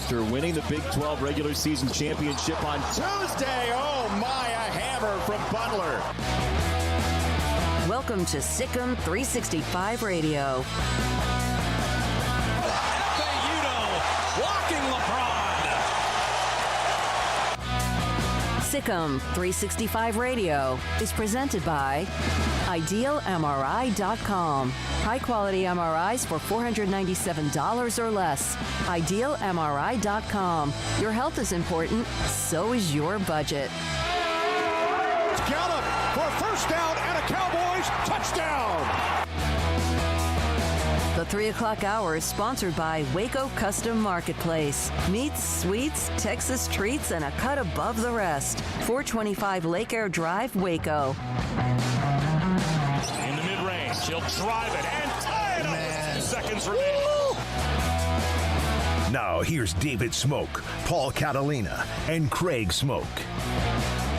after winning the Big 12 regular season championship on Tuesday. Oh my, a hammer from Butler. Welcome to SicEm365 Radio. Blocking LeBron. SicEm365 Radio is presented by IdealMRI.com. High-quality MRIs for $497 or less. IdealMRI.com. Your health is important, so is your budget. Gallup for a first down and a Cowboys touchdown. The 3 o'clock hour is sponsored by Waco Custom Marketplace. Meats, sweets, Texas treats, and a cut above the rest. 425 Lake Air Drive, Waco. In the mid-range, he'll drive it and tie it up with 2 seconds remaining. Now here's David Smoak, Paul Catalina, and Craig Smoak.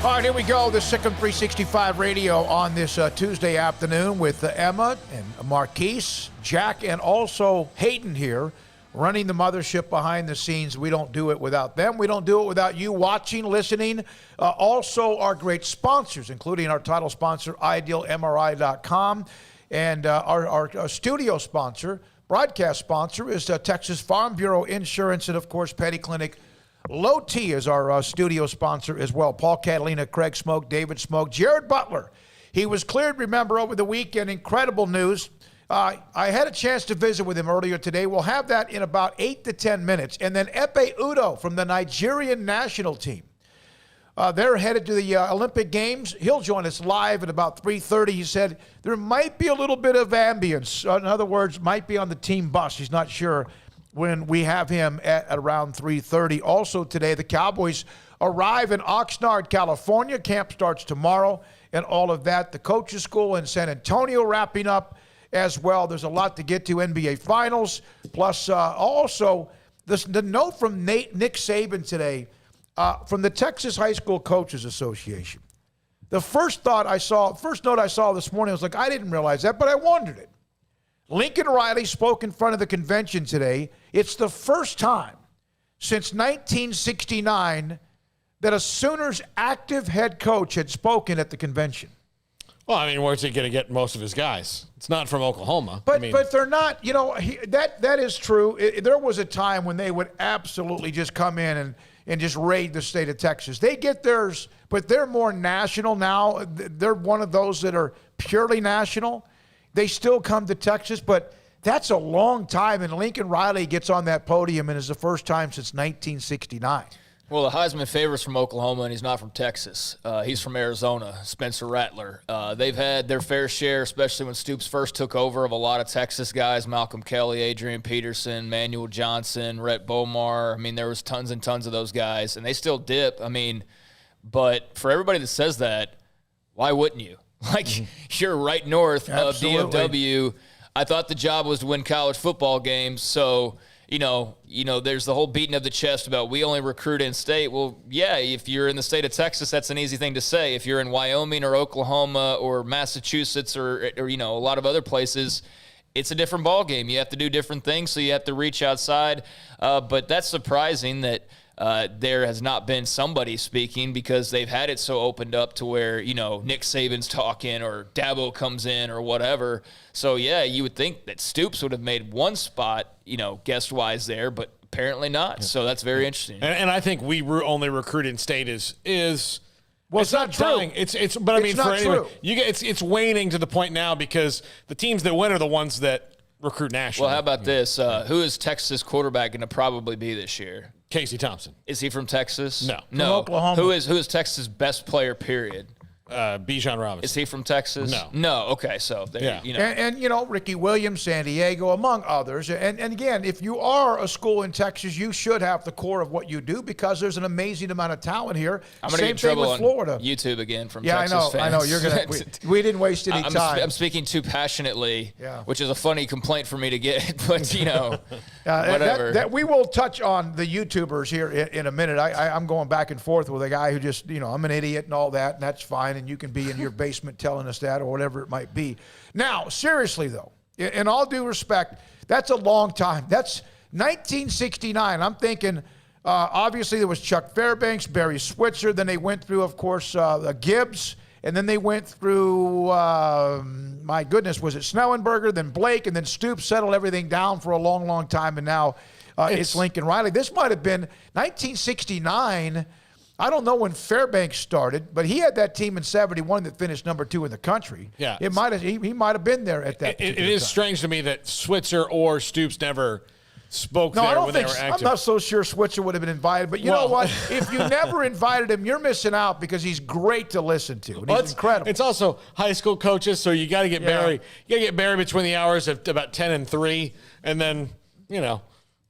All right, here we go. The SicEm365 Radio on this Tuesday afternoon with Emma and Marquise, Jack, and also Hayden here running the mothership behind the scenes. We don't do it without them. We don't do it without you watching, listening. Also, our great sponsors, including our title sponsor, IdealMRI.com, and our studio sponsor, broadcast sponsor, is Texas Farm Bureau Insurance, and, of course, Petty Clinic. Low T is our studio sponsor as well. Paul Catalina, Craig Smoak, David Smoak, Jared Butler. He was cleared, remember, over the weekend. Incredible news. I had a chance to visit with him earlier today. We'll have that in about 8 to 10 minutes. And then Epe Udo from the Nigerian national team. They're headed to the Olympic Games. He'll join us live at about 3:30. He said there might be a little bit of ambience. In other words, might be on the team bus. He's not sure when we have him at around 3:30. Also today, the Cowboys arrive in Oxnard, California. Camp starts tomorrow and all of that. The coaches' school in San Antonio wrapping up as well. There's a lot to get to. NBA Finals. Plus, also, the note from Nick Saban today from the Texas High School Coaches Association. The first note I saw this morning, I was like, I didn't realize that, but I wondered it. Lincoln Riley spoke in front of the convention today. It's the first time since 1969 that a Sooners active head coach had spoken at the convention. Well, I mean, where's he going to get most of his guys? It's not from Oklahoma. But they're not, that is true. There was a time when they would absolutely just come in and just raid the state of Texas. They get theirs, but they're more national now. They're one of those that are purely national. They still come to Texas, but that's a long time, and Lincoln Riley gets on that podium, and it's the first time since 1969. Well, the Heisman favorite's from Oklahoma, and he's not from Texas. He's from Arizona, Spencer Rattler. They've had their fair share, especially when Stoops first took over, of a lot of Texas guys, Malcolm Kelly, Adrian Peterson, Manuel Johnson, Rhett Bomar. I mean, there was tons and tons of those guys, and they still dip. I mean, but for everybody that says that, why wouldn't you? You're right north of DFW. I thought the job was to win college football games. So, there's the whole beating of the chest about we only recruit in state. Well, yeah, if you're in the state of Texas, that's an easy thing to say. If you're in Wyoming or Oklahoma or Massachusetts or a lot of other places, it's a different ball game. You have to do different things, so you have to reach outside. But that's surprising that there has not been somebody speaking because they've had it so opened up to where, Nick Saban's talking or Dabo comes in or whatever. So, yeah, you would think that Stoops would have made one spot, guest-wise there, but apparently not. Yeah. So that's very interesting. And I think we only recruit in state is well, it's not true. Dying. But I mean, not true. It's waning to the point now because the teams that win are the ones that recruit nationally. Well, how about this? Who is Texas quarterback going to probably be this year? Casey Thompson. Is he from Texas? No. From Oklahoma. Who is Texas' best player, period? Bijan Robinson. Is he from Texas? No. Okay. So, there, And Ricky Williams, San Diego, among others. And again, if you are a school in Texas, you should have the core of what you do because there's an amazing amount of talent here. I'm going to get in trouble on Florida. YouTube again from Texas fans. I know. You're going to. We didn't waste any time. I'm speaking too passionately, which is a funny complaint for me to get. But, whatever. We will touch on the YouTubers here in a minute. I'm going back and forth with a guy who just, I'm an idiot and all that, and that's fine. And you can be in your basement telling us that or whatever it might be. Now, seriously, though, in all due respect, that's a long time. That's 1969. I'm thinking Obviously, there was Chuck Fairbanks, Barry Switzer. Then they went through, of course, Gibbs. And then they went through, my goodness, was it Snellenberger, then Blake, and then Stoops settled everything down for a long, long time. And now it's Lincoln Riley. This might have been 1969. I don't know when Fairbanks started, but he had that team in 71 that finished number 2 in the country. Yeah. He might have been there at that time. It is strange to me that Switzer or Stoops never spoke no, there I don't when think, they were active. I'm not so sure Switzer would have been invited, but you know what? If you never invited him, you're missing out because he's great to listen to. And he's incredible. It's also high school coaches, so you got to get Barry. You got to get Barry between the hours of about 10 and 3, and then, you know.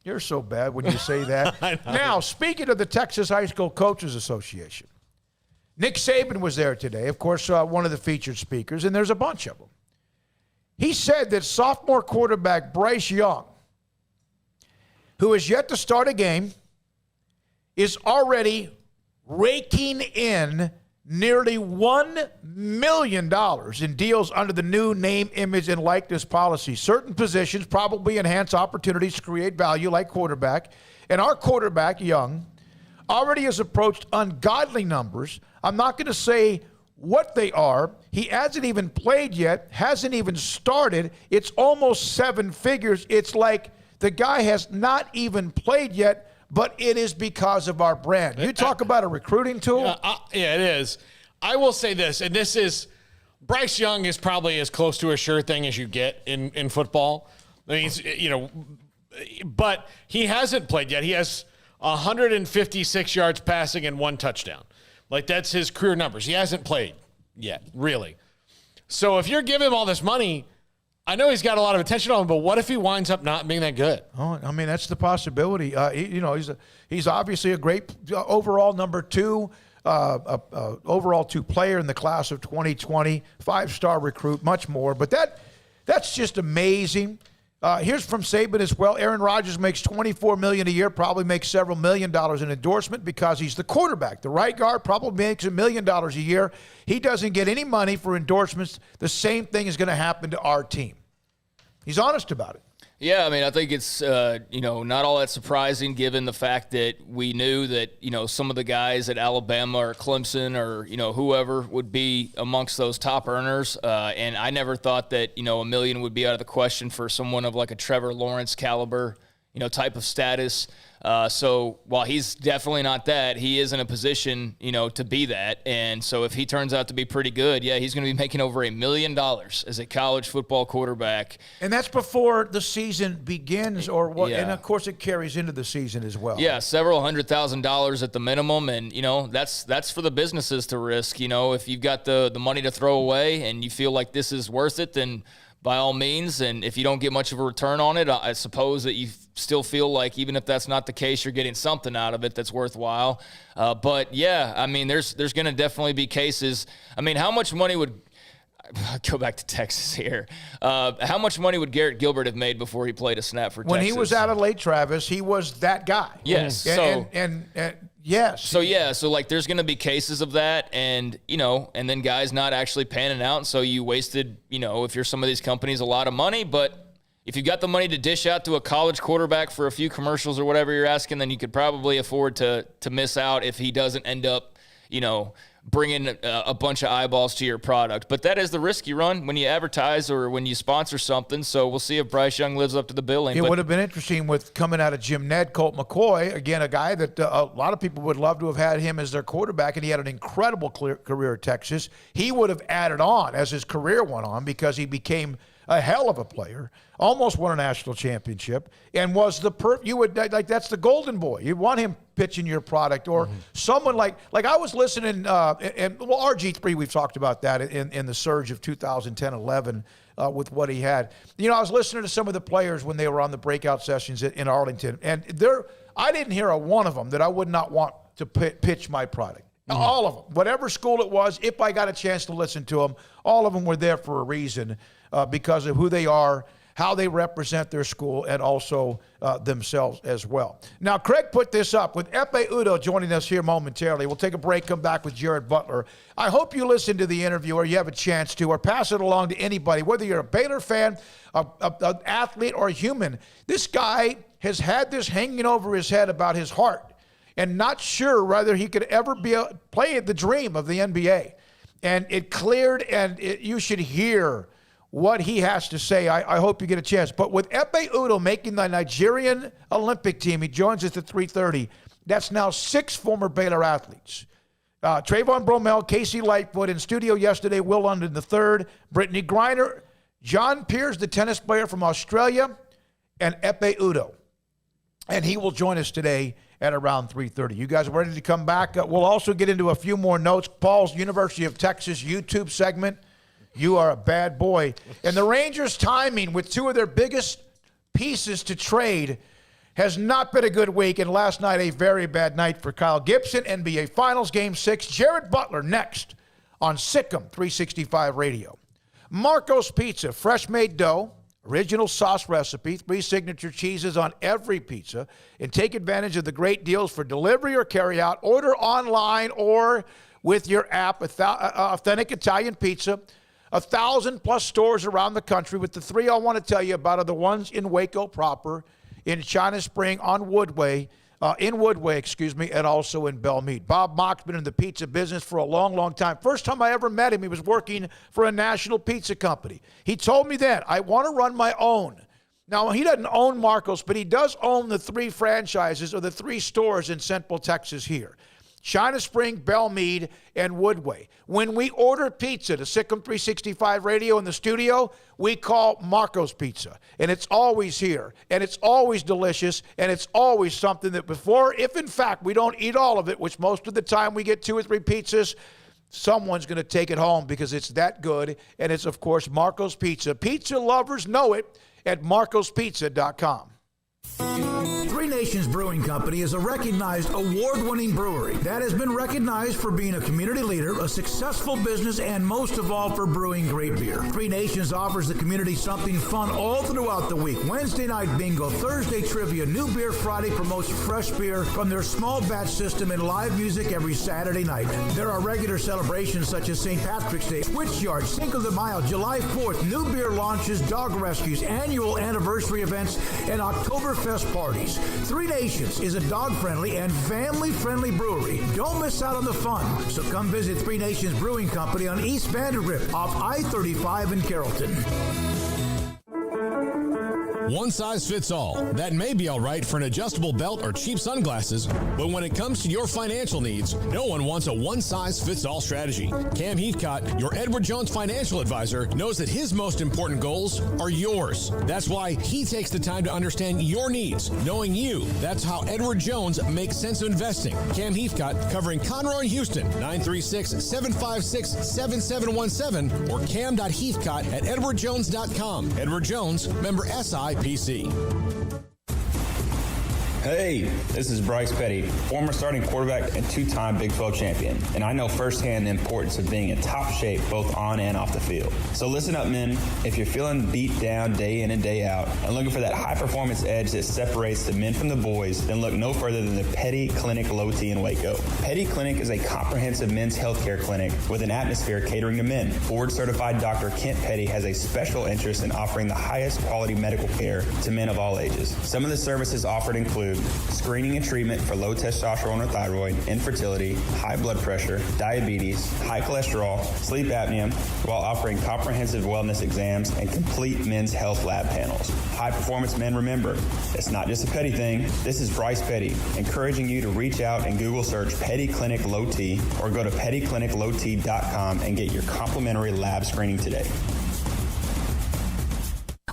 You're so bad when you say that. Now, speaking of the Texas High School Coaches Association, Nick Saban was there today, of course, one of the featured speakers, and there's a bunch of them. He said that sophomore quarterback Bryce Young, who has yet to start a game, is already raking in nearly $1 million in deals under the new name, image, and likeness policy. Certain positions probably enhance opportunities to create value, like quarterback. And our quarterback, Young, already has approached ungodly numbers. I'm not going to say what they are. He hasn't even played yet, hasn't even started. It's almost 7 figures. It's like the guy has not even played yet, but it is because of our brand. You talk about a recruiting tool? Yeah, it is. I will say this, and this is, Bryce Young is probably as close to a sure thing as you get in football. I mean, but he hasn't played yet. He has 156 yards passing and 1 touchdown. Like, that's his career numbers. He hasn't played yet, really. So if you're giving him all this money, I know he's got a lot of attention on him, but what if he winds up not being that good? Oh, I mean, that's the possibility. He's obviously a great overall number 2, overall 2 player in the class of 2020, 5-star recruit, much more. But that's just amazing. Here's from Saban as well. Aaron Rodgers makes $24 million a year, probably makes several $1 million in endorsement because he's the quarterback. The right guard probably makes $1 million a year. He doesn't get any money for endorsements. The same thing is going to happen to our team. He's honest about it. Yeah, I mean, I think it's, not all that surprising given the fact that we knew that, some of the guys at Alabama or Clemson or, whoever would be amongst those top earners. And I never thought that, $1 million would be out of the question for someone of like a Trevor Lawrence caliber, type of status. So while he's definitely not that, he is in a position, to be that. And so if he turns out to be pretty good, yeah, he's going to be making over $1 million as a college football quarterback. And that's before the season begins or what? Yeah. And of course it carries into the season as well. Yeah, several $100,000 at the minimum. And, that's for the businesses to risk. If you've got the money to throw away and you feel like this is worth it, then by all means. And if you don't get much of a return on it, I suppose that you still feel like even if that's not the case, you're getting something out of it that's worthwhile. But yeah, I mean, there's going to definitely be cases. I mean, how much money would go back to Texas here? How much money would Garrett Gilbert have made before he played a snap for Texas? When he was out of late, Travis, he was that guy. Yes. Yes. So like there's going to be cases of that and, and then guys not actually panning out. So you wasted, if you're some of these companies, a lot of money. But if you got the money to dish out to a college quarterback for a few commercials or whatever you're asking, then you could probably afford to miss out if he doesn't end up, bringing a bunch of eyeballs to your product. But that is the risk you run when you advertise or when you sponsor something. So we'll see if Bryce Young lives up to the billing. It would have been interesting with coming out of Jim Ned, Colt McCoy, again, a guy that a lot of people would love to have had him as their quarterback, and he had an incredible career at Texas. He would have added on as his career went on because he became a hell of a player, almost won a national championship, and was that's the golden boy. You want him pitching your product, or someone like I was listening, RG3, we've talked about that in the surge of 2010-11 with what he had. I was listening to some of the players when they were on the breakout sessions in Arlington, and I didn't hear a one of them that I would not want to pitch my product. All of them, whatever school it was, if I got a chance to listen to them, all of them were there for a reason because of who they are, how they represent their school, and also themselves as well. Now, Craig put this up with Epe Udo joining us here momentarily. We'll take a break, come back with Jared Butler. I hope you listen to the interview or you have a chance to, or pass it along to anybody, whether you're a Baylor fan, an athlete, or a human. This guy has had this hanging over his head about his heart. and not sure whether he could ever play the dream of the NBA. And it cleared, and you should hear what he has to say. I hope you get a chance. But with Ekpe Udoh making the Nigerian Olympic team, he joins us at 3:30. That's now 6 former Baylor athletes. Trayvon Bromell, Casey Lightfoot, in studio yesterday, Will London III, Brittany Griner, John Peers, the tennis player from Australia, and Ekpe Udoh. And he will join us today at around 3:30. You guys are ready to come back? We'll also get into a few more notes. Paul's University of Texas YouTube segment. You are a bad boy. And the Rangers' timing with 2 of their biggest pieces to trade has not been a good week. And last night, a very bad night for Kyle Gibson. NBA Finals Game 6. Jared Butler next on SicEm365 Radio. Marco's Pizza, fresh-made dough, original sauce recipe, 3 signature cheeses on every pizza, and take advantage of the great deals for delivery or carry out. Order online or with your app. Authentic Italian pizza. 1,000+ stores around the country, with the 3 I want to tell you about are the ones in Waco proper, in China Spring, on Woodway, and also in Belmead. Bob Mock's been in the pizza business for a long, long time. First time I ever met him, he was working for a national pizza company. He told me then, I want to run my own. Now, he doesn't own Marco's, but he does own the 3 franchises or the 3 stores in Central Texas here. China Spring, Belmead, and Woodway. When we order pizza to SicEm365 Radio in the studio, we call Marco's Pizza. And it's always here. And it's always delicious. And it's always something that before, if in fact we don't eat all of it, which most of the time we get 2 or 3 pizzas, someone's going to take it home because it's that good. And it's, of course, Marco's Pizza. Pizza lovers know it at marcospizza.com. 3 Nations Brewing Company is a recognized award-winning brewery that has been recognized for being a community leader, a successful business, and most of all for brewing great beer. 3 Nations offers the community something fun all throughout the week. Wednesday night bingo, Thursday trivia, New Beer Friday promotes fresh beer from their small batch system, and live music every Saturday night. There are regular celebrations such as St. Patrick's Day, Switchyard, Cinco de Mayo, July 4th, new beer launches, dog rescues, annual anniversary events, and Oktoberfest parties. 3 Nations is a dog-friendly and family-friendly brewery. Don't miss out on the fun. So come visit 3 Nations Brewing Company on East Vandergrift off I-35 in Carrollton. One size fits all. That may be all right for an adjustable belt or cheap sunglasses, but when it comes to your financial needs, no one wants a one-size-fits-all strategy. Cam Heathcott, your Edward Jones financial advisor, knows that his most important goals are yours. That's why he takes the time to understand your needs. Knowing you, that's how Edward Jones makes sense of investing. Cam Heathcott, covering Conroe and Houston, 936-756-7717 or cam.heathcott@edwardjones.com. Edward Jones, member SIPC. Hey, this is Bryce Petty, former starting quarterback and 2-time Big 12 champion, and I know firsthand the importance of being in top shape both on and off the field. So listen up, men. If you're feeling beat down day in and day out and looking for that high-performance edge that separates the men from the boys, then look no further than the Petty Clinic Low T in Waco. Petty Clinic is a comprehensive men's healthcare clinic with an atmosphere catering to men. Board-certified Dr. Kent Petty has a special interest in offering the highest quality medical care to men of all ages. Some of the services offered include screening and treatment for low testosterone or thyroid, infertility, high blood pressure, diabetes, high cholesterol, sleep apnea, while offering comprehensive wellness exams and complete men's health lab panels. High performance men, remember, it's not just a Petty thing. This is Bryce Petty, encouraging you to reach out and Google search Petty Clinic Low T or go to pettycliniclowt.com and get your complimentary lab screening today.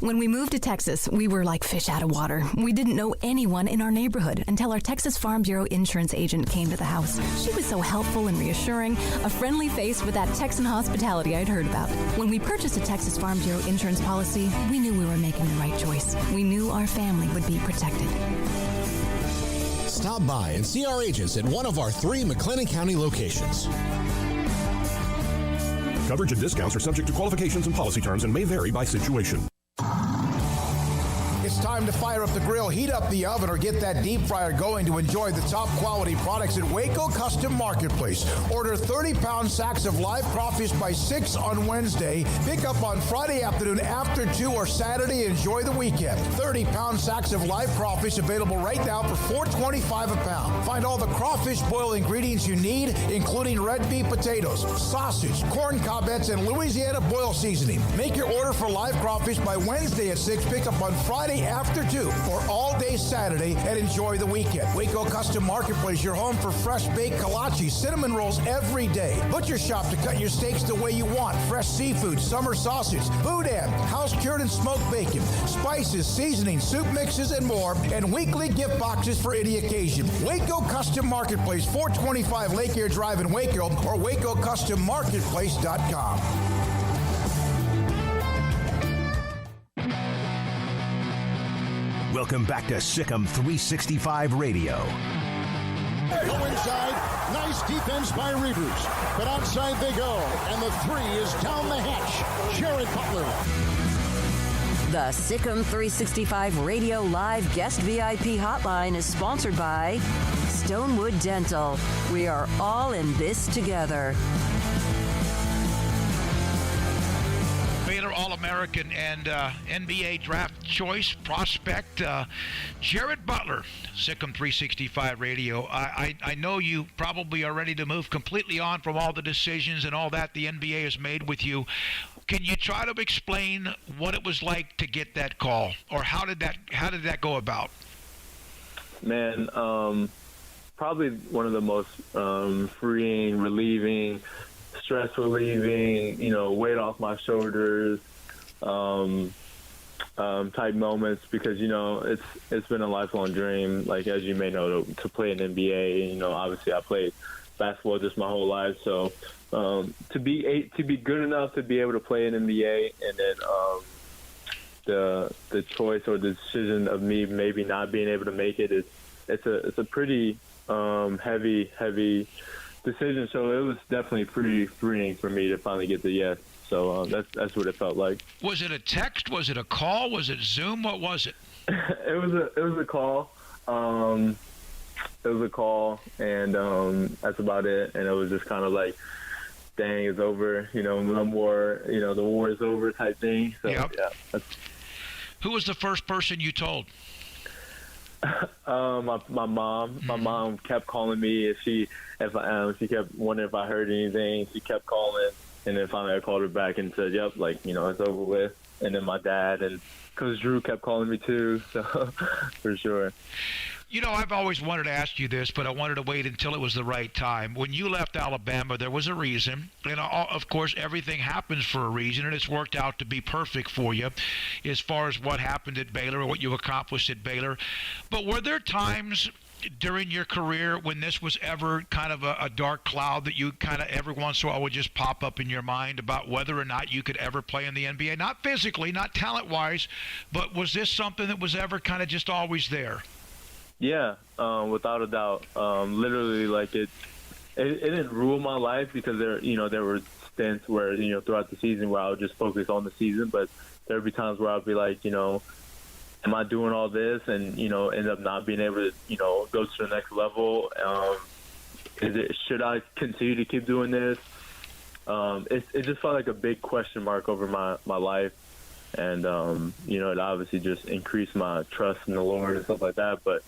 When we moved to Texas, we were like fish out of water. We didn't know anyone in our neighborhood until our Texas Farm Bureau insurance agent came to the house. She was so helpful and reassuring, a friendly face with that Texan hospitality I'd heard about. When we purchased a Texas Farm Bureau insurance policy, we knew we were making the right choice. We knew our family would be protected. Stop by and see our agents at one of our 3 McLennan County locations. Coverage and discounts are subject to qualifications and policy terms and may vary by situation. It's It's time to fire up the grill, heat up the oven, or get that deep fryer going to enjoy the top quality products at Waco Custom Marketplace. Order 30-pound sacks of live crawfish by 6 on Wednesday. Pick up on Friday afternoon after 2 or Saturday. Enjoy the weekend. 30-pound sacks of live crawfish available right now for $4.25 a pound. Find all the crawfish boil ingredients you need, including red beef potatoes, sausage, corn cobbettes, and Louisiana boil seasoning. Make your order for live crawfish by Wednesday at 6. Pick up on Friday after 2 or all day Saturday, and enjoy the weekend. Waco Custom Marketplace, your home for fresh baked kolache, cinnamon rolls every day. Butcher shop to cut your steaks the way you want. Fresh seafood, summer sausage, boudin, house-cured and smoked bacon, spices, seasonings, soup mixes, and more, and weekly gift boxes for any occasion. Waco Custom Marketplace, 425 Lake Air Drive in Waco, or WacoCustomMarketplace.com. Welcome back to SicEm365 Radio. Go inside. Nice defense by Reavers. But outside they go. And the 3 is down the hatch. Jared Butler. The SicEm365 Radio Live Guest VIP Hotline is sponsored by Stonewood Dental. We are all in this together. Baylor All-American and NBA draft choice prospect Jared Butler, SicEm365 Radio. I know you probably are ready to move completely on from all the decisions and all that the NBA has made with you. Can you try to explain what it was like to get that call, or how did that go about? Man, probably one of the most freeing, relieving, stress relieving, weight off my shoulders type moments, because it's been a lifelong dream, like, as you may know, to play in NBA. Obviously I played basketball just my whole life, so to be good enough to be able to play in NBA, and then the choice or the decision of me maybe not being able to make it it's a pretty heavy decision. So it was definitely pretty freeing for me to finally get the yes. So that's what it felt like. Was it a text? Was it a call? Was it Zoom? What was it? It was a call. It was a call, and that's about it. And it was just kind of like, dang, it's over. No more. The war is over type thing. So yep. Yeah. Who was the first person you told? My mom. My mom kept calling me. She kept wondering if I heard anything. She kept calling, and then finally I called her back and said, "Yep, it's over with." And then my dad and Coach Drew kept calling me too. So for sure. I've always wanted to ask you this, but I wanted to wait until it was the right time. When you left Alabama, there was a reason. And, of course, everything happens for a reason, and it's worked out to be perfect for you as far as what happened at Baylor or what you accomplished at Baylor. But were there times during your career when this was ever kind of a dark cloud that you kind of every once in a while would just pop up in your mind about whether or not you could ever play in the NBA? Not physically, not talent-wise, but was this something that was ever kind of just always there? Yeah, without a doubt. Literally, it didn't rule my life, because there were stints where, throughout the season where I would just focus on the season, but there would be times where I'd be like, am I doing all this and, end up not being able to, go to the next level? Should I continue to keep doing this? It just felt like a big question mark over my life. And, it obviously just increased my trust in the Lord and stuff like that. But,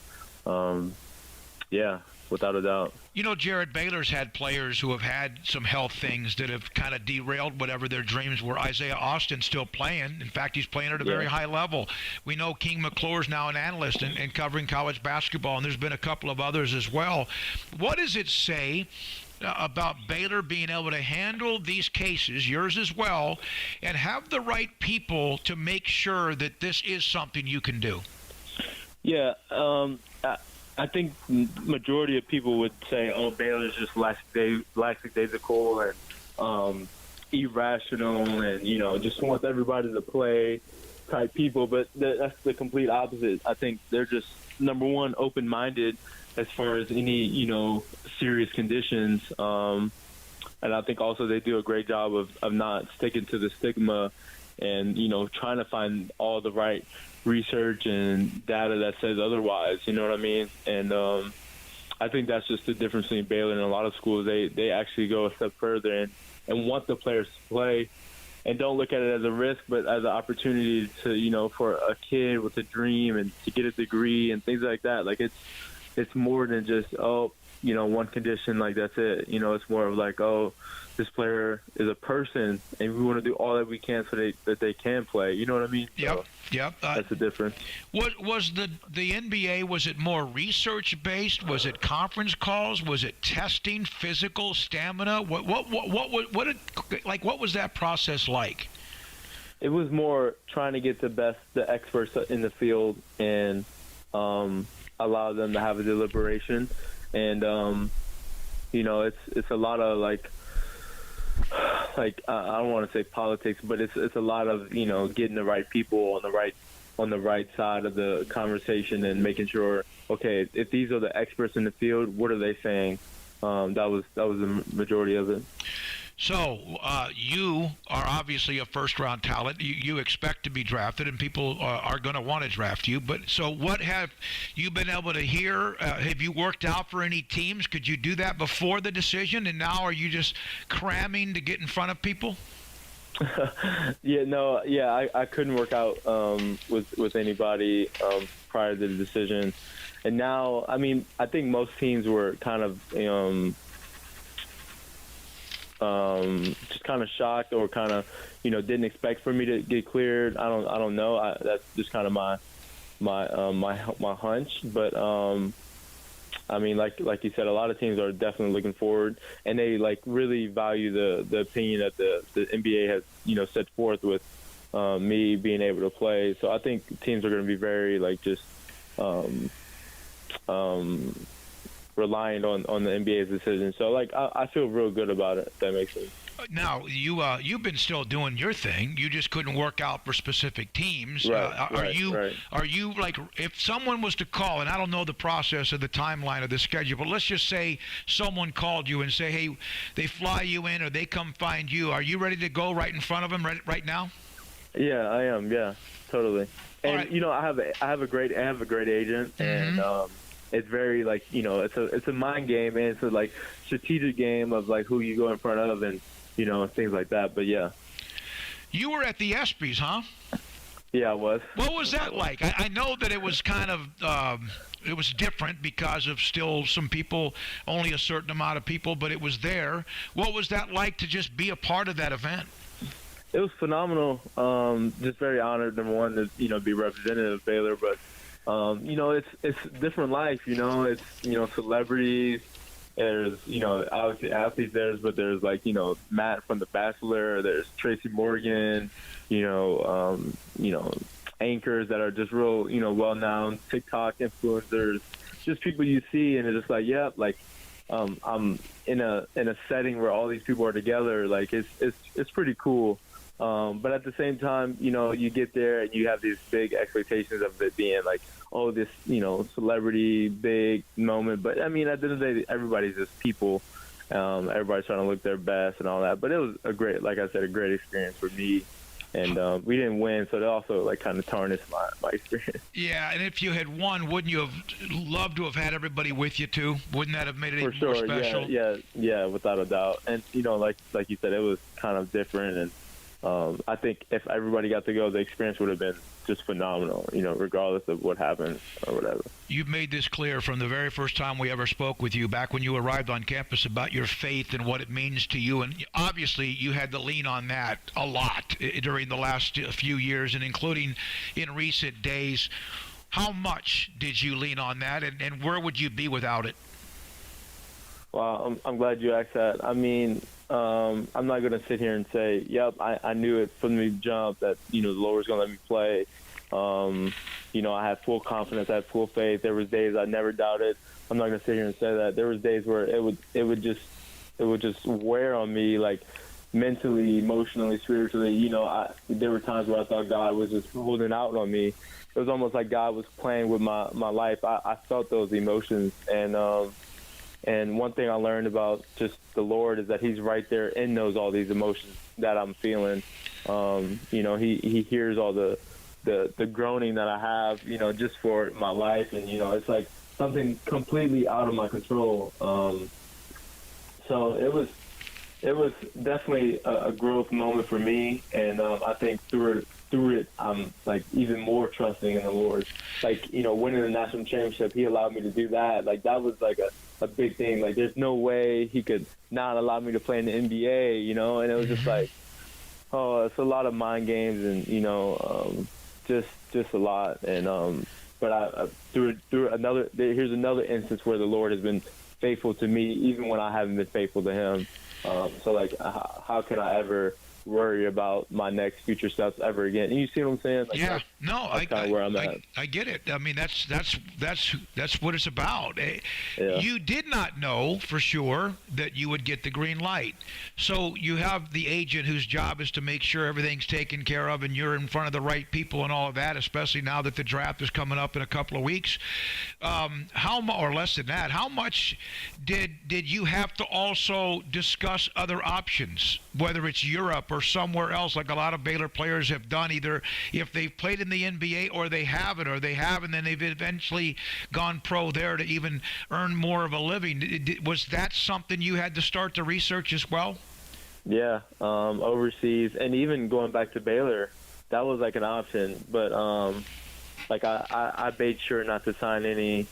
yeah, without a doubt. Jared, Baylor's had players who have had some health things that have kind of derailed whatever their dreams were. Isaiah Austin's still playing. In fact, he's playing at a very high level. We know King McClure's now an analyst and covering college basketball, and there's been a couple of others as well. What does it say about Baylor being able to handle these cases, yours as well, and have the right people to make sure that this is something you can do? Yeah, I think majority of people would say, "Oh, Baylor's just lackadaisical and irrational, and just wants everybody to play," type people. But that's the complete opposite. I think they're just, number one, open-minded as far as any serious conditions, and I think also they do a great job of not sticking to the stigma and trying to find all the right research and data that says otherwise. You know what I mean? And I think that's just the difference between Baylor and a lot of schools. They actually go a step further and want the players to play, and don't look at it as a risk, but as an opportunity to, for a kid with a dream and to get a degree and things like that. Like it's more than just, one condition, like that's it. It's more of like, this player is a person, and we want to do all that we can so that they can play. You know what I mean? Yep. That's the difference. What was the NBA? Was it more research based? Was it conference calls? Was it testing, physical, stamina? What was that process like? It was more trying to get the experts in the field and allow them to have a deliberation. And it's a lot of like I don't want to say politics, but it's a lot of getting the right people on the right side of the conversation and making sure, okay, if these are the experts in the field, what are they saying? That was the majority of it. So you are obviously a first-round talent. You expect to be drafted, and people are going to want to draft you. But so what have you been able to hear? Have you worked out for any teams? Could you do that before the decision, and now are you just cramming to get in front of people? I couldn't work out with anybody prior to the decision. And now, I mean, I think most teams were kind of just kind of shocked or kind of, didn't expect for me to get cleared. I don't know. That's just kind of my hunch. But I mean, like you said, a lot of teams are definitely looking forward, and they really value the opinion that the NBA has set forth with me being able to play. So I think teams are going to be very reliant on the NBA's decision. So I feel real good about it, if that makes sense. Now you've been still doing your thing. You just couldn't work out for specific teams. Are you if someone was to call, and I don't know the process or the timeline of the schedule, but let's just say someone called you and say, hey, they fly you in or they come find you. Are you ready to go right in front of them right now? Yeah, I am. Yeah, totally. And right. I have a great agent, mm-hmm. and it's very it's a mind game, and it's a strategic game of who you go in front of and things like that. But yeah, you were at the ESPYs, huh? Yeah, I was. What was that like? I know that it was kind of it was different because of still some people, only a certain amount of people, but it was there. What was that like to just be a part of that event? It was phenomenal. Just very honored, number one, to be representative of Baylor, but it's different life. It's celebrities. There's obviously athletes there, but there's Matt from The Bachelor. There's Tracy Morgan. Anchors that are just real well-known TikTok influencers. Just people you see, and it's just I'm in a setting where all these people are together. It's pretty cool. But at the same time, you get there and you have these big expectations of it being this, celebrity, big moment. But, I mean, at the end of the day, everybody's just people. Everybody's trying to look their best and all that. But it was a great experience for me. And we didn't win, so it also kind of tarnished my experience. Yeah, and if you had won, wouldn't you have loved to have had everybody with you too? Wouldn't that have made it even more special? Yeah, without a doubt. And like you said, it was kind of different. And I think if everybody got to go, the experience would have been just phenomenal, regardless of what happened or whatever. You've made this clear from the very first time we ever spoke with you, back when you arrived on campus, about your faith and what it means to you. And obviously you had to lean on that a lot during the last few years, and including in recent days. How much did you lean on that, and where would you be without it? Well, I'm glad you asked that. I mean, I'm not going to sit here and say, yep, I knew it from the jump that, the Lord was going to let me play. I had full confidence, I had full faith. There was days I never doubted. I'm not going to sit here and say that. There was days where it would just wear on me, mentally, emotionally, spiritually. There were times where I thought God was just holding out on me. It was almost like God was playing with my life. I felt those emotions, and one thing I learned about just the Lord is that He's right there in all these emotions that I'm feeling. He hears all the groaning that I have, just for my life. And, it's like something completely out of my control. So it was definitely a growth moment for me. And I think through it, I'm like even more trusting in the Lord. Like, winning the national championship, he allowed me to do that. Like, that was like a big thing. Like, there's no way he could not allow me to play in the NBA, and it was just like, oh, it's a lot of mind games and, just a lot. And, but I through here's another instance where the Lord has been faithful to me, even when I haven't been faithful to him. So like, how can I ever worry about my next future steps ever again? And you see what I'm saying? Like, yeah, that's kind of where I'm at. I get it. I mean, that's what it's about. Yeah. You did not know for sure that you would get the green light. So you have the agent whose job is to make sure everything's taken care of and you're in front of the right people and all of that, especially now that the draft is coming up in a couple of weeks. Or less than that, how much did you have to also discuss other options, whether it's Europe or somewhere else, like a lot of Baylor players have done, either if they've played in the NBA or they haven't, and then they've eventually gone pro there to even earn more of a living? Was that something you had to start to research as well? Yeah, overseas, and even going back to Baylor, that was like an option. But like I made sure not to sign any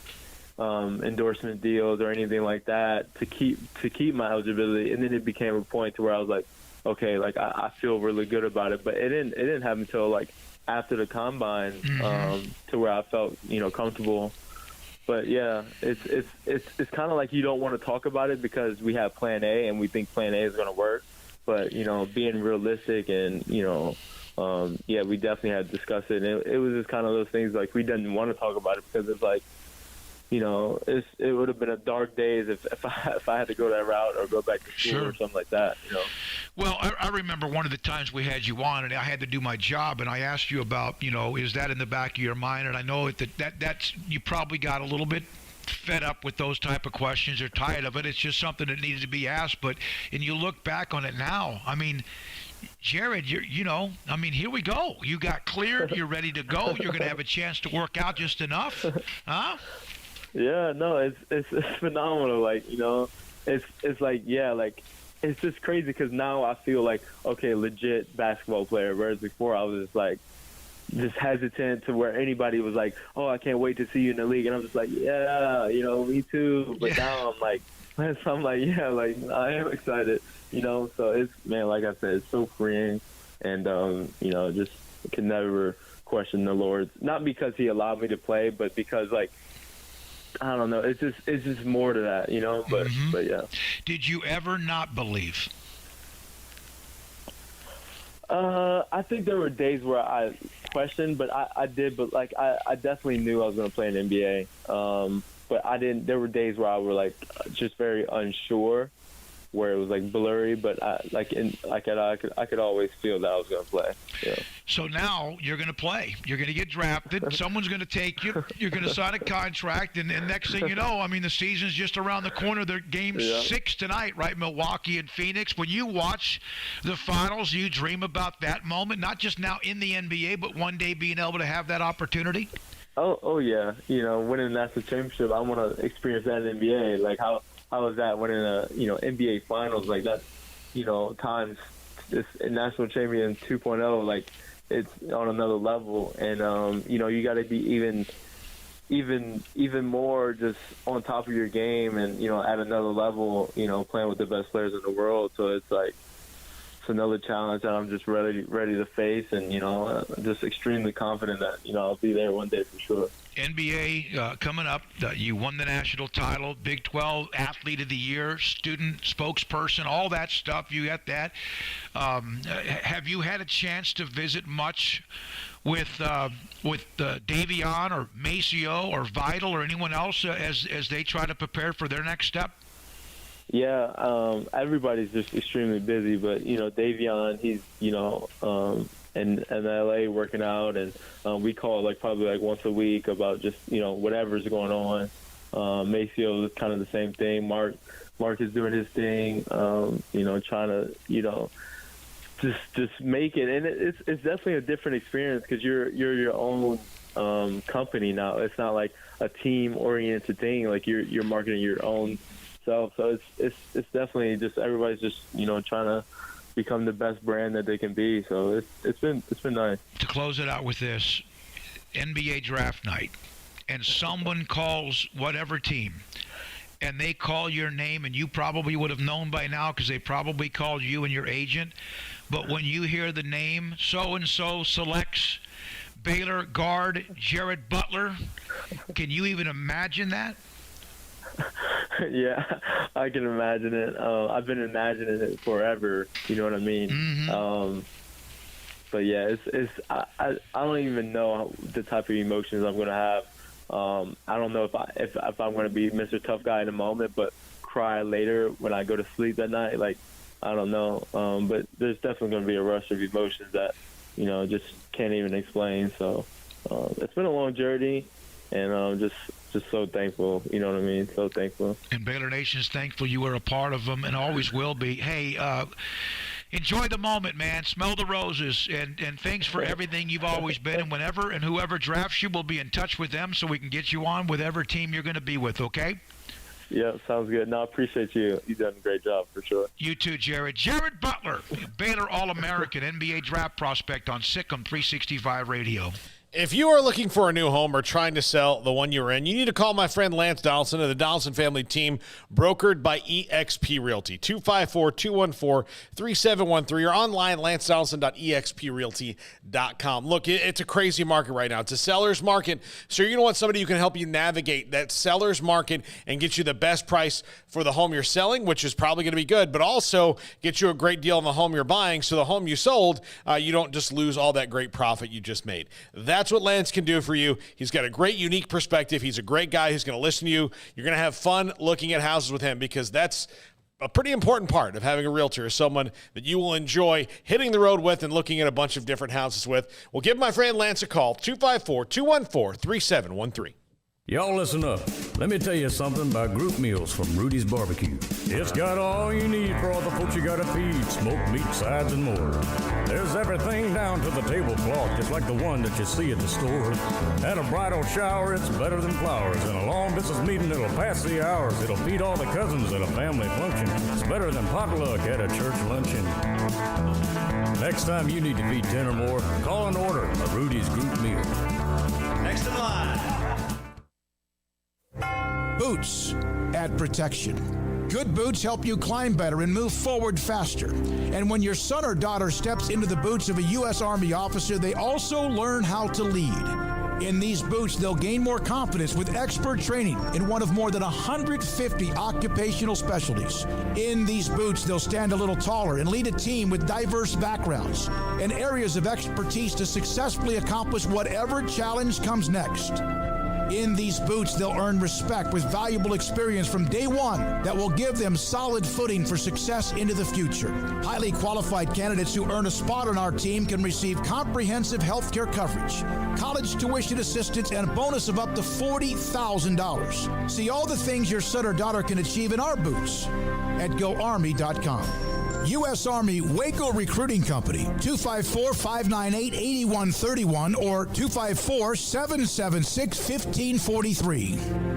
endorsement deals or anything like that to keep my eligibility. And then it became a point to where I was like, okay, like I feel really good about it. But it didn't happen until like after the combine, to where I felt comfortable. But yeah, it's kind of like you don't want to talk about it because we have Plan A and we think Plan A is going to work. But being realistic and yeah, we definitely had to discuss it. And it was just kind of those things like we didn't want to talk about it because it's like, it would have been a dark days if I had to go that route or go back to school or something like that. Well, I remember one of the times we had you on, and I had to do my job, and I asked you about, is that in the back of your mind? And I know that's you probably got a little bit fed up with those type of questions or tired of it. It's just something that needed to be asked. And you look back on it now, I mean, Jared, here we go. You got cleared. You're ready to go. You're going to have a chance to work out just enough, huh? Yeah, no, it's phenomenal. Like, it's like, yeah, like, it's just crazy because now I feel like, okay, legit basketball player. Whereas before I was just hesitant to where anybody was like, oh, I can't wait to see you in the league. And I'm just like, yeah, me too. But now I'm like, yeah, like I am excited, So it's, man, like I said, it's so freeing. And, just can never question the Lord. Not because he allowed me to play, but because like, I don't know. It's just more to that, But yeah. Did you ever not believe? I think there were days where I questioned, but I did. But like I definitely knew I was going to play in the NBA. But I didn't. There were days where I were like just very unsure, where it was like blurry. But I could always feel that I was going to play. Yeah. So now you're going to play. You're going to get drafted. Someone's going to take you. You're going to sign a contract, and next thing you know, I mean, the season's just around the corner. They're game 6 tonight, right? Milwaukee and Phoenix. When you watch the finals, you dream about that moment, not just now in the NBA, but one day being able to have that opportunity. Oh yeah. Winning the national championship, I want to experience that in the NBA. Like how is that winning a NBA finals like that? Times this national champion 2.0, like. It's on another level, and you got to be even more just on top of your game, and at another level, playing with the best players in the world. So it's like it's another challenge that I'm just ready to face, and just extremely confident that I'll be there one day for sure. NBA coming up. You won the national title, Big 12 Athlete of the Year, student spokesperson, all that stuff. You got that. Have you had a chance to visit much with Davion or Maceo or Vital or anyone else as they try to prepare for their next step? Yeah, everybody's just extremely busy, but Davion, he's in LA working out, and we call probably once a week about just whatever's going on. Maceo is kind of the same thing. Mark is doing his thing, trying to just make it. And it's definitely a different experience because you're your own company now. It's not like a team-oriented thing. Like you're marketing your own self. So it's definitely just everybody's just trying to become the best brand that they can be. So it's been nice. To close it out with this, NBA draft night, and someone calls whatever team, and they call your name, and you probably would have known by now because they probably called you and your agent. But when you hear the name, so-and-so selects Baylor guard Jared Butler, can you even imagine that? Yeah, I can imagine it. I've been imagining it forever. You know what I mean? Mm-hmm. But yeah, I don't even know the type of emotions I'm gonna have. I don't know if I'm gonna be Mr. Tough Guy in a moment, but cry later when I go to sleep that night. Like I don't know. But there's definitely gonna be a rush of emotions that just can't even explain. So it's been a long journey, and just so thankful. You know what I mean? So thankful. And Baylor Nation's thankful you were a part of them and always will be. Hey, enjoy the moment, man. Smell the roses, and thanks for everything you've always been. And whenever and whoever drafts you, we'll be in touch with them so we can get you on with whatever team you're going to be with, okay? Yeah, sounds good. No, I appreciate you. You've done a great job for sure. You too, Jared. Jared Butler, Baylor All-American NBA draft prospect on SicEm365 Radio. If you are looking for a new home or trying to sell the one you're in, you need to call my friend Lance Donaldson of the Donaldson family team, brokered by eXp Realty. 254-214-3713 or online, lancedonaldson.exprealty.com. Look, it's a crazy market right now. It's a seller's market, so you're going to want somebody who can help you navigate that seller's market and get you the best price for the home you're selling, which is probably going to be good, but also get you a great deal on the home you're buying, so the home you sold, you don't just lose all that great profit you just made. That's what Lance can do for you. He's got a great, unique perspective. He's a great guy who's going to listen to you. You're going to have fun looking at houses with him because that's a pretty important part of having a realtor, is someone that you will enjoy hitting the road with and looking at a bunch of different houses with. Well, give my friend Lance a call, 254-214-3713. Y'all listen up. Let me tell you something about group meals from Rudy's Barbecue. It's got all you need for all the folks you gotta feed, smoked meat, sides, and more. There's everything down to the tablecloth, just like the one that you see at the store. At a bridal shower, it's better than flowers. And a long business meeting, it'll pass the hours. It'll feed all the cousins at a family function. It's better than potluck at a church luncheon. Next time you need to feed 10 or more, call and order a Rudy's group meal. Next in line. Boots add protection. Good boots help you climb better and move forward faster. And when your son or daughter steps into the boots of a U.S. Army officer, they also learn how to lead. In these boots, they'll gain more confidence with expert training in one of more than 150 occupational specialties. In these boots, they'll stand a little taller and lead a team with diverse backgrounds and areas of expertise to successfully accomplish whatever challenge comes next. In these boots, they'll earn respect with valuable experience from day one that will give them solid footing for success into the future. Highly qualified candidates who earn a spot on our team can receive comprehensive health care coverage, college tuition assistance, and a bonus of up to $40,000. See all the things your son or daughter can achieve in our boots at GoArmy.com. U.S. Army Waco Recruiting Company, 254-598-8131 or 254-776-1543.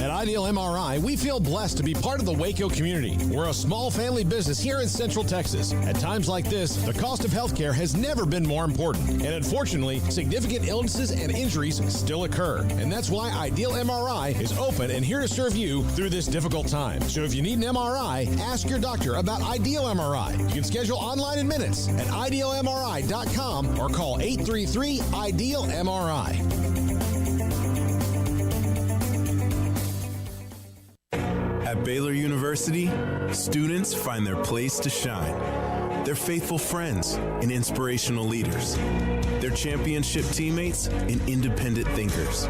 At Ideal MRI, we feel blessed to be part of the Waco community. We're a small family business here in Central Texas. At times like this, the cost of healthcare has never been more important. And unfortunately, significant illnesses and injuries still occur. And that's why Ideal MRI is open and here to serve you through this difficult time. So if you need an MRI, ask your doctor about Ideal MRI. You can schedule online in minutes at idealmri.com or call 833-IDEAL-MRI. At Baylor University, students find their place to shine. They're faithful friends and inspirational leaders. They're championship teammates and independent thinkers.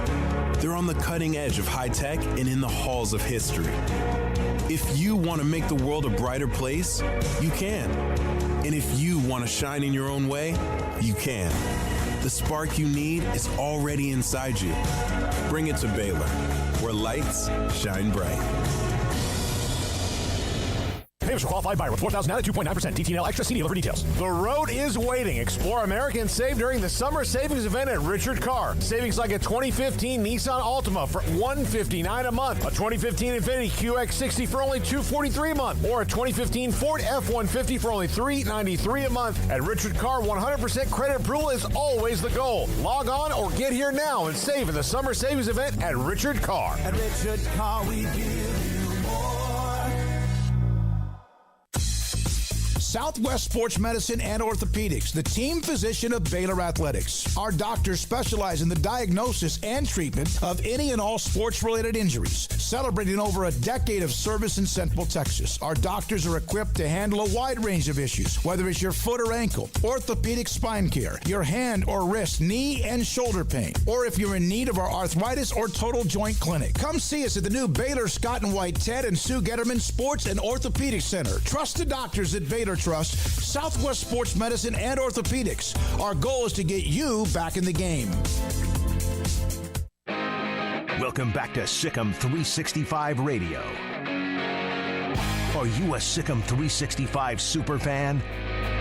They're on the cutting edge of high tech and in the halls of history. If you want to make the world a brighter place, you can. And if you want to shine in your own way, you can. The spark you need is already inside you. Bring it to Baylor, where lights shine bright. Savings for qualified buyer with 4,000 out at 2.9%. DTNL extra. See dealer for details. The road is waiting. Explore America and save during the summer savings event at Richard Carr. Savings like a 2015 Nissan Altima for $159 a month, a 2015 Infiniti QX60 for only $243 a month, or a 2015 Ford F-150 for only $393 a month. At Richard Carr, 100% credit approval is always the goal. Log on or get here now and save in the summer savings event at Richard Carr. At Richard Carr, we give you more. Southwest Sports Medicine and Orthopedics, the team physician of Baylor Athletics. Our doctors specialize in the diagnosis and treatment of any and all sports-related injuries. Celebrating over a decade of service in Central Texas, our doctors are equipped to handle a wide range of issues, whether it's your foot or ankle, orthopedic spine care, your hand or wrist, knee and shoulder pain, or if you're in need of our arthritis or total joint clinic. Come see us at the new Baylor Scott and White Ted and Sue Getterman Sports and Orthopedic Center. Trust the doctors at Baylor Trust, Southwest Sports Medicine and Orthopedics. Our goal is to get you back in the game. Welcome back to SicEm365 Radio. Are you a SicEm365 super fan?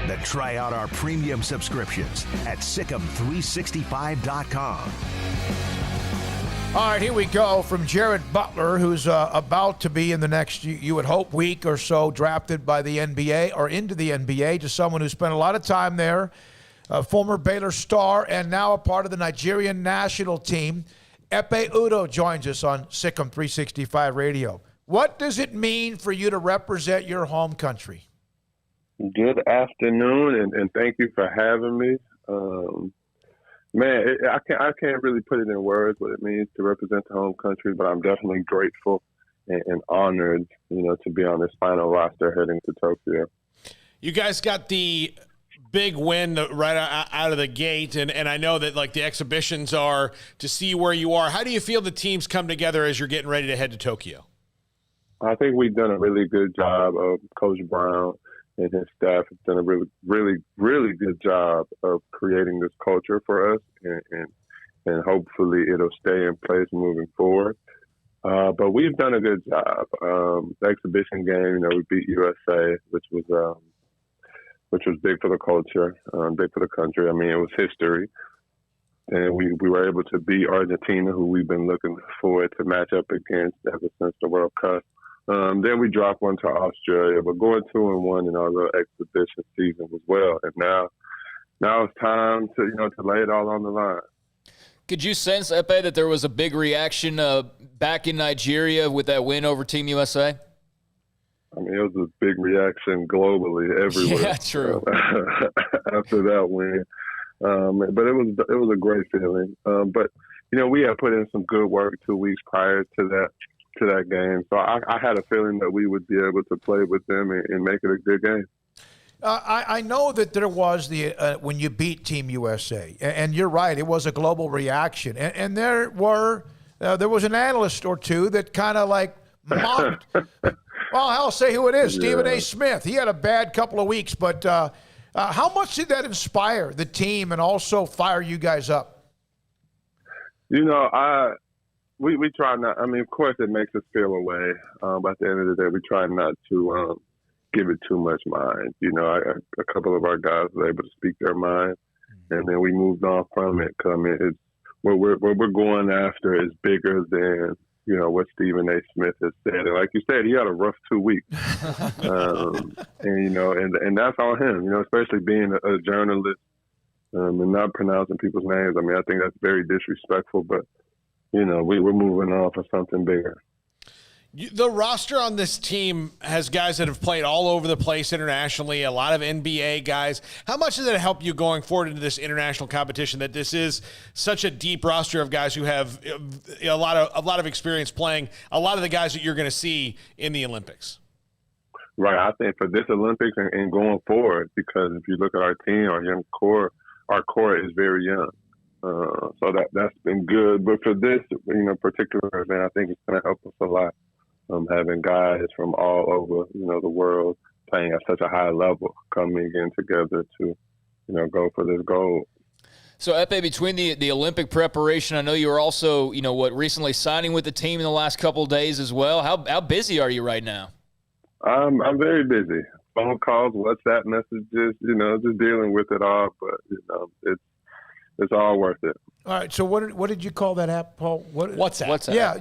Then try out our premium subscriptions at SicEm365.com. All right, here we go from Jared Butler, who's about to be in the next, you would hope, week or so, drafted by the NBA or into the NBA, to someone who spent a lot of time there, a former Baylor star, and now a part of the Nigerian national team. Epe Udo joins us on SicEm365 Radio. What does it mean for you to represent your home country? Good afternoon, and thank you for having me. Man, I can't really put it in words what it means to represent the home country, but I'm definitely grateful and honored, to be on this final roster heading to Tokyo. You guys got the big win right out of the gate, and I know that the exhibitions are to see where you are. How do you feel the teams come together as you're getting ready to head to Tokyo? I think we've done a really good job of Coach Brown and his staff have done a really, really, really good job of creating this culture for us, and hopefully it'll stay in place moving forward. But we've done a good job. The exhibition game, we beat USA, which was big for the culture, big for the country. I mean, it was history. And we were able to beat Argentina, who we've been looking forward to match up against ever since the World Cup. Then we dropped one to Australia, but going 2-1 in our little exhibition season as well. And now it's time to lay it all on the line. Could you sense, Epe, that there was a big reaction back in Nigeria with that win over Team USA? I mean, it was a big reaction globally, everywhere. Yeah, true. After that win, but it was a great feeling. But we had put in some good work 2 weeks prior to that game, so I had a feeling that we would be able to play with them and make it a good game. I know that there was when you beat Team USA, and you're right, it was a global reaction, and there was an analyst or two that kind of mocked. Well, I'll say who it is, Stephen A. Smith. He had a bad couple of weeks, but how much did that inspire the team and also fire you guys up? We try not. I mean, of course, it makes us feel away. But at the end of the day, we try not to give it too much mind. A couple of our guys were able to speak their mind, and then we moved on from it. It's what we're going after is bigger than what Stephen A. Smith has said. And like you said, he had a rough 2 weeks, and that's on him. Especially being a journalist and not pronouncing people's names. I mean, I think that's very disrespectful, but. We're moving on for something bigger. The roster on this team has guys that have played all over the place internationally, a lot of NBA guys. How much does it help you going forward into this international competition that this is such a deep roster of guys who have a lot of experience playing a lot of the guys that you're going to see in the Olympics? Right. I think for this Olympics and going forward, because if you look at our team, our core is very young. So that's been good. But for this, particular event, I think it's going to help us a lot. Having guys from all over, the world playing at such a high level, coming in together to, go for this goal. So, Epe, between the Olympic preparation, I know you were also, recently signing with the team in the last couple of days as well. How busy are you right now? I'm very busy. Phone calls, WhatsApp messages, just dealing with it all. But it's all worth it. All right. So what did you call that app, Paul? WhatsApp. Yeah.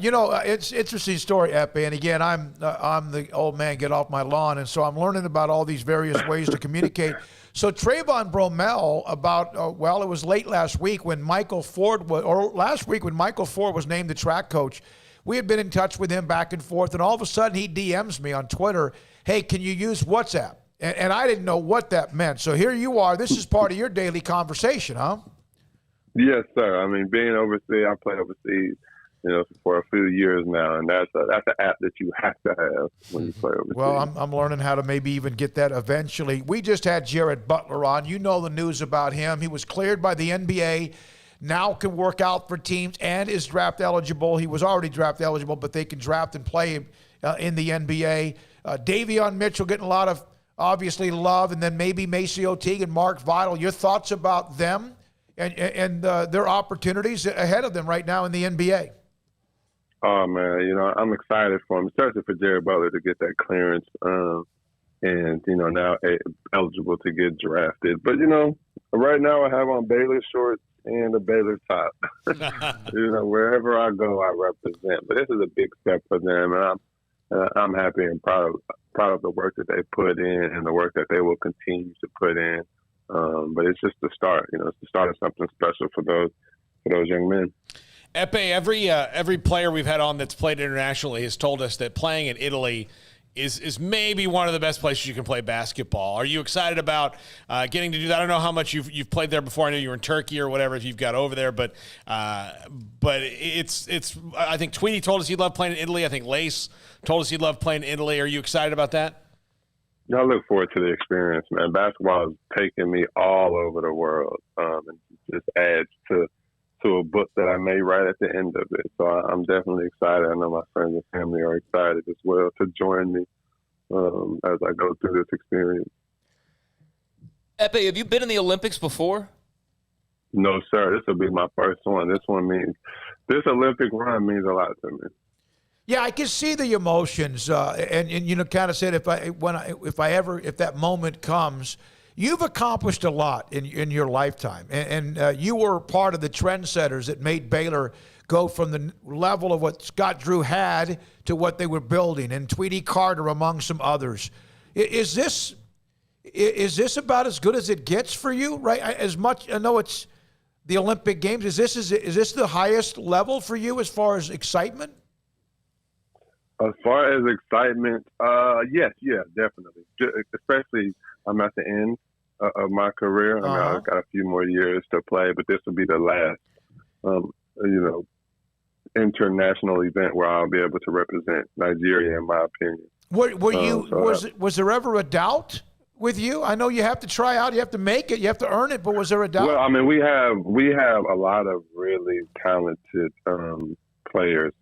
It's interesting story, Epi. And again, I'm the old man, get off my lawn, and so I'm learning about all these various ways to communicate. So Trayvon Bromell about it was late last week when Michael Ford last week when Michael Ford was named the track coach. We had been in touch with him back and forth, and all of a sudden he DMs me on Twitter, hey, can you use WhatsApp? And I didn't know what that meant. So here you are. This is part of your daily conversation, huh? Yes, sir. I mean, being overseas, I played overseas, for a few years now, and that's an app that you have to have when you play overseas. Well, I'm learning how to maybe even get that eventually. We just had Jared Butler on. You know the news about him. He was cleared by the NBA. Now can work out for teams and is draft eligible. He was already draft eligible, but they can draft and play in the NBA. Davion Mitchell getting a lot of, obviously, love, and then maybe Maceo Teague and Mark Vidal. Your thoughts about them and their opportunities ahead of them right now in the NBA? Oh, man, I'm excited for him, especially for Jared Butler to get that clearance and, now eligible to get drafted. But, right now I have on Baylor shorts and a Baylor top. Wherever I go, I represent. But this is a big step for them, and I'm happy and proud of the work that they put in and the work that they will continue to put in. But it's just the start. It's the start of something special for those young men. Epe, every player we've had on that's played internationally has told us that playing in Italy is maybe one of the best places you can play basketball. Are you excited about getting to do that? I don't know how much you've played there before. I know you were in Turkey or whatever if you've got over there, but it's. I think Tweety told us he'd love playing in Italy. I think Lace told us he'd love playing in Italy. Are you excited about that? I look forward to the experience, man. Basketball has taken me all over the world, and just adds to a book that I may write at the end of it. So I'm definitely excited. I know my friends and family are excited as well to join me as I go through this experience. Epe, have you been in the Olympics before? No, sir. This will be my first one. This Olympic run means a lot to me. Yeah, I can see the emotions, and kind of said if that moment comes, you've accomplished a lot in your lifetime, and you were part of the trendsetters that made Baylor go from the level of what Scott Drew had to what they were building, and Tweety Carter among some others. Is this about as good as it gets for you? Right? As much I know it's the Olympic Games. Is this the highest level for you as far as excitement? As far as excitement, yes, definitely. Especially, I'm at the end of my career. I mean, I've got a few more years to play, but this will be the last, international event where I'll be able to represent Nigeria, in my opinion. Was there ever a doubt with you? I know you have to try out, you have to make it, you have to earn it, but was there a doubt? Well, I mean, we have a lot of really talented players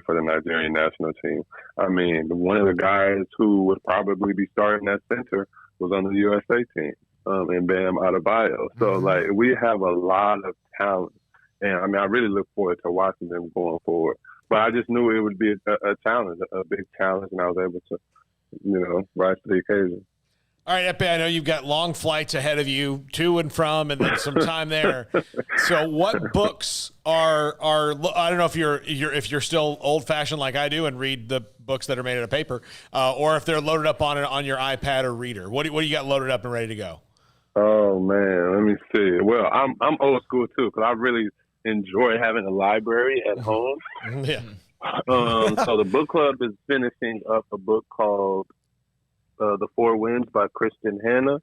for the Nigerian national team. I mean, one of the guys who would probably be starting at center was on the USA team, and Bam Adebayo. So, we have a lot of talent. And, I mean, I really look forward to watching them going forward. But I just knew it would be a challenge, a big challenge, and I was able to, rise to the occasion. All right, Epe, I know you've got long flights ahead of you, to and from, and then some time there. So what books are I don't know if you're still old-fashioned like I do and read the books that are made out of paper, or if they're loaded up on your iPad or reader. What do you got loaded up and ready to go? Oh, man, let me see. Well, I'm old school, too, because I really enjoy having a library at home. Yeah. So the book club is finishing up a book called The Four Winds by Christian Hanna,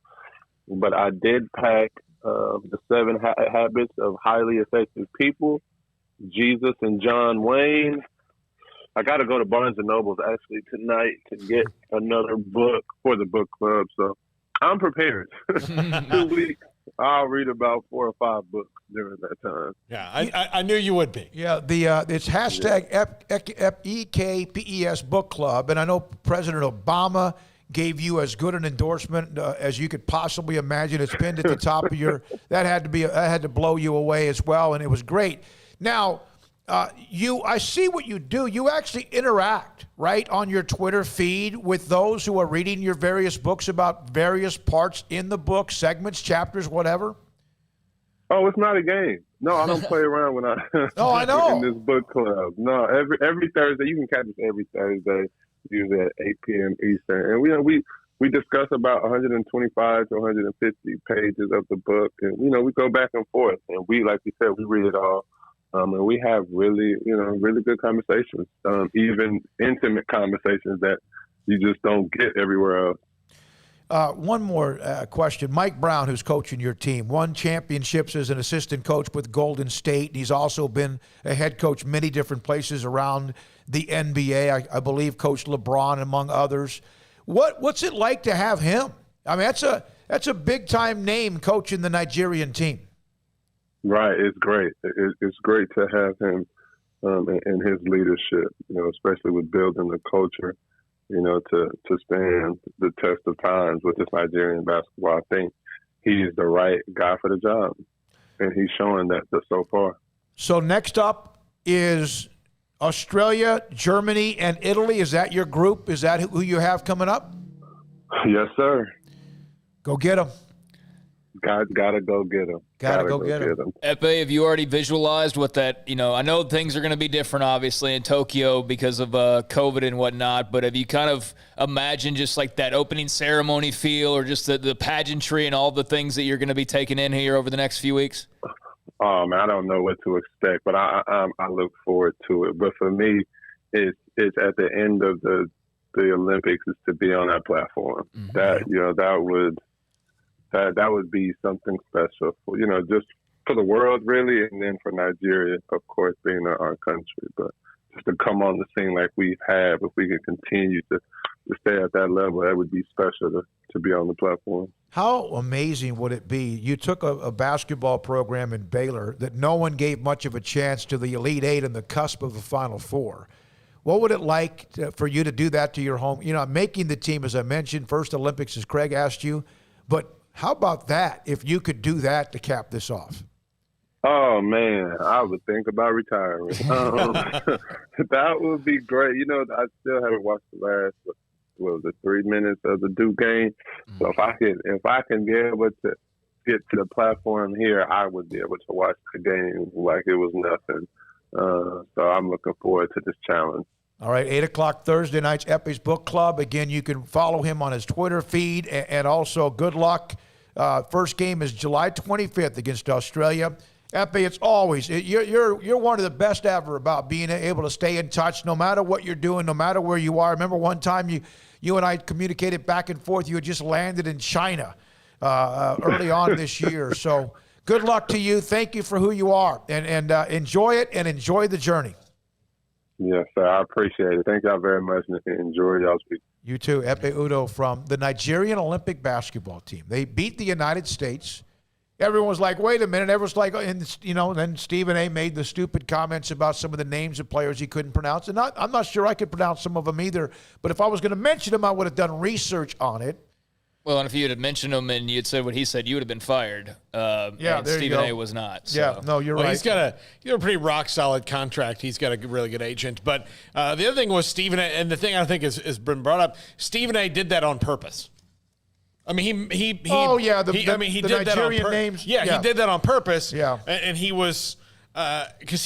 but I did pack The 7 Habits of Highly Effective People, Jesus and John Wayne. I got to go to Barnes & Noble's actually tonight to get another book for the book club, so I'm prepared. 2 weeks, I'll read about 4 or 5 books during that time. Yeah, I knew you would be. Yeah, it's hashtag EKPES Book Club, and I know President Obama gave you as good an endorsement as you could possibly imagine. It's pinned at the top of that had to blow you away as well, and it was great. Now, I see what you do. You actually interact, right, on your Twitter feed with those who are reading your various books about various parts in the book, segments, chapters, whatever. Oh, it's not a game. No, I don't play around when I. Oh, I know. In this book club. No, every Thursday you can catch us every Thursday, usually at 8 p.m. Eastern, and we discuss about 125 to 150 pages of the book, and we go back and forth, and like you said, we read it all. And we have really good conversations, even intimate conversations that you just don't get everywhere else. One more question. Mike Brown, who's coaching your team, won championships as an assistant coach with Golden State. And he's also been a head coach many different places around the NBA. I believe coached LeBron, among others. What's it like to have him? I mean, that's a big-time name coaching the Nigerian team. Right, it's great. It's great to have him and his leadership, especially with building the culture, to stand the test of times with this Nigerian basketball. I think he's the right guy for the job, and he's showing that so far. So next up is Australia, Germany, and Italy. Is that your group? Is that who you have coming up? Yes, sir. Go get them. Gotta go get them. Gotta go get them. Epe, have you already visualized what that, I know things are going to be different, obviously, in Tokyo because of COVID and whatnot, but have you kind of imagined just like that opening ceremony feel or just the pageantry and all the things that you're going to be taking in here over the next few weeks? Man, I don't know what to expect, but I look forward to it. But for me, it's at the end of the Olympics is to be on that platform. Mm-hmm. That would be something special for, just for the world, really, and then for Nigeria, of course, being our country. But just to come on the scene like we have, if we can continue to stay at that level, that would be special to be on the platform. How amazing would it be? You took a basketball program in Baylor that no one gave much of a chance to the Elite Eight and the cusp of the Final Four. What would it like for you to do that to your home? Making the team, as I mentioned, first Olympics, as Craig asked you, but how about that, if you could do that to cap this off? Oh, man, I would think about retiring. That would be great. I still haven't watched the last, 3 minutes of the Duke game. So if I can be able to get to the platform here, I would be able to watch the game like it was nothing. So I'm looking forward to this challenge. All right, 8 o'clock Thursday night's Epe's Book Club. Again, you can follow him on his Twitter feed, and also good luck. First game is July 25th against Australia. Epe, it's always you're one of the best ever about being able to stay in touch no matter what you're doing, no matter where you are. I remember one time you and I communicated back and forth. You had just landed in China early on this year. So good luck to you. Thank you for who you are, and enjoy it and enjoy the journey. Yes, sir. I appreciate it. Thank y'all very much, and enjoy y'all's week. You too. Epe Udoh from the Nigerian Olympic basketball team. They beat the United States. Everyone was like, wait a minute. Everyone's like, and then Stephen A. made the stupid comments about some of the names of players he couldn't pronounce. And I'm not sure I could pronounce some of them either. But if I was going to mention them, I would have done research on it. Well, and if you had mentioned him and you'd said what he said, you would have been fired. And Stephen A. was not. So. Yeah, no, you're right. He's got a pretty rock solid contract. He's got a really good agent. But the other thing was Stephen A. And the thing I think has been brought up, Stephen A. did that on purpose. I mean, he did Nigerian that on purpose. Names. Yeah, he did that on purpose. Yeah, and he was because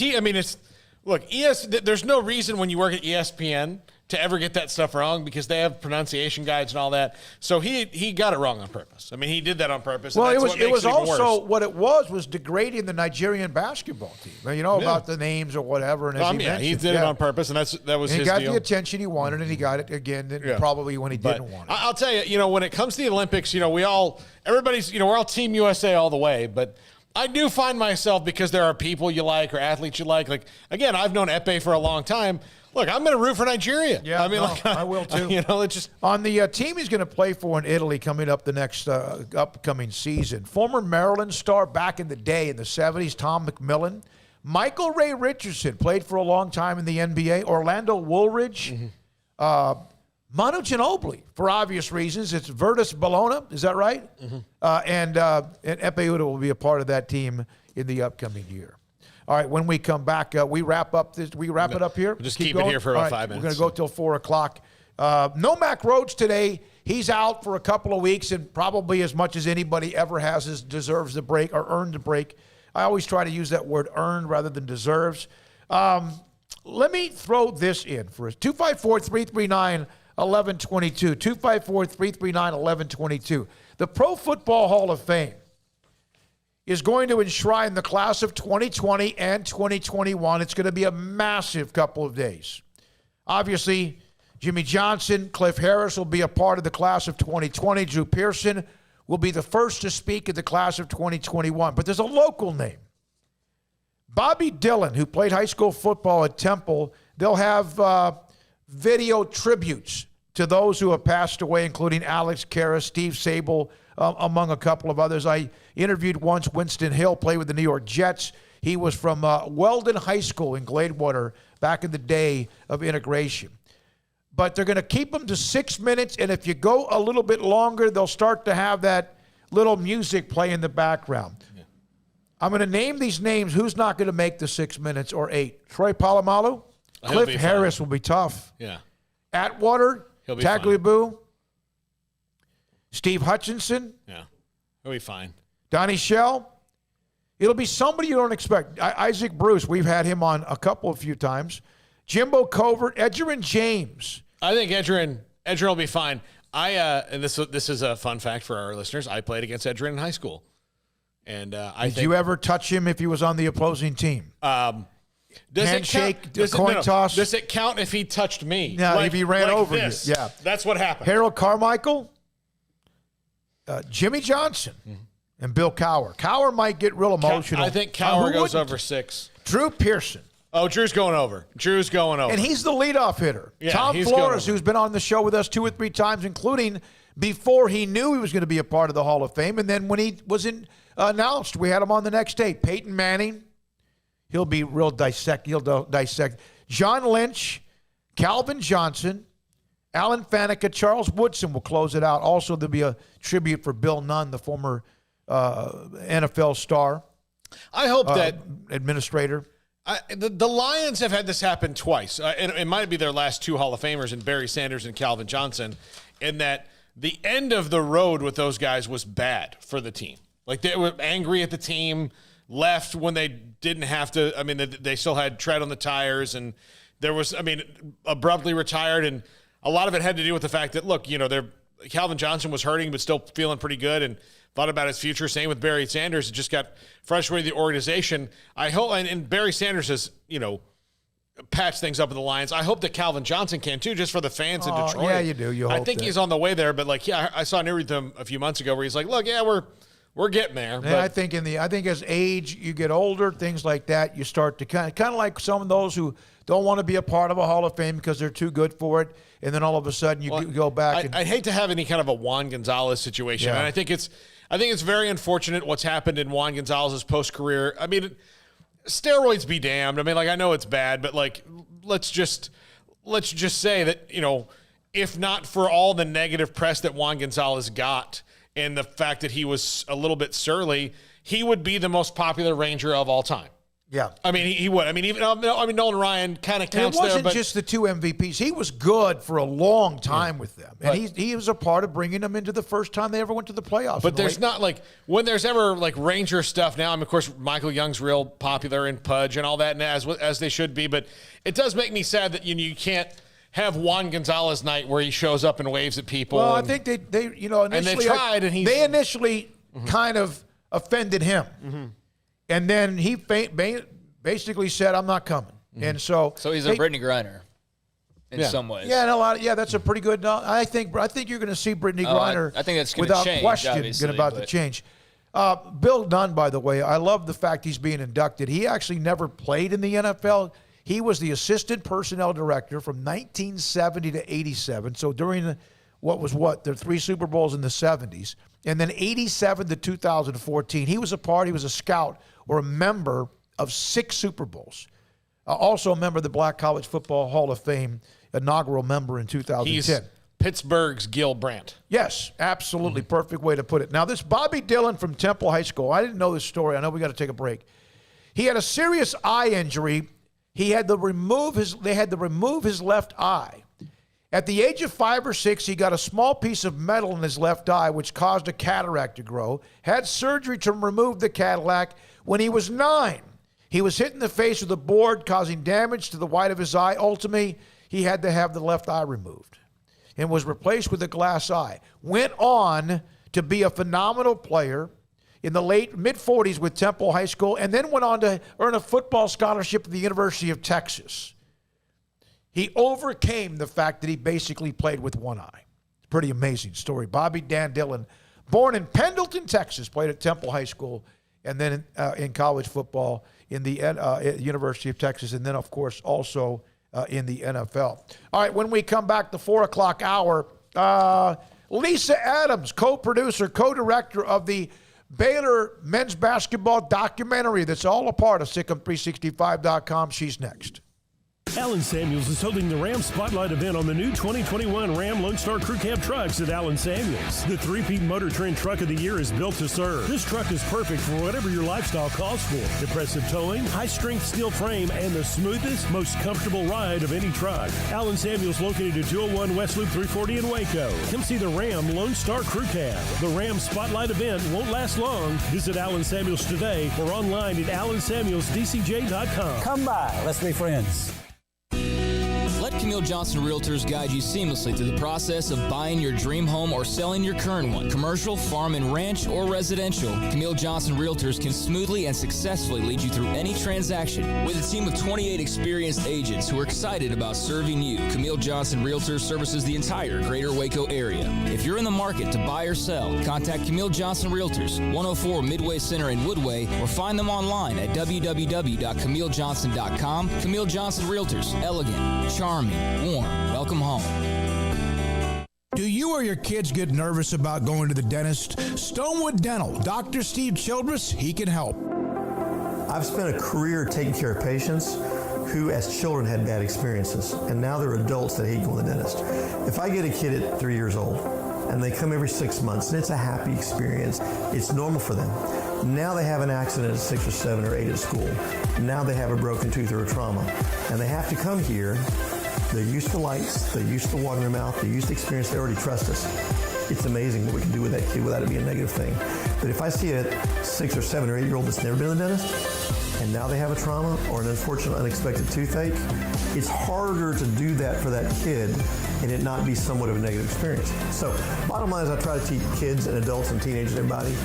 there's no reason when you work at ESPN to ever get that stuff wrong because they have pronunciation guides and all that. So he got it wrong on purpose. I mean, he did that on purpose. Well, and it was also what it was degrading the Nigerian basketball team. About the names or whatever. And he did it on purpose, and that was his deal. He got the attention he wanted, and he got it again. Probably when he didn't want it. I'll tell you, when it comes to the Olympics, we're all Team USA all the way, but I do find myself, because there are people you like or athletes you like again, I've known Epe for a long time. Look, I'm going to root for Nigeria. Yeah, I will too. It's just on the team he's going to play for in Italy coming up the next upcoming season. Former Maryland star back in the day in the 70s, Tom McMillan. Michael Ray Richardson played for a long time in the NBA. Orlando Woolridge. Mm-hmm. Manu Ginobili, for obvious reasons. It's Virtus Bologna. Is that right? Mm-hmm. And Epe Udoh will be a part of that team in the upcoming year. All right, when we come back, we wrap up this. We wrap it up here. Just keep it here for about 5 minutes. We're going to go till 4 o'clock. No Mac Rhodes today. He's out for a couple of weeks, and probably as much as anybody ever has deserves the break or earned the break. I always try to use that word earned rather than deserves. Let me throw this in for us. 254-339-1122. 254-339-1122. The Pro Football Hall of Fame is going to enshrine the class of 2020 and 2021. It's going to be a massive couple of days. Obviously, Jimmy Johnson, Cliff Harris will be a part of the class of 2020. Drew Pearson will be the first to speak at the class of 2021. But there's a local name. Bobby Dillon, who played high school football at Temple, they'll have video tributes to those who have passed away, including Alex Karras, Steve Sable, among a couple of others. I interviewed once Winston Hill, played with the New York Jets. He was from Weldon High School in Gladewater back in the day of integration. But they're going to keep them to 6 minutes, and if you go a little bit longer, they'll start to have that little music play in the background. Yeah. I'm going to name these names. Who's not going to make the 6 minutes or 8? Troy Polamalu? Cliff Harris will be tough. Yeah. Atwater? Tagliabue? Steve Hutchinson? Yeah. He'll be fine. Donnie Shell? It'll be somebody you don't expect. Isaac Bruce, we've had him on a few times. Jimbo Covert, Edgerrin James. I think Edgerrin will be fine. And this is a fun fact for our listeners. I played against Edgerrin in high school, and did you ever touch him if he was on the opposing team? Handshake, coin toss. Does it count if he touched me? No, if he ran over you. Yeah, that's what happened. Harold Carmichael, Jimmy Johnson, and Bill Cowher. Cowher might get real emotional. I think Cowher goes over 6. Drew Pearson. Oh, Drew's going over. And he's the leadoff hitter. Yeah, Tom Flores, who's been on the show with us 2 or 3 times, including before he knew he was going to be a part of the Hall of Fame. And then when he was announced, we had him on the next day. Peyton Manning, he'll be real dissect. He'll dissect. John Lynch, Calvin Johnson, Alan Faneca, Charles Woodson will close it out. Also, there'll be a tribute for Bill Nunn, the former NFL star. I hope that administrator. The Lions have had this happen twice. And it might be their last 2 Hall of Famers in Barry Sanders and Calvin Johnson, in that the end of the road with those guys was bad for the team. Like, they were angry at the team, left when they didn't have to. I mean, they still had tread on the tires, and there was, abruptly retired. And a lot of it had to do with the fact that, look, Calvin Johnson was hurting but still feeling pretty good and thought about his future. Same with Barry Sanders. It just got frustrated with the organization. I hope, and Barry Sanders has, patched things up with the Lions. I hope that Calvin Johnson can too, just for the fans in Detroit. Yeah, you do. I think he's on the way there, but I saw an interview with him a few months ago where he's like, look, yeah, we're getting there. And but I think as age, you get older, things like that, you start to kind of like some of those who don't want to be a part of a Hall of Fame because they're too good for it, and then all of a sudden you go back. I'd hate to have any kind of a Juan Gonzalez situation, and I think it's very unfortunate what's happened in Juan Gonzalez's post-career. I mean, steroids be damned. I mean, I know it's bad, but let's just say that, if not for all the negative press that Juan Gonzalez got and the fact that he was a little bit surly, he would be the most popular Ranger of all time. Yeah. I mean, he would. I mean, Nolan Ryan kind of counts there. It wasn't just the 2 MVPs. He was good for a long time with them. And he was a part of bringing them into the first time they ever went to the playoffs. But there's not when there's ever Ranger stuff now, of course, Michael Young's real popular and Pudge and all that, and as they should be. But it does make me sad that you can't have Juan Gonzalez night where he shows up and waves at people. Well, I think they initially. And they tried, and they initially kind of offended him. Mm-hmm. And then he basically said, I'm not coming. Mm-hmm. And so he's a Brittany Griner in some ways. Yeah, and a lot. That's a pretty good. I think you're going to see Brittany Griner. I think that's going to change, without question about to change. Bill Nunn, by the way, I love the fact he's being inducted. He actually never played in the NFL. He was the assistant personnel director from 1970 to 87. So during the 3 Super Bowls in the 70s. And then 87 to 2014, he was a scout or a member of 6 Super Bowls. Also a member of the Black College Football Hall of Fame, inaugural member in 2010. He's Pittsburgh's Gil Brandt. Yes, absolutely. Perfect way to put it. Now, this Bobby Dillon from Temple High School, I didn't know this story. I know we got to take a break. He had a serious eye injury. They had to remove his left eye. At the age of 5 or 6, he got a small piece of metal in his left eye, which caused a cataract to grow. Had surgery to remove the cataract. When he was 9, he was hit in the face with a board, causing damage to the white of his eye. Ultimately, he had to have the left eye removed and was replaced with a glass eye. Went on to be a phenomenal player in the mid-40s with Temple High School, and then went on to earn a football scholarship at the University of Texas. He overcame the fact that he basically played with one eye. Pretty amazing story. Bobby Dan Dillon, born in Pendleton, Texas, played at Temple High School, and then in college football in the University of Texas, and then, of course, also in the NFL. All right, when we come back, the 4 o'clock hour, Lisa Adams, co-producer, co-director of the Baylor men's basketball documentary that's all a part of SicEm365.com. She's next. Allen Samuels is holding the Ram Spotlight event on the new 2021 Ram Lone Star Crew Cab trucks at Allen Samuels. The 3-peat Motor Trend Truck of the Year is built to serve. This truck is perfect for whatever your lifestyle calls for. Impressive towing, high-strength steel frame, and the smoothest, most comfortable ride of any truck. Allen Samuels located at 201 West Loop 340 in Waco. Come see the Ram Lone Star Crew Cab. The Ram Spotlight event won't last long. Visit Allen Samuels today or online at allensamuelsdcj.com. Come by. Let's be friends. Let Camille Johnson Realtors guide you seamlessly through the process of buying your dream home or selling your current one. Commercial, farm and ranch, or residential, Camille Johnson Realtors can smoothly and successfully lead you through any transaction. With a team of 28 experienced agents who are excited about serving you, Camille Johnson Realtors services the entire greater Waco area. If you're in the market to buy or sell, contact Camille Johnson Realtors, 104 Midway Center in Woodway, or find them online at www.camillejohnson.com. Camille Johnson Realtors, elegant, charming, warm. Welcome home. Do you or your kids get nervous about going to the dentist? Stonewood Dental, Dr. Steve Childress, he can help. I've spent a career taking care of patients who as children had bad experiences, and now they're adults that hate going to the dentist. If I get a kid at 3 years old and they come every 6 months and it's a happy experience, it's normal for them. Now they have an accident at 6 or 7 or 8 at school. Now they have a broken tooth or a trauma, and they have to come here. They're used to lights, they're used to water in their mouth, they're used to experience, they already trust us. It's amazing what we can do with that kid without it being a negative thing. But if I see a 6 or 7 or 8 year old that's never been to the dentist, and now they have a trauma or an unfortunate unexpected toothache, it's harder to do that for that kid and it not be somewhat of a negative experience. So bottom line is I try to teach kids and adults and teenagers and everybody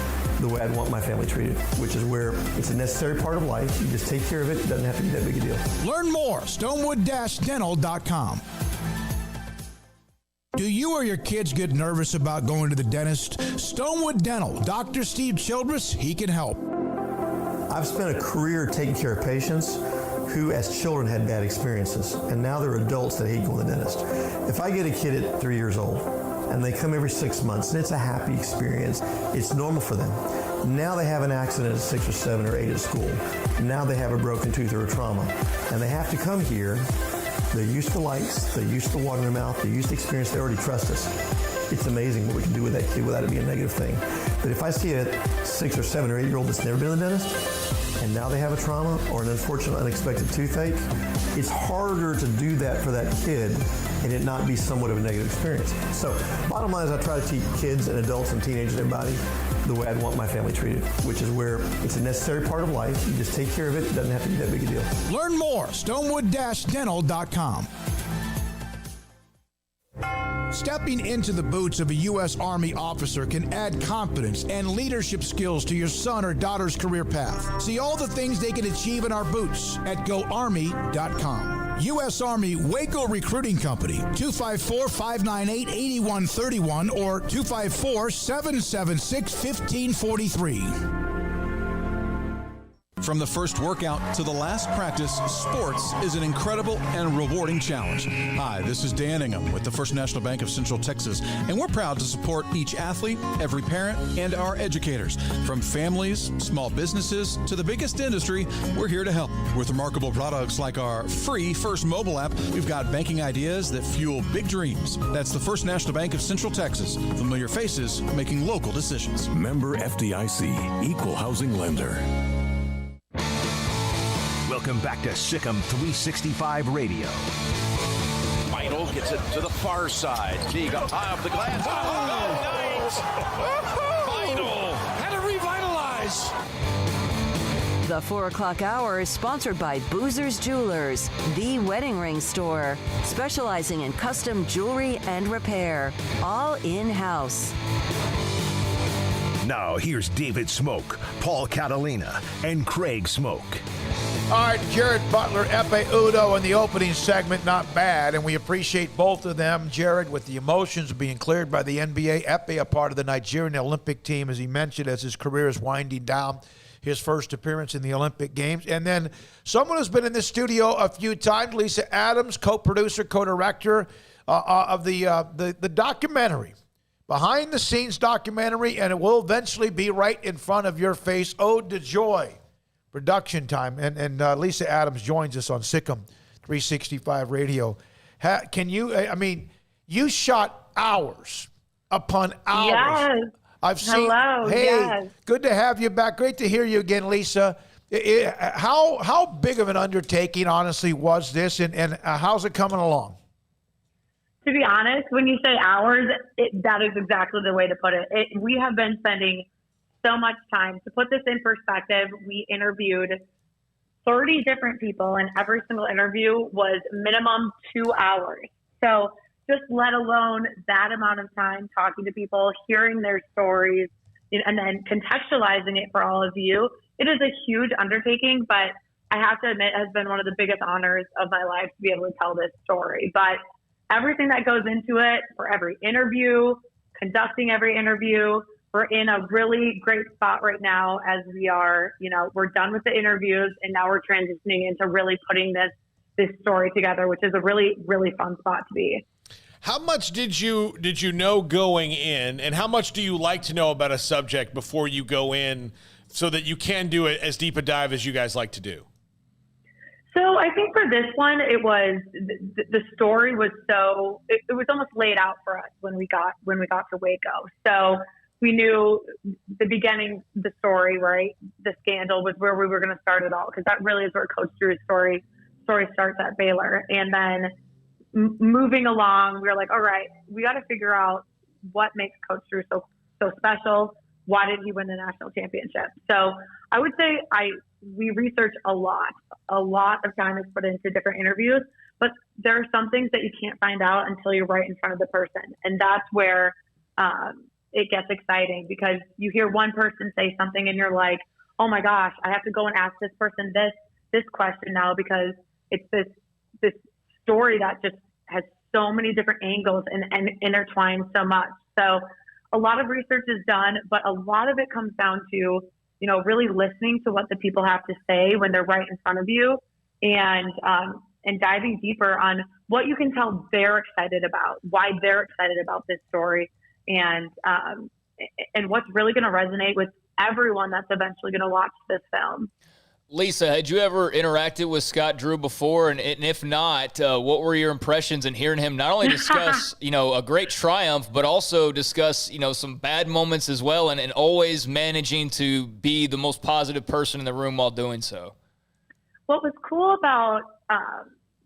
the way I'd want my family treated, which is where it's a necessary part of life. You just take care of it. It doesn't have to be that big a deal. Learn more, stonewood-dental.com. Do you or your kids get nervous about going to the dentist? Stonewood Dental, Dr. Steve Childress, he can help. I've spent a career taking care of patients who as children had bad experiences, and now they're adults that hate going to the dentist. If I get a kid at 3 years old and they come every 6 months and it's a happy experience, it's normal for them. Now they have an accident at 6 or 7 or 8 at school. Now they have a broken tooth or a trauma, and they have to come here. They're used to lights, they're used to water in their mouth, they're used to experience, they already trust us. It's amazing what we can do with that kid without it being a negative thing. But if I see a 6 or 7 or 8 year old that's never been to the dentist, and now they have a trauma or an unfortunate unexpected toothache, it's harder to do that for that kid and it not be somewhat of a negative experience. So bottom line is I try to teach kids and adults and teenagers and everybody the way I'd want my family treated, which is where it's a necessary part of life. You just take care of it. It doesn't have to be that big a deal. Learn more, stonewood-dental.com. Stepping into the boots of a U.S. Army officer can add confidence and leadership skills to your son or daughter's career path. See all the things they can achieve in our boots at GoArmy.com. U.S. Army Waco Recruiting Company, 254-598-8131 or 254-776-1543. From the first workout to the last practice, sports is an incredible and rewarding challenge. Hi, this is Dan Ingham with the First National Bank of Central Texas, and we're proud to support each athlete, every parent, and our educators. From families, small businesses, to the biggest industry, we're here to help. With remarkable products like our free First mobile app, we've got banking ideas that fuel big dreams. That's the First National Bank of Central Texas. Familiar faces making local decisions. Member FDIC, Equal Housing Lender. Welcome back to SicEm365 Radio. Vital gets it to the far side. He got high off the glass. Vital had to revitalize. The 4 o'clock hour is sponsored by Boozer's Jewelers, the wedding ring store, specializing in custom jewelry and repair, all in-house. Now here's David Smoak, Paul Catalina, and Craig Smoak. All right, Jared Butler, Epe Udo in the opening segment, not bad, and we appreciate both of them. Jared with the emotions being cleared by the NBA. Epe, a part of the Nigerian Olympic team, as he mentioned, as his career is winding down, his first appearance in the Olympic Games. And then someone who's been in the studio a few times, Lisa Adams, co-producer, co-director of the documentary, behind-the-scenes documentary, and it will eventually be right in front of your face, Ode to Joy. Production time, and Lisa Adams joins us on SicEm365 Radio. Can you? I mean, you shot hours upon hours. Yes. I've seen. Hello. Hey, yes. Good to have you back. Great to hear you again, Lisa. How big of an undertaking, honestly, was this, and how's it coming along? To be honest, when you say hours, that is exactly the way to put it. We have been spending so much time. To put this in perspective, we interviewed 30 different people, and every single interview was minimum 2 hours. So just let alone that amount of time talking to people, hearing their stories, and then contextualizing it for all of you. It is a huge undertaking, but I have to admit, it has been one of the biggest honors of my life to be able to tell this story. But everything that goes into it, for every interview, conducting every interview, we're in a really great spot right now as we are, we're done with the interviews, and now we're transitioning into really putting this story together, which is a really, really fun spot to be. How much did you know going in, and how much do you like to know about a subject before you go in so that you can do it as deep a dive as you guys like to do? So I think for this one, it was the story was so it was almost laid out for us when we got to Waco. So we knew the beginning, the story, right? The scandal was where we were going to start it all, because that really is where Coach Drew's story starts at Baylor. And then moving along, we were like, all right, we got to figure out what makes Coach Drew so special. Why did he win the national championship? So I would say we researched a lot of time is put into different interviews, but there are some things that you can't find out until you're right in front of the person. And that's where it gets exciting, because you hear one person say something and you're like, oh my gosh, I have to go and ask this person this question now, because it's this story that just has so many different angles and intertwined so much. So a lot of research is done, but a lot of it comes down to, really listening to what the people have to say when they're right in front of you, and diving deeper on what you can tell they're excited about, why they're excited about this story, and what's really going to resonate with everyone that's eventually going to watch this film. Lisa, had you ever interacted with Scott Drew before? And if not, what were your impressions in hearing him not only discuss, a great triumph, but also discuss, some bad moments as well, and always managing to be the most positive person in the room while doing so? What was cool about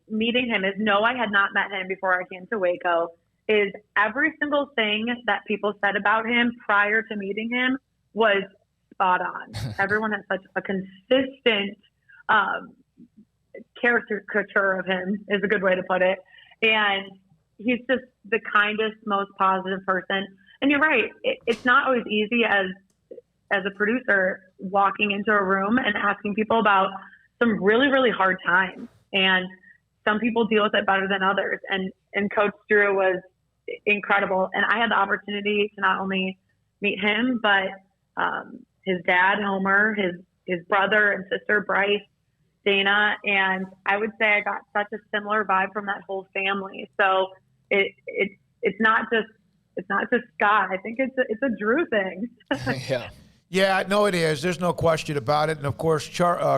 meeting him is, no, I had not met him before I came to Waco, is every single thing that people said about him prior to meeting him was spot on. Everyone has such a consistent caricature of him, is a good way to put it. And he's just the kindest, most positive person. And you're right, it's not always easy as a producer walking into a room and asking people about some really, really hard times. And some people deal with it better than others. And Coach Drew was incredible. And I had the opportunity to not only meet him, but his dad, Homer, his brother and sister, Bryce, Dana, and I would say I got such a similar vibe from that whole family. So it's not just Scott. I think it's a Drew thing. Yeah, no, it is. There's no question about it. And of course,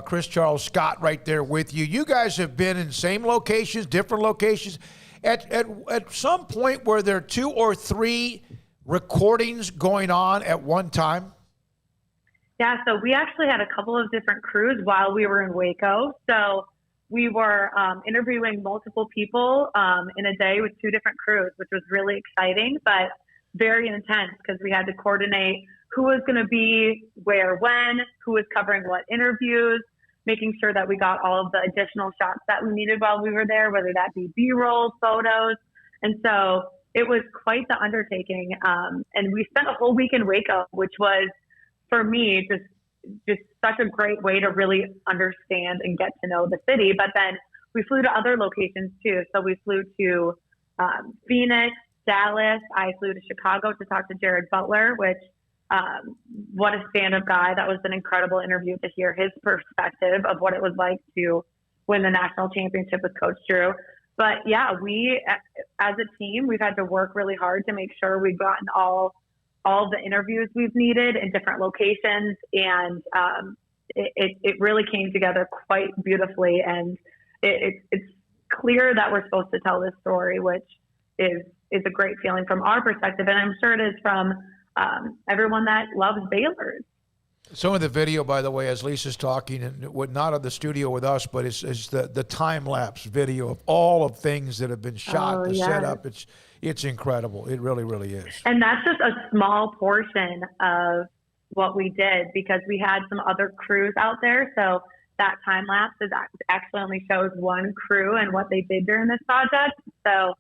Chris Charles Scott right there with you. You guys have been in same locations, different locations. At some point, were there 2 or 3 recordings going on at one time? Yeah, so we actually had a couple of different crews while we were in Waco. So we were interviewing multiple people in a day with 2 different crews, which was really exciting, but very intense because we had to coordinate who was going to be where, when, who was covering what interviews, making sure that we got all of the additional shots that we needed while we were there, whether that be B-roll, photos. And so it was quite the undertaking. And we spent a whole week in Waco, which was, for me, just such a great way to really understand and get to know the city. But then we flew to other locations too. So we flew to Phoenix, Dallas. I flew to Chicago to talk to Jared Butler, which what a stand-up guy. That was an incredible interview to hear his perspective of what it was like to win the national championship with Coach Drew. But yeah, we, as a team, we've had to work really hard to make sure we've gotten all the interviews we've needed in different locations. And it really came together quite beautifully. And it's clear that we're supposed to tell this story, which is a great feeling from our perspective. And I'm sure it is from everyone that loves Baylor. Some of the video, by the way, as Lisa's talking, and not in the studio with us, but is the time-lapse video of all of things that have been shot, the setup. It's incredible. It really, really is. And that's just a small portion of what we did because we had some other crews out there. So that time-lapse actually only shows one crew and what they did during this project. So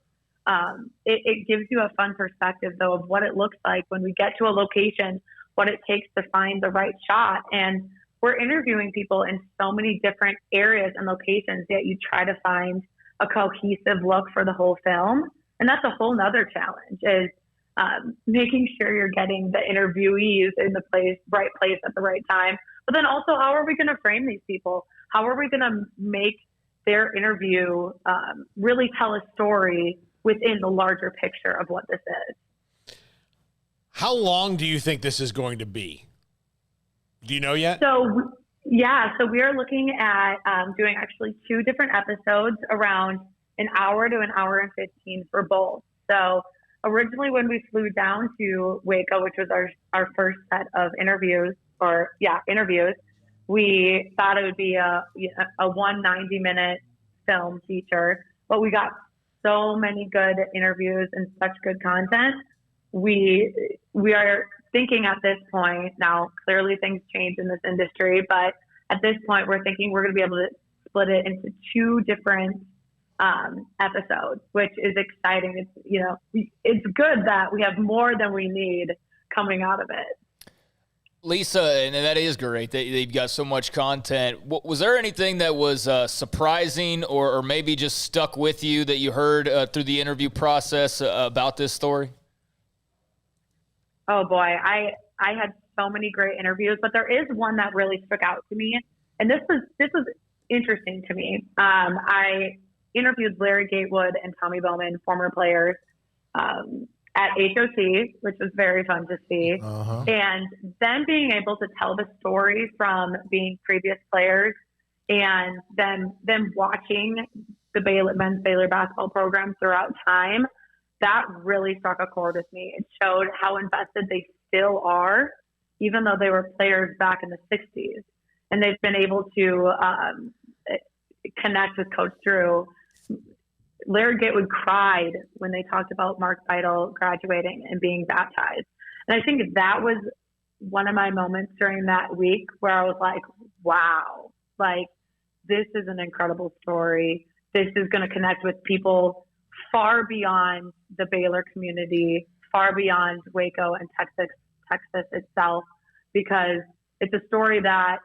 it gives you a fun perspective, though, of what it looks like when we get to a location, what it takes to find the right shot. And we're interviewing people in so many different areas and locations, yet you try to find a cohesive look for the whole film. And that's a whole nother challenge, is making sure you're getting the interviewees in the right place at the right time. But then also, how are we going to frame these people? How are we going to make their interview really tell a story within the larger picture of what this is? How long do you think this is going to be? Do you know yet? So we are looking at doing actually 2 different episodes around an hour to an hour and 15 for both. So originally when we flew down to Waco, which was our first set of interviews, we thought it would be a 190-minute film feature, but we got so many good interviews and such good content. We are thinking at this point, now clearly things change in this industry, but at this point we're thinking we're going to be able to split it into 2 different episodes, which is exciting. It's good that we have more than we need coming out of it. Lisa, and that is great that you've got so much content. Was there anything that was surprising or maybe just stuck with you that you heard through the interview process about this story? Oh boy, I had so many great interviews, but there is one that really stuck out to me, and this was interesting to me. I interviewed Larry Gatewood and Tommy Bowman, former players, at HOT, which was very fun to see. Uh-huh. And then being able to tell the story from being previous players and then them watching the men's Baylor basketball program throughout time, that really struck a chord with me. It showed how invested they still are, even though they were players back in the 60s. And they've been able to connect with Coach Drew. Larry Gatewood cried when they talked about Mark Beidel graduating and being baptized. And I think that was one of my moments during that week where I was like, wow, like this is an incredible story. This is going to connect with people far beyond the Baylor community, far beyond Waco and Texas itself, because it's a story that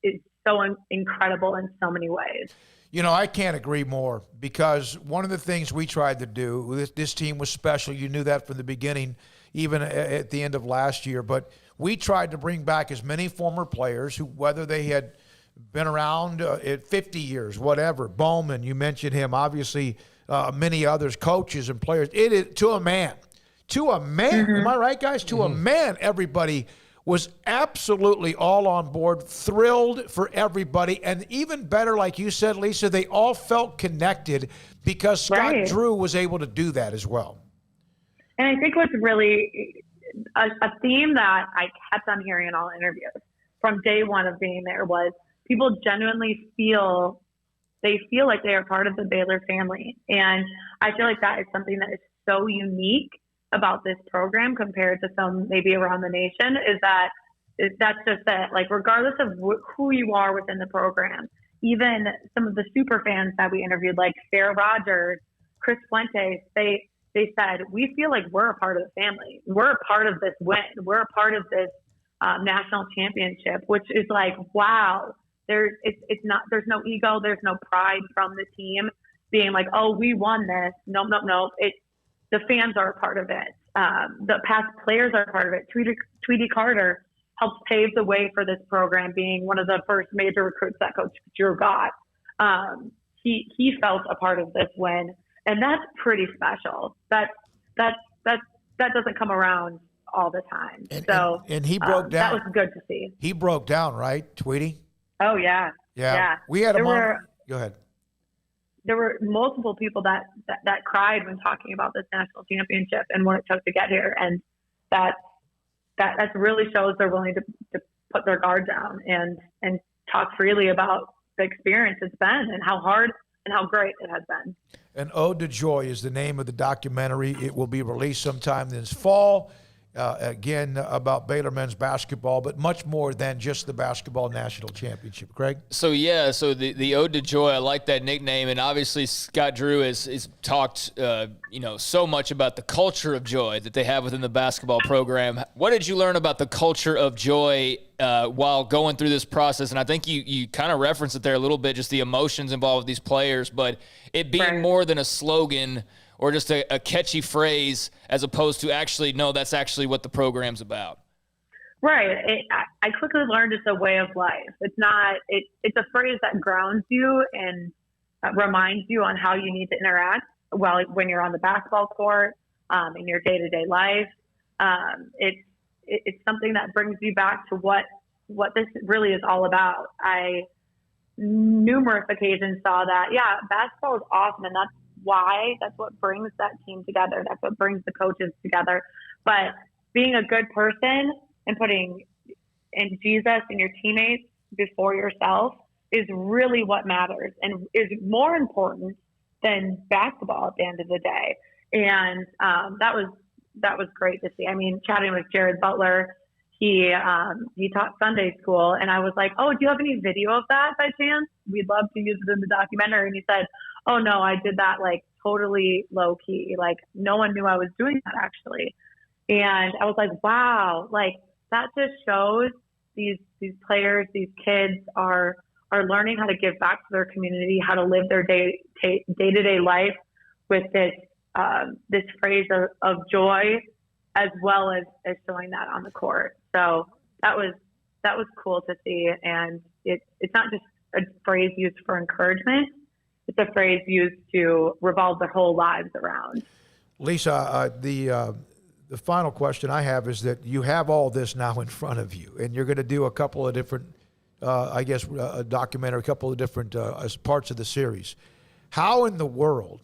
is so incredible in so many ways. You know, I can't agree more, because one of the things we tried to do, this team was special. You knew that from the beginning, even at the end of last year. But we tried to bring back as many former players who, whether they had been around 50 years, whatever. Bowman, you mentioned him, obviously many others, coaches and players. It is to a man. Mm-hmm. Am I right, guys? To a man, everybody was absolutely all on board, thrilled for everybody. And even better, like you said, Lisa, they all felt connected because Scott Drew was able to do that as well. And I think what's really a theme that I kept on hearing in all interviews from day one of being there was people genuinely feel like they are part of the Baylor family. And I feel like that is something that is so unique about this program compared to some maybe around the nation, that's just that, like, regardless of who you are within the program, even some of the super fans that we interviewed, like Sarah Rogers, Chris Fuentes, they said, we feel like we're a part of the family. We're a part of this win. We're a part of this national championship, which is like, wow, there's no ego. There's no pride from the team being like, oh, we won this. No. The fans are a part of it. The past players are a part of it. Tweety Carter helped pave the way for this program, being one of the first major recruits that Coach Drew got. He felt a part of this win, and that's pretty special. That doesn't come around all the time. And he broke down. That was good to see. He broke down, right, Tweety? Oh yeah. We had him on. Go ahead. There were multiple people that cried when talking about this national championship and what it took to get here, and that really shows they're willing to put their guard down and talk freely about the experience it's been and how hard and how great it has been. An Ode to Joy is the name of the documentary. It will be released sometime this fall. Again, about Baylor men's basketball, but much more than just the basketball national championship. Craig? So the Ode to Joy, I like that nickname, and obviously Scott Drew has talked so much about the culture of joy that they have within the basketball program. What did you learn about the culture of joy while going through this process? And I think you kind of referenced it there a little bit, just the emotions involved with these players, but it being more than a slogan or just a catchy phrase, as opposed to actually, no, that's actually what the program's about. Right. I quickly learned it's a way of life. It's not. It's a phrase that grounds you and reminds you on how you need to interact when you're on the basketball court, in your day-to-day life. It's something that brings you back to what this really is all about. I numerous occasions saw that. Yeah, basketball is awesome, and that's what brings that team together. That's what brings the coaches together. But being a good person and putting in Jesus and your teammates before yourself is really what matters and is more important than basketball at the end of the day. And that was great to see. I mean, chatting with Jared Butler, he taught Sunday school, and I was like, oh, do you have any video of that by chance? We'd love to use it in the documentary. And he said, oh no, I did that like totally low key. Like no one knew I was doing that actually. And I was like, wow, like that just shows these players, these kids are learning how to give back to their community, how to live their day-to-day life with this phrase of joy, as well as showing that on the court. So that was cool to see. And it's not just a phrase used for encouragement. It's a phrase used to revolve their whole lives around. Lisa, the final question I have is that you have all this now in front of you, and you're going to do a couple of different, a documentary, a couple of different parts of the series. How in the world,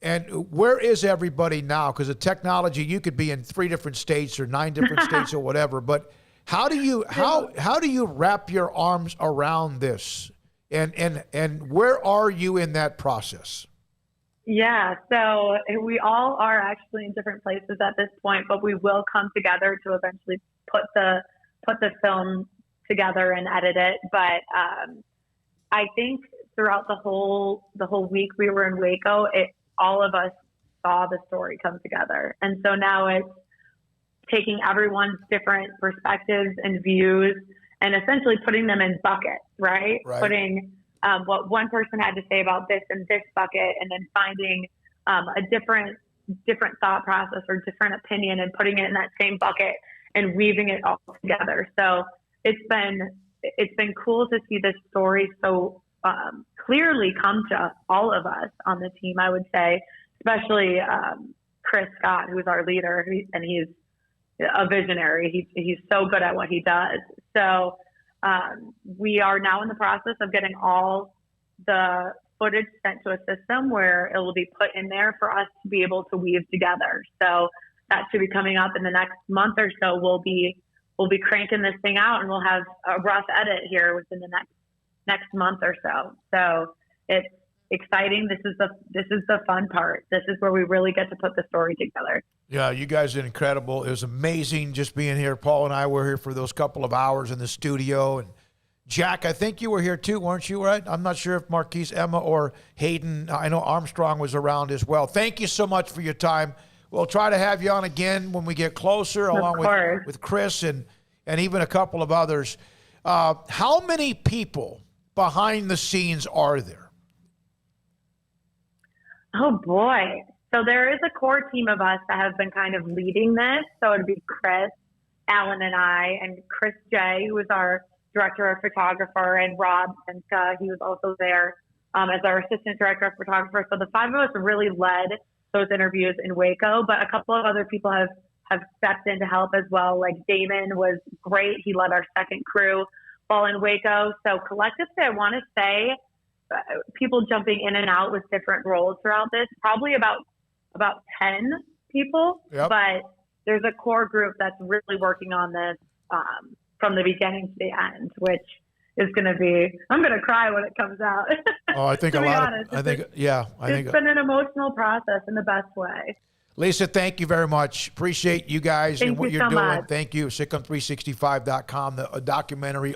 and where is everybody now? Because the technology, you could be in 3 different states or 9 different states or whatever, but how do you wrap your arms around this? And where are you in that process? Yeah, so we all are actually in different places at this point, but we will come together to eventually put the film together and edit it. But I think throughout the whole week we were in Waco, all of us saw the story come together, and so now it's taking everyone's different perspectives and views and essentially putting them in buckets, right? Putting what one person had to say about this in this bucket, and then finding a different thought process or different opinion and putting it in that same bucket and weaving it all together. So it's been cool to see this story so clearly come to all of us on the team, I would say, especially Chris Scott, who's our leader, and he's a visionary. He's so good at what he does. So we are now in the process of getting all the footage sent to a system where it will be put in there for us to be able to weave together. So that should be coming up in the next month or so. We'll be cranking this thing out, and we'll have a rough edit here within the next month or so. So it's exciting. This is the fun part. This is where we really get to put the story together. Yeah, you guys are incredible. It was amazing just being here. Paul and I were here for those couple of hours in the studio. And Jack, I think you were here too, weren't you, right? I'm not sure if Marquise, Emma, or Hayden. I know Armstrong was around as well. Thank you so much for your time. We'll try to have you on again when we get closer, along with Chris and even a couple of others. How many people behind the scenes are there? Oh, boy. So there is a core team of us that have been kind of leading this. So it'd be Chris, Alan, and I, and Chris J., who is our director of photographer, and Rob Senka, he was also there as our assistant director of photographer. So the five of us really led those interviews in Waco, but a couple of other people have stepped in to help as well. Like Damon was great. He led our second crew while in Waco. So collectively, I want to say people jumping in and out with different roles throughout this, probably about 10 people, but there's a core group that's really working on this from the beginning to the end, which is going to be, I'm going to cry when it comes out. Oh, I think it's been an emotional process in the best way. Lisa, thank you very much. Appreciate you guys and what you're doing. Much. Thank you. Sic'em365.com, a documentary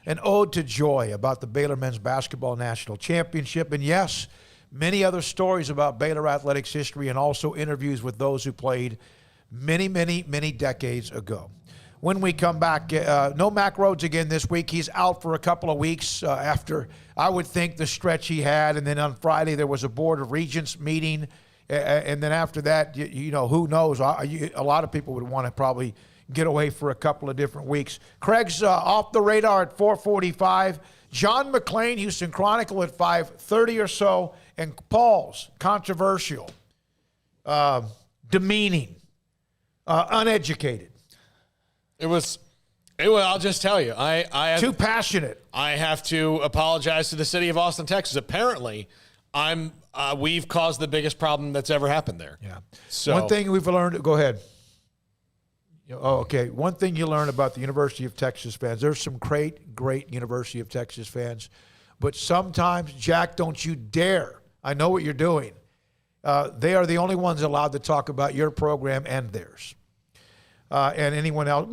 an ode to joy about the Baylor men's basketball national championship. And yes, many other stories about Baylor athletics history, and also interviews with those who played many, many, many decades ago. When we come back, no Mac Rhodes again this week. He's out for a couple of weeks after, I would think, the stretch he had. And then on Friday, there was a Board of Regents meeting. And then after that, you know, who knows? A lot of people would want to probably get away for a couple of different weeks. Craig's off the radar at 4:45. John McClain, Houston Chronicle at 5:30 or so. And Paul's controversial, demeaning, uneducated. I'll just tell you, I too passionate. I have to apologize to the city of Austin, Texas. Apparently, we've caused the biggest problem that's ever happened there. Yeah. So one thing we've learned. Go ahead. Oh, okay. One thing you learn about the University of Texas fans. There's some great University of Texas fans, but sometimes, Jack, don't you dare. I know what you're doing. They are the only ones allowed to talk about your program and theirs. And anyone else.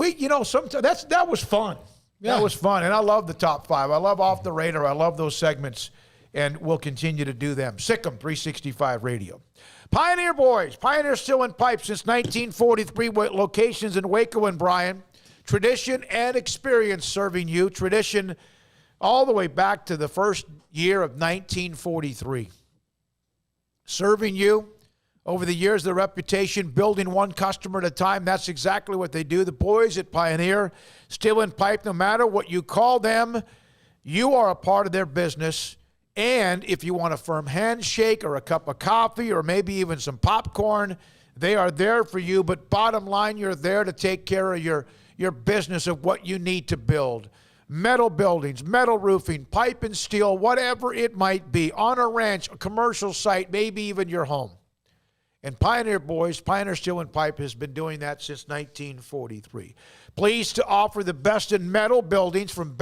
Sometimes that was fun. Yeah. That was fun. And I love the top five. I love Off the Radar. I love those segments. And we'll continue to do them. Sic'em365 Radio. Pioneer Boys. Pioneer Steel and Pipe since 1943. Locations in Waco and Bryan. Tradition and experience serving you. Tradition all the way back to the first year of 1943. Serving you. Over the years, the reputation, building one customer at a time. That's exactly what they do. The boys at Pioneer, Steel and Pipe, no matter what you call them, you are a part of their business. And if you want a firm handshake or a cup of coffee or maybe even some popcorn, they are there for you. But bottom line, you're there to take care of your business of what you need to build. Metal buildings, metal roofing, pipe and steel, whatever it might be, on a ranch, a commercial site, maybe even your home. And Pioneer Boys, Pioneer Steel and Pipe has been doing that since 1943. Pleased to offer the best in metal buildings, from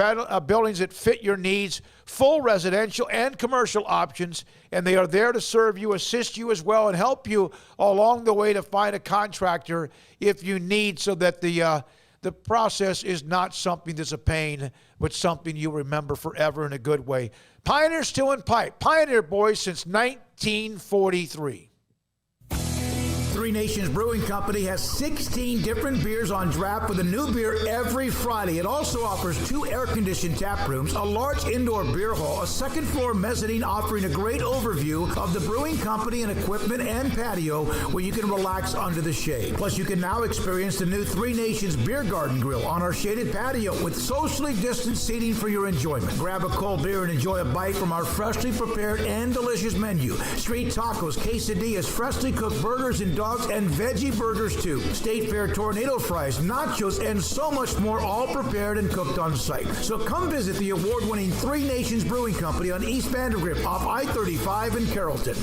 buildings that fit your needs, full residential and commercial options, and they are there to serve you, assist you as well, and help you along the way to find a contractor if you need, so that the process is not something that's a pain, but something you remember forever in a good way. Pioneer Steel and Pipe, Pioneer Boys since 1943. Three Nations Brewing Company has 16 different beers on draft with a new beer every Friday. It also offers 2 air-conditioned tap rooms, a large indoor beer hall, a second-floor mezzanine offering a great overview of the brewing company and equipment, and patio where you can relax under the shade. Plus, you can now experience the new Three Nations Beer Garden Grill on our shaded patio with socially distanced seating for your enjoyment. Grab a cold beer and enjoy a bite from our freshly prepared and delicious menu. Street tacos, quesadillas, freshly cooked burgers and dogs, and veggie burgers too. State Fair tornado fries, nachos, and so much more, all prepared and cooked on site. So come visit the award-winning Three Nations Brewing Company on East Vandergrift off I-35 in Carrollton.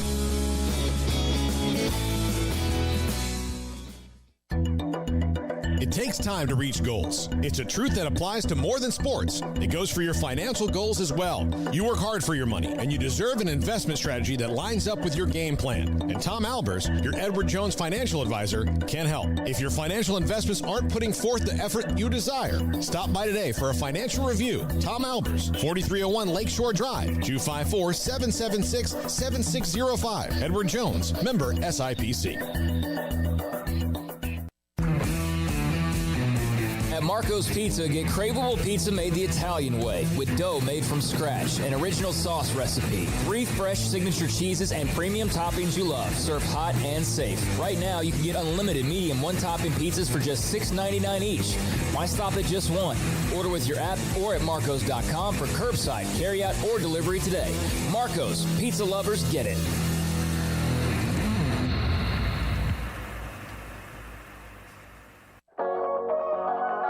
takes time to reach goals. It's a truth that applies to more than sports. It goes for your financial goals as well. You work hard for your money, and you deserve an investment strategy that lines up with your game plan. And Tom Albers, your Edward Jones financial advisor, can help. If your financial investments aren't putting forth the effort you desire, stop by today for a financial review. Tom Albers, 4301 Lakeshore Drive, 254-776-7605. Edward Jones, member SIPC. At Marco's Pizza, get craveable pizza made the Italian way with dough made from scratch, an original sauce recipe, 3 fresh signature cheeses, and premium toppings you love, served hot and safe. Right now, you can get unlimited medium one-topping pizzas for just $6.99 each. Why stop at just one? Order with your app or at marcos.com for curbside, carryout, or delivery today. Marco's, pizza lovers get it.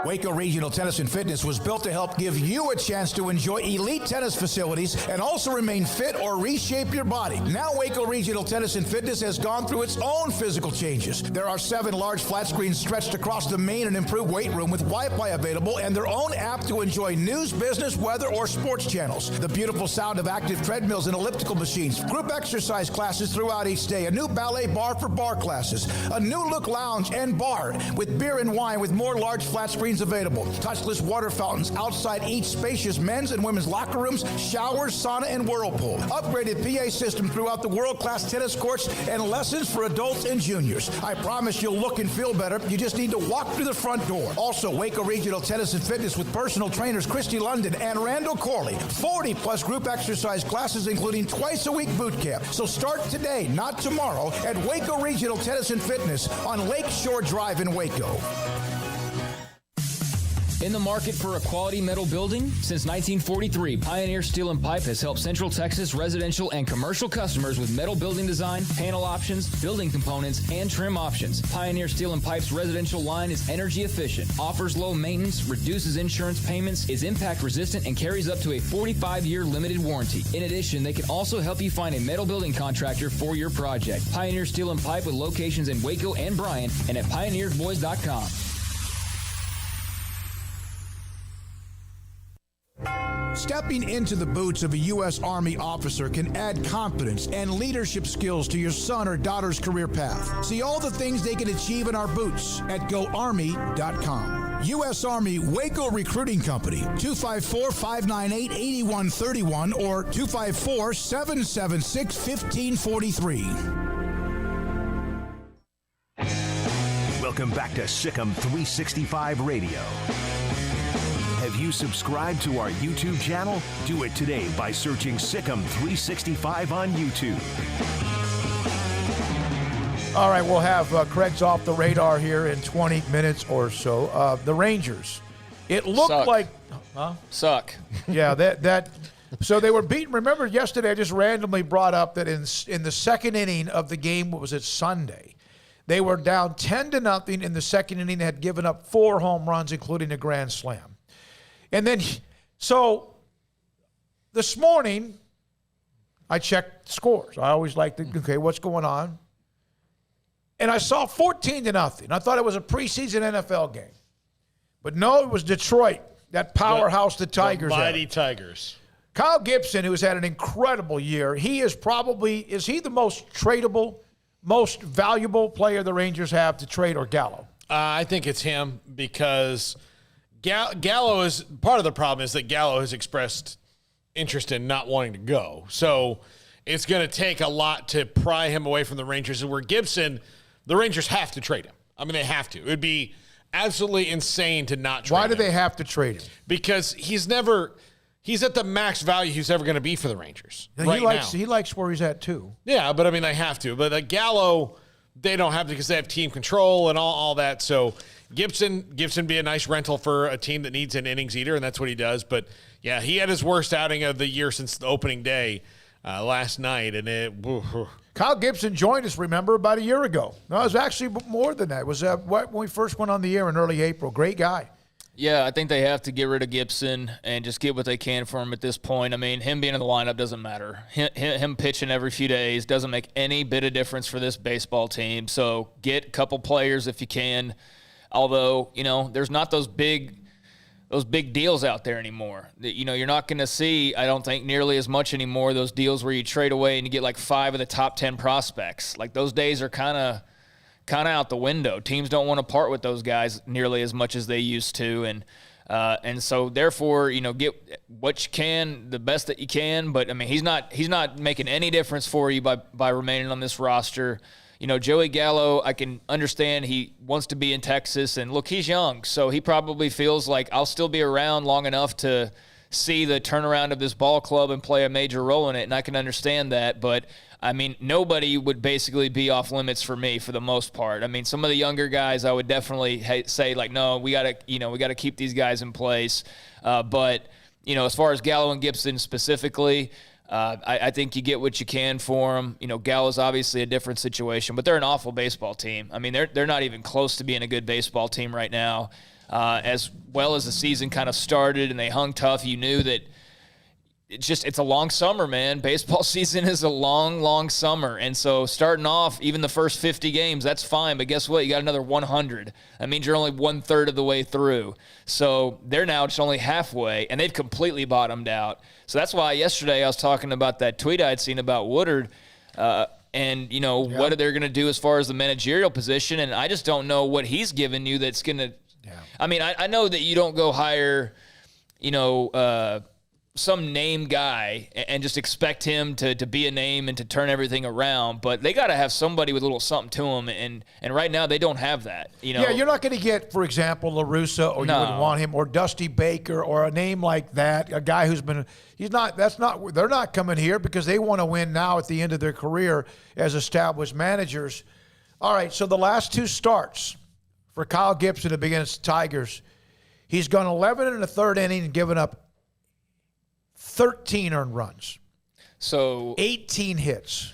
Waco Regional Tennis and Fitness was built to help give you a chance to enjoy elite tennis facilities and also remain fit or reshape your body. Now Waco Regional Tennis and Fitness has gone through its own physical changes. There are 7 large flat screens stretched across the main and improved weight room with Wi-Fi available and their own app to enjoy news, business, weather, or sports channels. The beautiful sound of active treadmills and elliptical machines, group exercise classes throughout each day, a new ballet bar for bar classes, a new look lounge and bar with beer and wine with more large flat screens available. Touchless water fountains outside each spacious men's and women's locker rooms, showers, sauna, and whirlpool. Upgraded PA system throughout the world-class tennis courts and lessons for adults and juniors. I promise you'll look and feel better. You just need to walk through the front door. Also, Waco Regional Tennis and Fitness with personal trainers Christy London and Randall Corley. 40-plus group exercise classes, including twice-a-week boot camp. So start today, not tomorrow, at Waco Regional Tennis and Fitness on Lakeshore Drive in Waco. In the market for a quality metal building? Since 1943, Pioneer Steel and Pipe has helped Central Texas residential and commercial customers with metal building design, panel options, building components, and trim options. Pioneer Steel and Pipe's residential line is energy efficient, offers low maintenance, reduces insurance payments, is impact resistant, and carries up to a 45-year limited warranty. In addition, they can also help you find a metal building contractor for your project. Pioneer Steel and Pipe with locations in Waco and Bryan and at pioneerboys.com. Stepping into the boots of a U.S. Army officer can add confidence and leadership skills to your son or daughter's career path. See all the things they can achieve in our boots at GoArmy.com. U.S. Army Waco Recruiting Company, 254-598-8131 or 254-776-1543. Welcome back to SicEm365 Radio. Have you subscribed to our YouTube channel? Do it today by searching Sic'em365 on YouTube. All right, we'll have Craig's off the radar here in 20 minutes or so. The Rangers. It looked like... Huh? Suck. Yeah, so they were beaten. Remember yesterday I just randomly brought up that in the second inning of the game, what was it, Sunday, they were down 10-0 in the second inning. They had given up 4 home runs, including a grand slam. And then, so this morning, I checked scores. I always like to, okay, what's going on? And I saw 14-0. I thought it was a preseason NFL game. But no, it was Detroit, that powerhouse the Tigers. The mighty Tigers. Kyle Gibson, who has had an incredible year, is he the most tradable, most valuable player the Rangers have to trade, or Gallo? I think it's him because Gallo is part of the problem is that Gallo has expressed interest in not wanting to go. So it's going to take a lot to pry him away from the Rangers. And where Gibson, the Rangers have to trade him. I mean, they have to. It would be absolutely insane to not trade him. Why do they have to trade him? Because he's at the max value he's ever going to be for the Rangers now. He likes where he's at too. Yeah, but I mean, they have to. But Gallo, they don't have to because they have team control and all that. So Gibson be a nice rental for a team that needs an innings eater, and that's what he does. But, yeah, he had his worst outing of the year since the opening day last night. Kyle Gibson joined us, remember, about a year ago. No, it was actually more than that. It was when we first went on the air in early April. Great guy. Yeah, I think they have to get rid of Gibson and just get what they can for him at this point. I mean, him being in the lineup doesn't matter. Him pitching every few days doesn't make any bit of difference for this baseball team. So get a couple players if you can. Although, there's not those big deals out there anymore. You're not going to see, I don't think, nearly as much anymore, those deals where you trade away and you get like 5 of the top 10 prospects. Like those days are kind of out the window. Teams don't want to part with those guys nearly as much as they used to. And so therefore, get what you can, the best that you can. But I mean, he's not making any difference for you by remaining on this roster. Joey Gallo, I can understand he wants to be in Texas, and look, he's young, so he probably feels like I'll still be around long enough to see the turnaround of this ball club and play a major role in it, and I can understand that. But I mean, nobody would basically be off limits for me for the most part. I mean, some of the younger guys, I would definitely say like, no, we gotta keep these guys in place. But as far as Gallo and Gibson specifically, I think you get what you can for them. Gallo's obviously a different situation, but they're an awful baseball team. I mean, they're not even close to being a good baseball team right now. As well as the season kind of started and they hung tough, you knew that it's a long summer, man. Baseball season is a long, long summer. And so starting off, even the first 50 games, that's fine. But guess what? You got another 100. That means you're only 1/3 of the way through. So they're now just only halfway, and they've completely bottomed out. So that's why yesterday I was talking about that tweet I had seen about Woodard what they're going to do as far as the managerial position. And I just don't know what he's given you that's going to I mean, I know that you don't go hire, some name guy and just expect him to be a name and to turn everything around, but they got to have somebody with a little something to him, and right now they don't have that. Yeah, you're not going to get, for example, La Russa, or you wouldn't want him, or Dusty Baker, or a name like that, a guy they're not coming here because they want to win now at the end of their career as established managers. All right, so the last 2 starts for Kyle Gibson against the Tigers, he's gone 11 in the 3rd inning and given up 13 earned runs. So 18 hits.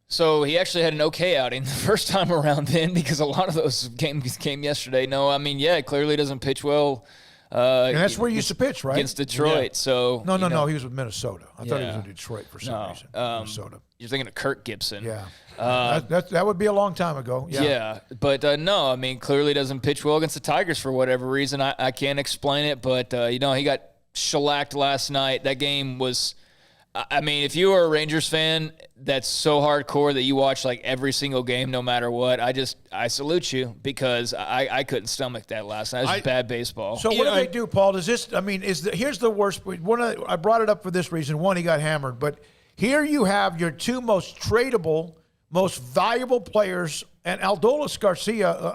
So he actually had an okay outing the first time around then, because a lot of those games came yesterday. No, I mean, it clearly doesn't pitch well. And that's where he used to pitch, right? Against Detroit. Yeah. So No, he was with Minnesota. I thought he was in Detroit for some reason. Minnesota. You're thinking of Kirk Gibson. Yeah. That would be a long time ago. Yeah. But no, I mean, clearly doesn't pitch well against the Tigers for whatever reason. I can't explain it, but, he got shellacked last night. That game was, I mean, if you are a Rangers fan that's so hardcore that you watch like every single game no matter what, I salute you, because I couldn't stomach that last night. It was bad baseball. So what do they do, Paul? Here's the worst. I brought it up for this reason. One, he got hammered, but here you have your 2 most tradable, most valuable players, and Aldolis Garcia,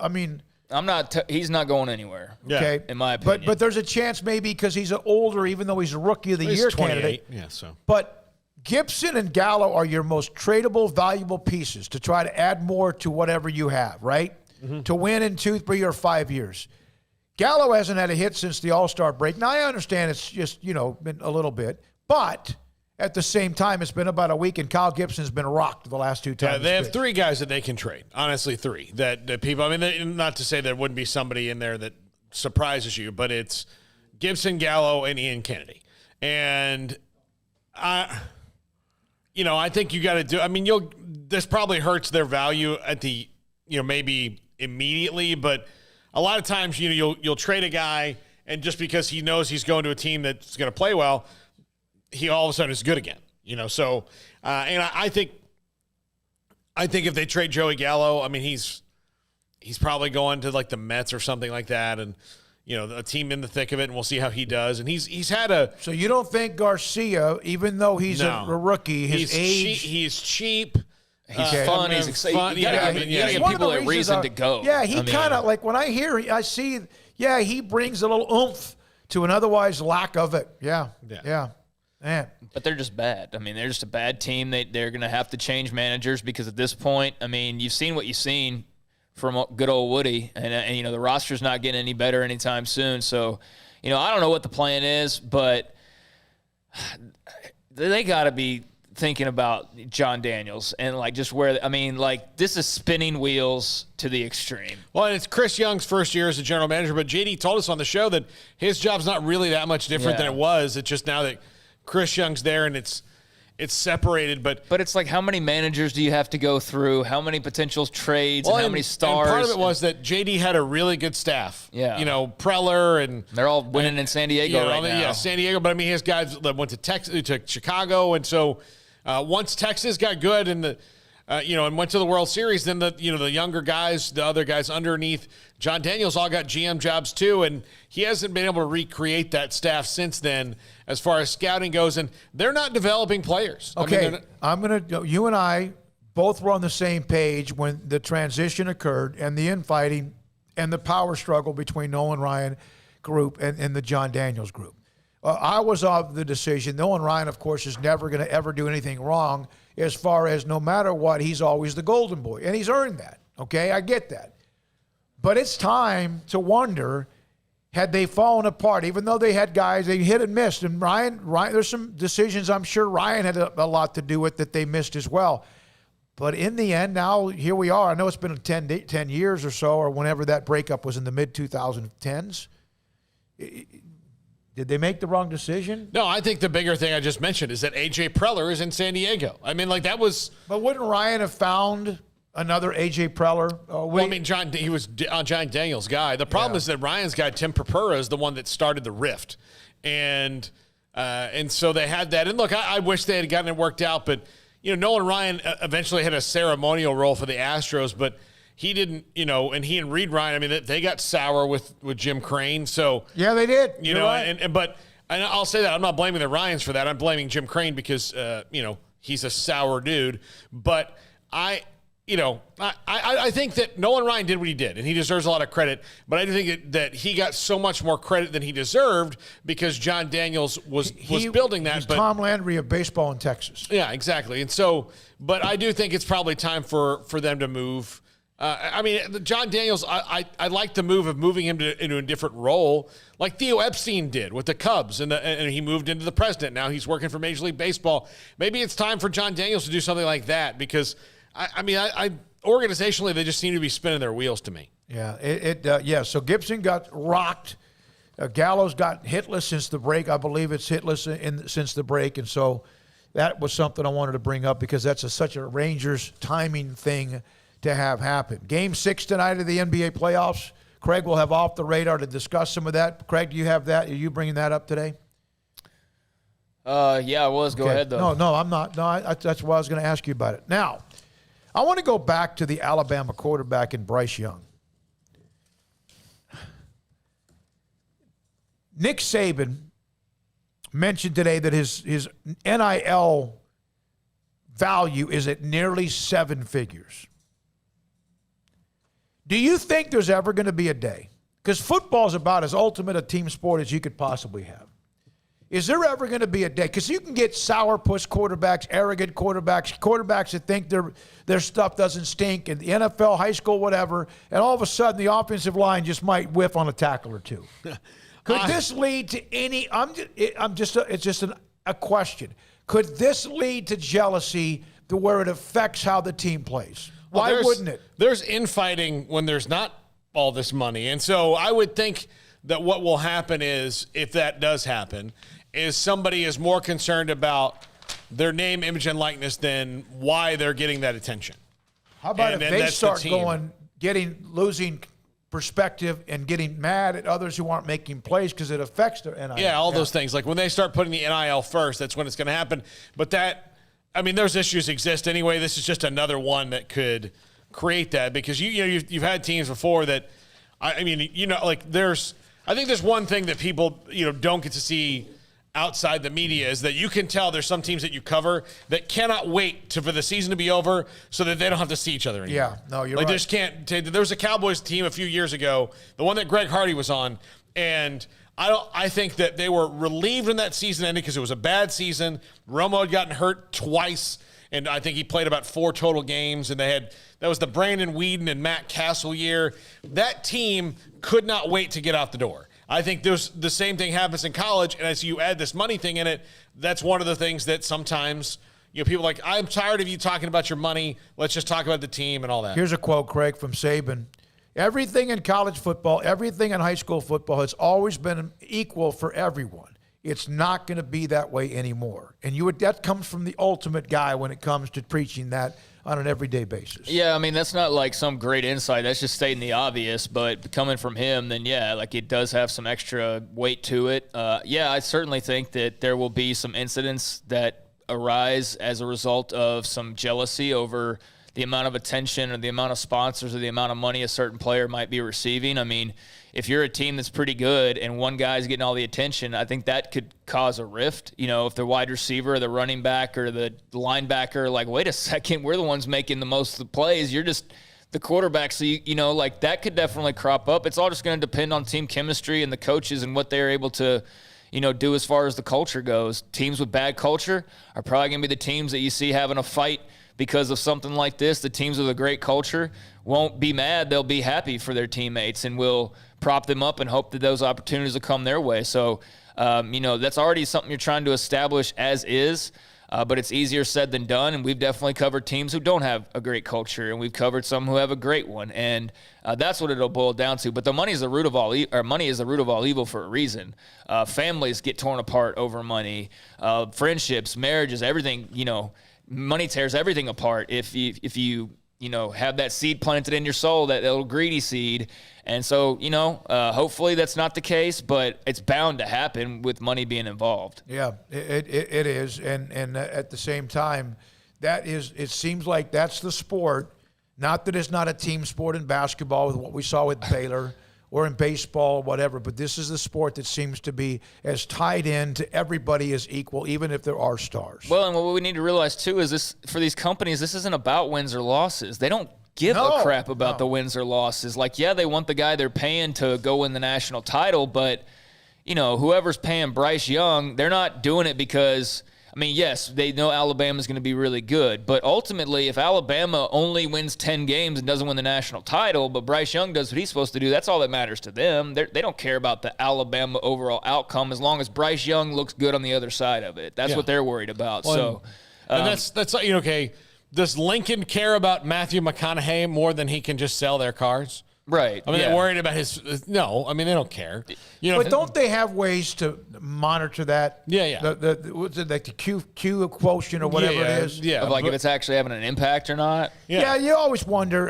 he's not going anywhere. Okay, in my opinion. But there's a chance maybe because he's older, even though he's a Rookie of the Year candidate. Yeah, so. But Gibson and Gallo are your most tradable, valuable pieces to try to add more to whatever you have, right? Mm-hmm. To win in 2, 3, or 5 years. Gallo hasn't had a hit since the All-Star break. Now, I understand it's just, been a little bit. But at the same time, it's been about a week, and Kyle Gibson's been rocked the last 2 times. Yeah, they have 3 guys that they can trade. Honestly, 3 that people. I mean, not to say there wouldn't be somebody in there that surprises you, but it's Gibson, Gallo, and Ian Kennedy. And I think you got to do. I mean, this probably hurts their value at the, maybe immediately, but a lot of times, you'll trade a guy, and just because he knows he's going to a team that's going to play well, he all of a sudden is good again, So, and I think if they trade Joey Gallo, I mean, he's probably going to like the Mets or something like that, and a team in the thick of it, and we'll see how he does. And he's had a. So you don't think Garcia, even though he's a rookie, his age, he's cheap. He's fun. He's exciting. You got to give people a reason to go. Yeah, he kind of like when I see, he brings a little oomph to an otherwise lack of it. Yeah. Man. But they're just bad. I mean, they're just a bad team. They're going to have to change managers, because at this point, I mean, you've seen what you've seen from good old Woody, and the roster's not getting any better anytime soon. So, I don't know what the plan is, but they got to be thinking about John Daniels and this is spinning wheels to the extreme. Well, and it's Chris Young's first year as a general manager, but JD told us on the show that his job's not really that much different than it was. It's just now that Chris Young's there, and it's it's separated. But it's like, how many managers do you have to go through? How many potential trades and how many stars? And part of it was that JD had a really good staff. Yeah. Preller and they're all winning in San Diego right now. Yeah, San Diego. But I mean, he has guys that went to Texas, to Chicago, and so once Texas got good and and went to the World Series, then the younger guys, the other guys underneath John Daniels all got GM jobs too, and he hasn't been able to recreate that staff since then as far as scouting goes, and they're not developing players. Okay, you and I both were on the same page when the transition occurred and the infighting and the power struggle between Nolan Ryan group and the John Daniels group. I was of the decision, Nolan Ryan, of course, is never going to ever do anything wrong as far as no matter what, he's always the golden boy. And he's earned that, okay? I get that. But it's time to wonder, had they fallen apart, even though they had guys, they hit and missed. And Ryan, there's some decisions I'm sure Ryan had a lot to do with that they missed as well. But in the end, now here we are. I know it's been 10 years or so, or whenever that breakup was in the mid-2010s. Did they make the wrong decision? No, I think the bigger thing I just mentioned is that A.J. Preller is in San Diego. I mean, that was... But wouldn't Ryan have found another A.J. Preller? He was John Daniels' guy. The problem is that Ryan's guy, Tim Purpura, is the one that started the rift. And so they had that. And look, I wish they had gotten it worked out, but, Nolan Ryan eventually had a ceremonial role for the Astros, but he didn't, and he and Reed Ryan, I mean, they got sour with Jim Crane. So yeah, they did. But I'll say that I'm not blaming the Ryans for that. I'm blaming Jim Crane because he's a sour dude. But I think that Nolan Ryan did what he did, and he deserves a lot of credit. But I do think that he got so much more credit than he deserved because John Daniels was building that. He's Tom Landry of baseball in Texas. Yeah, exactly. And so, but I do think it's probably time for them to move. John Daniels, I like the move of moving him into a different role, like Theo Epstein did with the Cubs, and he moved into the president. Now he's working for Major League Baseball. Maybe it's time for John Daniels to do something like that because, organizationally, they just seem to be spinning their wheels to me. Yeah, So Gibson got rocked. Gallows got hitless since the break. I believe it's hitless since the break, and so that was something I wanted to bring up because that's such a Rangers timing thing to have happen. Game 6 tonight of the NBA playoffs. Craig will have Off the Radar to discuss some of that. Craig, do you have that? Are you bringing that up today? Yeah, I was. Go ahead, though. No, I'm not. No, that's why I was going to ask you about it. Now, I want to go back to the Alabama quarterback in Bryce Young. Nick Saban mentioned today that his NIL value is at nearly 7 figures. Do you think there's ever going to be a day? Because football is about as ultimate a team sport as you could possibly have. Is there ever going to be a day? Because you can get sourpuss quarterbacks, arrogant quarterbacks that think their stuff doesn't stink in the NFL, high school, whatever, and all of a sudden the offensive line just might whiff on a tackle or two. Could this lead to any? It's just a question. Could this lead to jealousy to where it affects how the team plays? Why wouldn't it? There's infighting when there's not all this money, and so I would think that what will happen is, if that does happen, is somebody is more concerned about their name, image, and likeness than why they're getting that attention. How about if they start losing perspective and getting mad at others who aren't making plays because it affects their NIL? Yeah, all those things. Like when they start putting the NIL first, that's when it's going to happen. But those issues exist anyway. This is just another one that could create that because you've had teams before that. I think there's one thing that people don't get to see outside the media is that you can tell there's some teams that you cover that cannot wait for the season to be over so that they don't have to see each other anymore. Yeah, no, you're right. They just can't. There was a Cowboys team a few years ago, the one that Greg Hardy was on, and I think that they were relieved when that season ended because it was a bad season. Romo had gotten hurt twice, and I think he played about 4 total games, and that was the Brandon Weeden and Matt Castle year. That team could not wait to get out the door. I think the same thing happens in college, and as you add this money thing in it, that's one of the things that sometimes people are like, I'm tired of you talking about your money. Let's just talk about the team and all that. Here's a quote, Craig, from Saban. Everything in college football, everything in high school football has always been equal for everyone. It's not going to be that way anymore. And that comes from the ultimate guy when it comes to preaching that on an everyday basis. Yeah, I mean, that's not like some great insight. That's just stating the obvious. But coming from him, then yeah, like it does have some extra weight to it. I certainly think that there will be some incidents that arise as a result of some jealousy over the amount of attention or the amount of sponsors or the amount of money a certain player might be receiving. I mean, if you're a team that's pretty good and one guy's getting all the attention, I think that could cause a rift. You know, if the wide receiver or the running back or the linebacker, like, wait a second, we're the ones making the most of the plays. You're just the quarterback. So, like that could definitely crop up. It's all just going to depend on team chemistry and the coaches and what they're able to, do as far as the culture goes. Teams with bad culture are probably going to be the teams that you see having a fight because of something like this. The teams with a great culture won't be mad. They'll be happy for their teammates and will prop them up and hope that those opportunities will come their way. So, that's already something you're trying to establish as is, but it's easier said than done. And we've definitely covered teams who don't have a great culture, and we've covered some who have a great one. And that's what it'll boil down to. But the money is the root of all money is the root of all evil for a reason. Families get torn apart over money, friendships, marriages, everything, money tears everything apart if you have that seed planted in your soul, that little greedy seed. And so, hopefully that's not the case, but it's bound to happen with money being involved. Yeah, it is. And at the same time, it seems like that's the sport. Not that it's not a team sport in basketball with what we saw with Baylor or in baseball or whatever, but this is the sport that seems to be as tied in to everybody as equal, even if there are stars. Well, and what we need to realize, too, is this for these companies, this isn't about wins or losses. They don't give a crap about the wins or losses. Like, yeah, they want the guy they're paying to go win the national title, but, whoever's paying Bryce Young, they're not doing it because – I mean, yes, they know Alabama's going to be really good, but ultimately, if Alabama only wins 10 games and doesn't win the national title, but Bryce Young does what he's supposed to do, that's all that matters to them. They don't care about the Alabama overall outcome as long as Bryce Young looks good on the other side of it. That's what they're worried about. Well, and that's okay. Does Lincoln care about Matthew McConaughey more than he can just sell their cars? Right. I mean, they're worried about his. No, I mean, they don't care. But don't they have ways to monitor that? Yeah. What's it, like the Q quotient or whatever it is? Yeah. If it's actually having an impact or not. Yeah, you always wonder.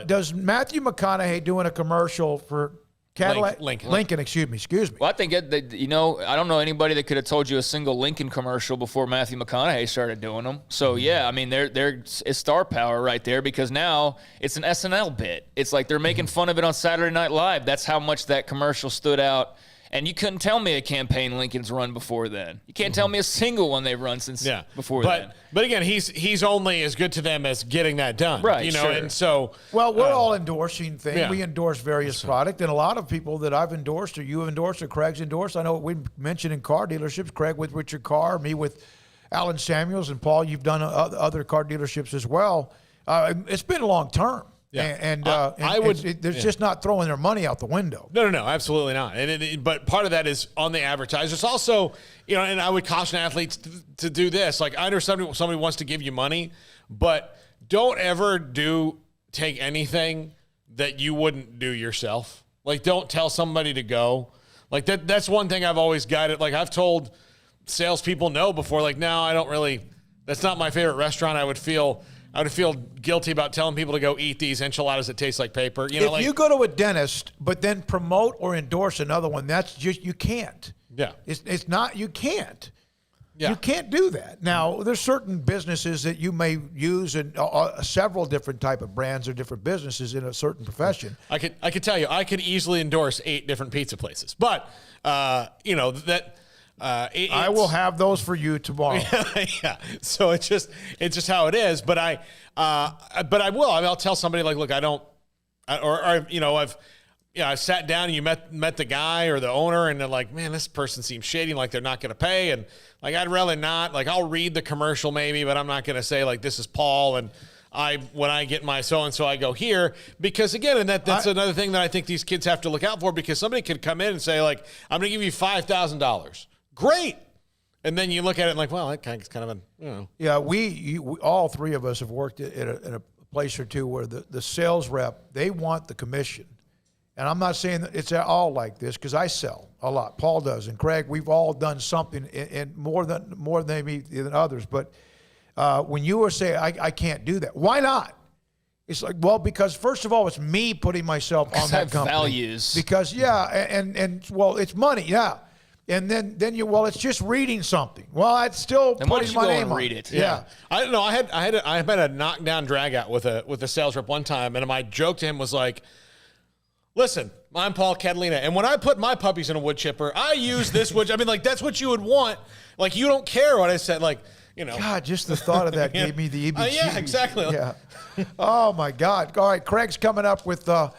Does Matthew McConaughey doing a commercial for Cadillac? Lincoln, excuse me. Well, I think, I don't know anybody that could have told you a single Lincoln commercial before Matthew McConaughey started doing them. So, yeah, I mean, they're star power right there because now it's an SNL bit. It's like they're making fun of it on Saturday Night Live. That's how much that commercial stood out. And you couldn't tell me a campaign Lincoln's run before then. You can't tell me a single one they've run since before then. But again, he's only as good to them as getting that done. Right, sure. And so... Well, we're all endorsing things. Yeah. We endorse various product, and a lot of people that I've endorsed or you have endorsed or Craig's endorsed, I know we mentioned in car dealerships, Craig with Richard Carr, me with Alan Samuels, and Paul, you've done other car dealerships as well. It's been long term. Yeah. There's just not throwing their money out the window. No, absolutely not. But part of that is on the advertisers. Also, and I would caution athletes to do this. Like, I understand somebody wants to give you money, but don't ever take anything that you wouldn't do yourself. Like, don't tell somebody to go. Like, that's one thing I've always guided. Like, I've told salespeople no before. Like, no, I don't really. That's not my favorite restaurant. I would feel guilty about telling people to go eat these enchiladas that taste like paper. If you go to a dentist, but then promote or endorse another one, that's just, you can't. Yeah. It's not, you can't. Yeah. You can't do that. Now, there's certain businesses that you may use and several different type of brands or different businesses in a certain profession. I could tell you, I could easily endorse 8 different pizza places, but that. I will have those for you tomorrow. Yeah. So it's just how it is. But I will. I mean, I'll tell somebody like, look, I don't, I've sat down and you met the guy or the owner and they're like, man, this person seems shady, like they're not going to pay. And like, I'd rather not. Like, I'll read the commercial maybe, but I'm not going to say like, this is Paul and when I get my so-and-so, I go here. Because, again, and that's another thing that I think these kids have to look out for, because somebody could come in and say, like, I'm going to give you $5,000. Great. And then you look at it and like, well, that kind of Yeah, we all three of us have worked at a place or two where the sales rep, they want the commission. and I'm not saying that it's all like this because I sell a lot. Paul does, and Craig, we've all done something in more than maybe than others. But when you were saying, I can't do that, why not? It's like, well, because first of all, it's me putting myself on that company. Values. Because, and well, it's money, yeah. And then it's just reading something. Well, it's still putting my name on read it. Yeah. I don't know. I had a knockdown drag out with a sales rep one time, and my joke to him was like, listen, I'm Paul Catalina, and when I put my puppies in a wood chipper, I use this wood. I mean, like, that's what you would want. Like, you don't care what I said. Like, you know. God, just the thought of that gave me the EBGs. Yeah, exactly. Yeah. Oh, my God. All right, Craig's coming up with the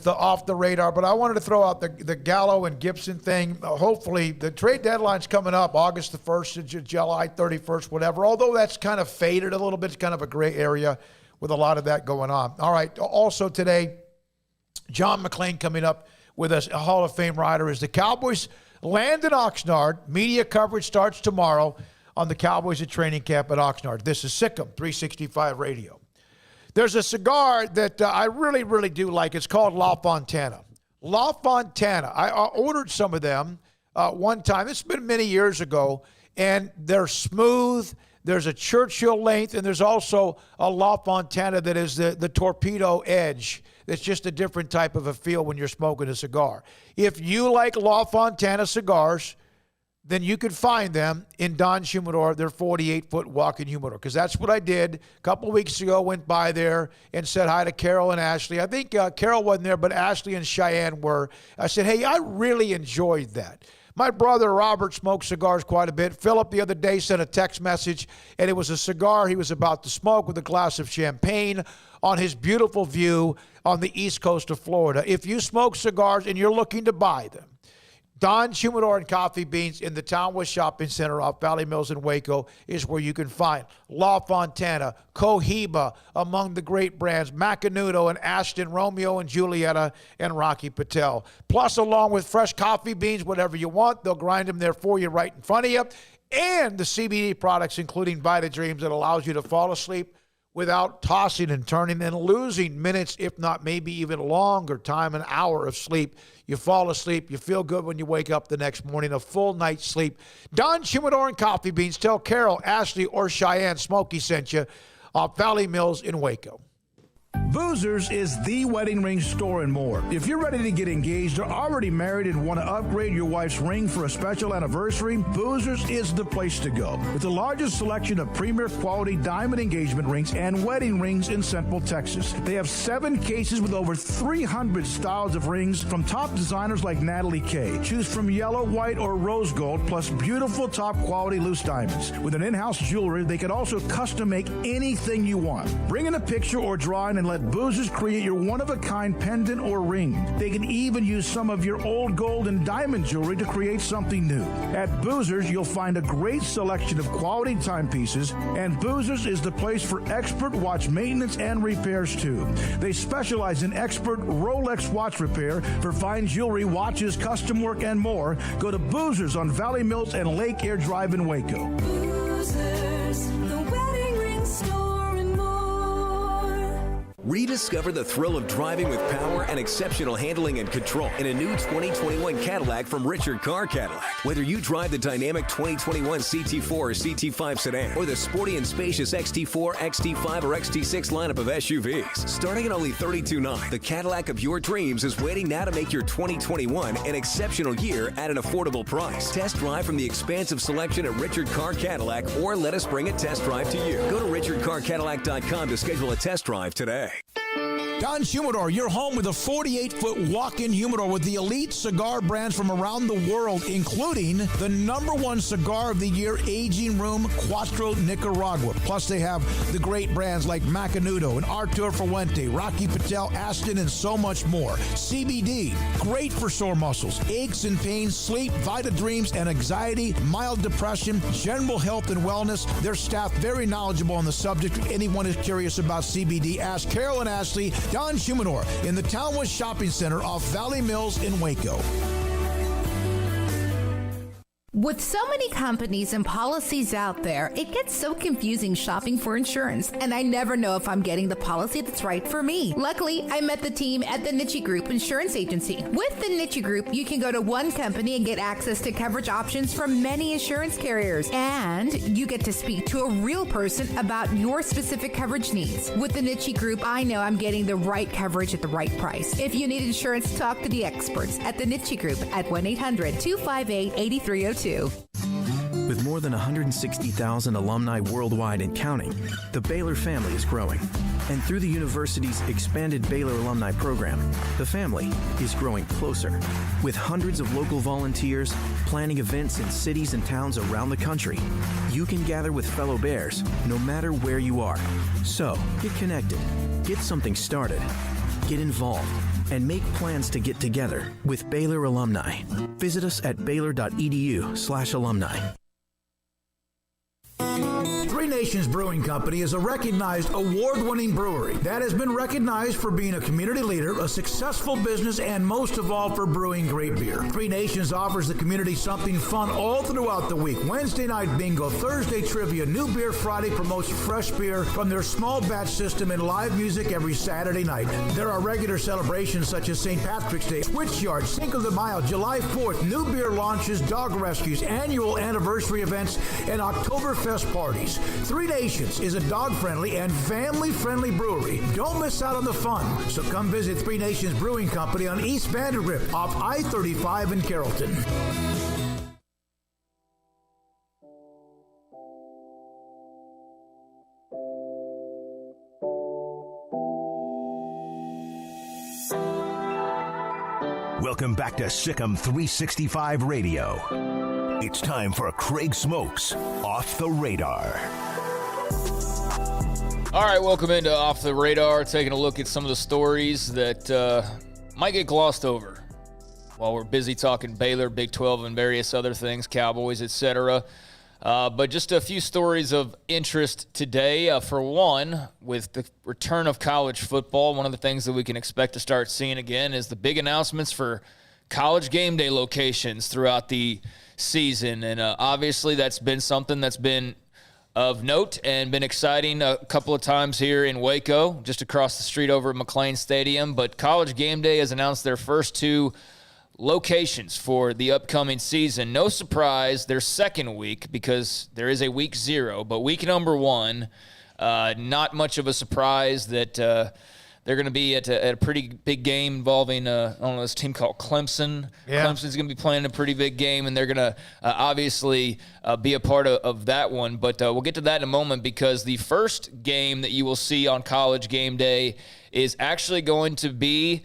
off the radar, but I wanted to throw out the Gallo and Gibson thing. Hopefully, the trade deadline's coming up August the 1st, July 31st, whatever. Although that's kind of faded a little bit. It's kind of a gray area with a lot of that going on. All right, also today, John McClain coming up with us, a Hall of Fame rider, as the Cowboys land in Oxnard. Media coverage starts tomorrow on the Cowboys at training camp at Oxnard. This is SicEm365 Radio. There's a cigar that I really, really do like. It's called La Fontana. La Fontana. I ordered some of them one time. It's been many years ago, and they're smooth. There's a Churchill length, and there's also a La Fontana that is the torpedo edge. That's just a different type of a feel when you're smoking a cigar. If you like La Fontana cigars, then you could find them in Don's Humidor, their 48-foot walk-in humidor, because that's what I did a couple of weeks ago. Went by there and said hi to Carol and Ashley. I think Carol wasn't there, but Ashley and Cheyenne were. I said, hey, I really enjoyed that. My brother Robert smokes cigars quite a bit. Philip the other day sent a text message, and it was a cigar he was about to smoke with a glass of champagne on his beautiful view on the east coast of Florida. If you smoke cigars and you're looking to buy them, Don's Humidor and Coffee Beans in the Townwest Shopping Center off Valley Mills in Waco is where you can find La Fontana, Cohiba, among the great brands, Macanudo and Ashton, Romeo and Julieta, and Rocky Patel. Plus, along with fresh coffee beans, whatever you want, they'll grind them there for you right in front of you. And the CBD products, including Vita Dreams, that allows you to fall asleep without tossing and turning and losing minutes, if not maybe even longer time, an hour of sleep. You fall asleep. You feel good when you wake up the next morning, a full night's sleep. Don's Humidor and Coffee Beans. Tell Carol, Ashley, or Cheyenne Smokey sent you off Valley Mills in Waco. Boozers is the wedding ring store and more. If you're ready to get engaged or already married and want to upgrade your wife's ring for a special anniversary, Boozers is the place to go. With the largest selection of premier quality diamond engagement rings and wedding rings in Central Texas. They have 7 cases with over 300 styles of rings from top designers like Natalie Kay. Choose from yellow, white, or rose gold, plus beautiful top quality loose diamonds. With an in-house jewelry, they can also custom make anything you want. Bring in a picture or drawing and let Boozers create your one-of-a-kind pendant or ring. They can even use some of your old gold and diamond jewelry to create something new. At Boozers, you'll find a great selection of quality timepieces, and Boozers is the place for expert watch maintenance and repairs, too. They specialize in expert Rolex watch repair for fine jewelry, watches, custom work, and more. Go to Boozers on Valley Mills and Lake Air Drive in Waco. Boozers, the wedding ring store. Rediscover the thrill of driving with power and exceptional handling and control in a new 2021 Cadillac from Richard Car Cadillac. Whether you drive the dynamic 2021 CT4 or CT5 sedan or the sporty and spacious XT4, XT5, or XT6 lineup of SUVs, starting at only $32,900, the Cadillac of your dreams is waiting now to make your 2021 an exceptional year at an affordable price. Test drive from the expansive selection at Richard Car Cadillac, or let us bring a test drive to you. Go to richardcarcadillac.com to schedule a test drive today. Don's Humidor, your home with a 48-foot walk-in humidor with the elite cigar brands from around the world, including the #1 cigar of the year, Aging Room Cuatro Nicaragua. Plus, they have the great brands like Macanudo and Artur Fuente, Rocky Patel, Aston, and so much more. CBD, great for sore muscles, aches and pains, sleep, Vita Dreams, and anxiety, mild depression, general health and wellness. Their staff very knowledgeable on the subject. If anyone is curious about CBD, ask Carol and Ashley. Don's Humidor in the Townwest Shopping Center off Valley Mills in Waco. With so many companies and policies out there, it gets so confusing shopping for insurance, and I never know if I'm getting the policy that's right for me. Luckily, I met the team at the Niche Group Insurance Agency. With the Niche Group, you can go to one company and get access to coverage options from many insurance carriers, and you get to speak to a real person about your specific coverage needs. With the Niche Group, I know I'm getting the right coverage at the right price. If you need insurance, talk to the experts at the Niche Group at 1-800-258-8302. With more than 160,000 alumni worldwide and counting, the Baylor family is growing. And through the university's expanded Baylor alumni program, the family is growing closer. With hundreds of local volunteers planning events in cities and towns around the country, you can gather with fellow Bears no matter where you are. So, get connected, get something started, get involved, and make plans to get together with Baylor alumni. Visit us at baylor.edu/alumni. Three Nations Brewing Company is a recognized award-winning brewery that has been recognized for being a community leader, a successful business, and most of all for brewing great beer. Three Nations offers the community something fun all throughout the week. Wednesday night bingo, Thursday trivia, New Beer Friday promotes fresh beer from their small batch system and live music every Saturday night. There are regular celebrations such as St. Patrick's Day, Witch Yard, Cinco de Mayo, July 4th, new beer launches, dog rescues, annual anniversary events, and Oktoberfest parties. Three Nations is a dog-friendly and family-friendly brewery. Don't miss out on the fun. So come visit Three Nations Brewing Company on East Vandergrift off I-35 in Carrollton. Welcome back to SicEm365 Radio. It's time for Craig Smoak's Off the Radar. All right, welcome into Off the Radar, taking a look at some of the stories that might get glossed over while we're busy talking Baylor, Big 12, and various other things, Cowboys, etc. But just a few stories of interest today. For one, with the return of college football, one of the things that we can expect to start seeing again is the big announcements for college game day locations throughout the season. And obviously that's been something that's been of note and been exciting a couple of times here in Waco, just across the street over at McLean Stadium. But College Game Day has announced their first two locations for the upcoming season. No surprise, their second week, because there is a week 0, but week number 1, not much of a surprise that they're going to be at a pretty big game involving I don't know, this team called Clemson. Yeah. Clemson's going to be playing a pretty big game, and they're going to obviously be a part of that one. But we'll get to that in a moment, because the first game that you will see on College Game Day is actually going to be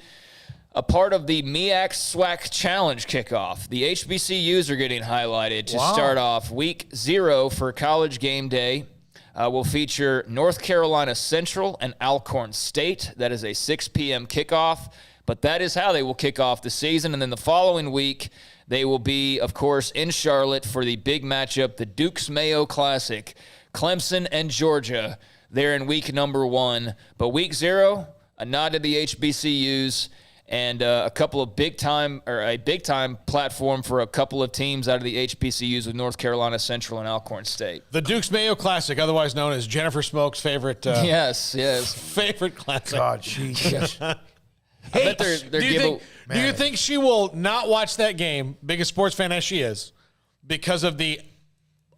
a part of the MEAC SWAC Challenge kickoff. The HBCUs are getting highlighted to start off week 0 for College Game Day. Will feature North Carolina Central and Alcorn State. That is a 6 p.m. kickoff, but that is how they will kick off the season. And then the following week, they will be, of course, in Charlotte for the big matchup, the Dukes Mayo Classic, Clemson and Georgia. They're in week number 1. But week 0, a nod to the HBCUs, and a big time platform for a couple of teams out of the HBCUs with North Carolina Central and Alcorn State. The Dukes Mayo Classic, otherwise known as Jennifer Smoak's favorite. Yes. Favorite classic. God, jeez. I bet they're do you think she will not watch that game, biggest sports fan as she is, because of the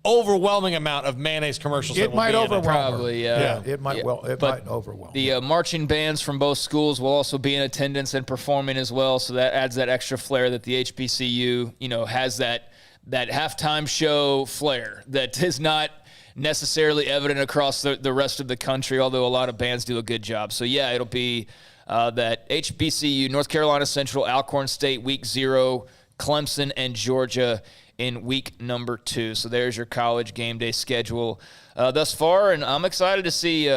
overwhelming amount of mayonnaise commercials? It might overwhelm her. Probably, yeah. It might overwhelm. The marching bands from both schools will also be in attendance and performing as well, so that adds that extra flair that the HBCU, has that halftime show flair that is not necessarily evident across the rest of the country, although a lot of bands do a good job. So, yeah, it'll be that HBCU, North Carolina Central, Alcorn State, week 0, Clemson and Georgia in week number 2. So there's your College Game Day schedule thus far, and I'm excited to see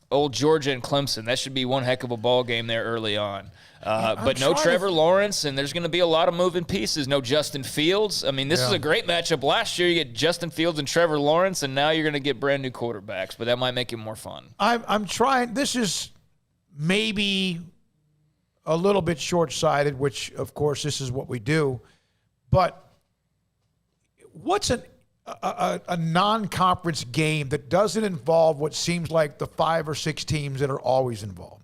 old Georgia and Clemson. That should be one heck of a ball game there early on. But no Trevor Lawrence, and there's going to be a lot of moving pieces. No Justin Fields. I mean, this is a great matchup. Last year you get Justin Fields and Trevor Lawrence, and now you're going to get brand new quarterbacks, but that might make it more fun. I'm trying. This is maybe a little bit short-sighted, which, of course, this is what we do. But what's a non-conference game that doesn't involve what seems like the 5 or 6 teams that are always involved?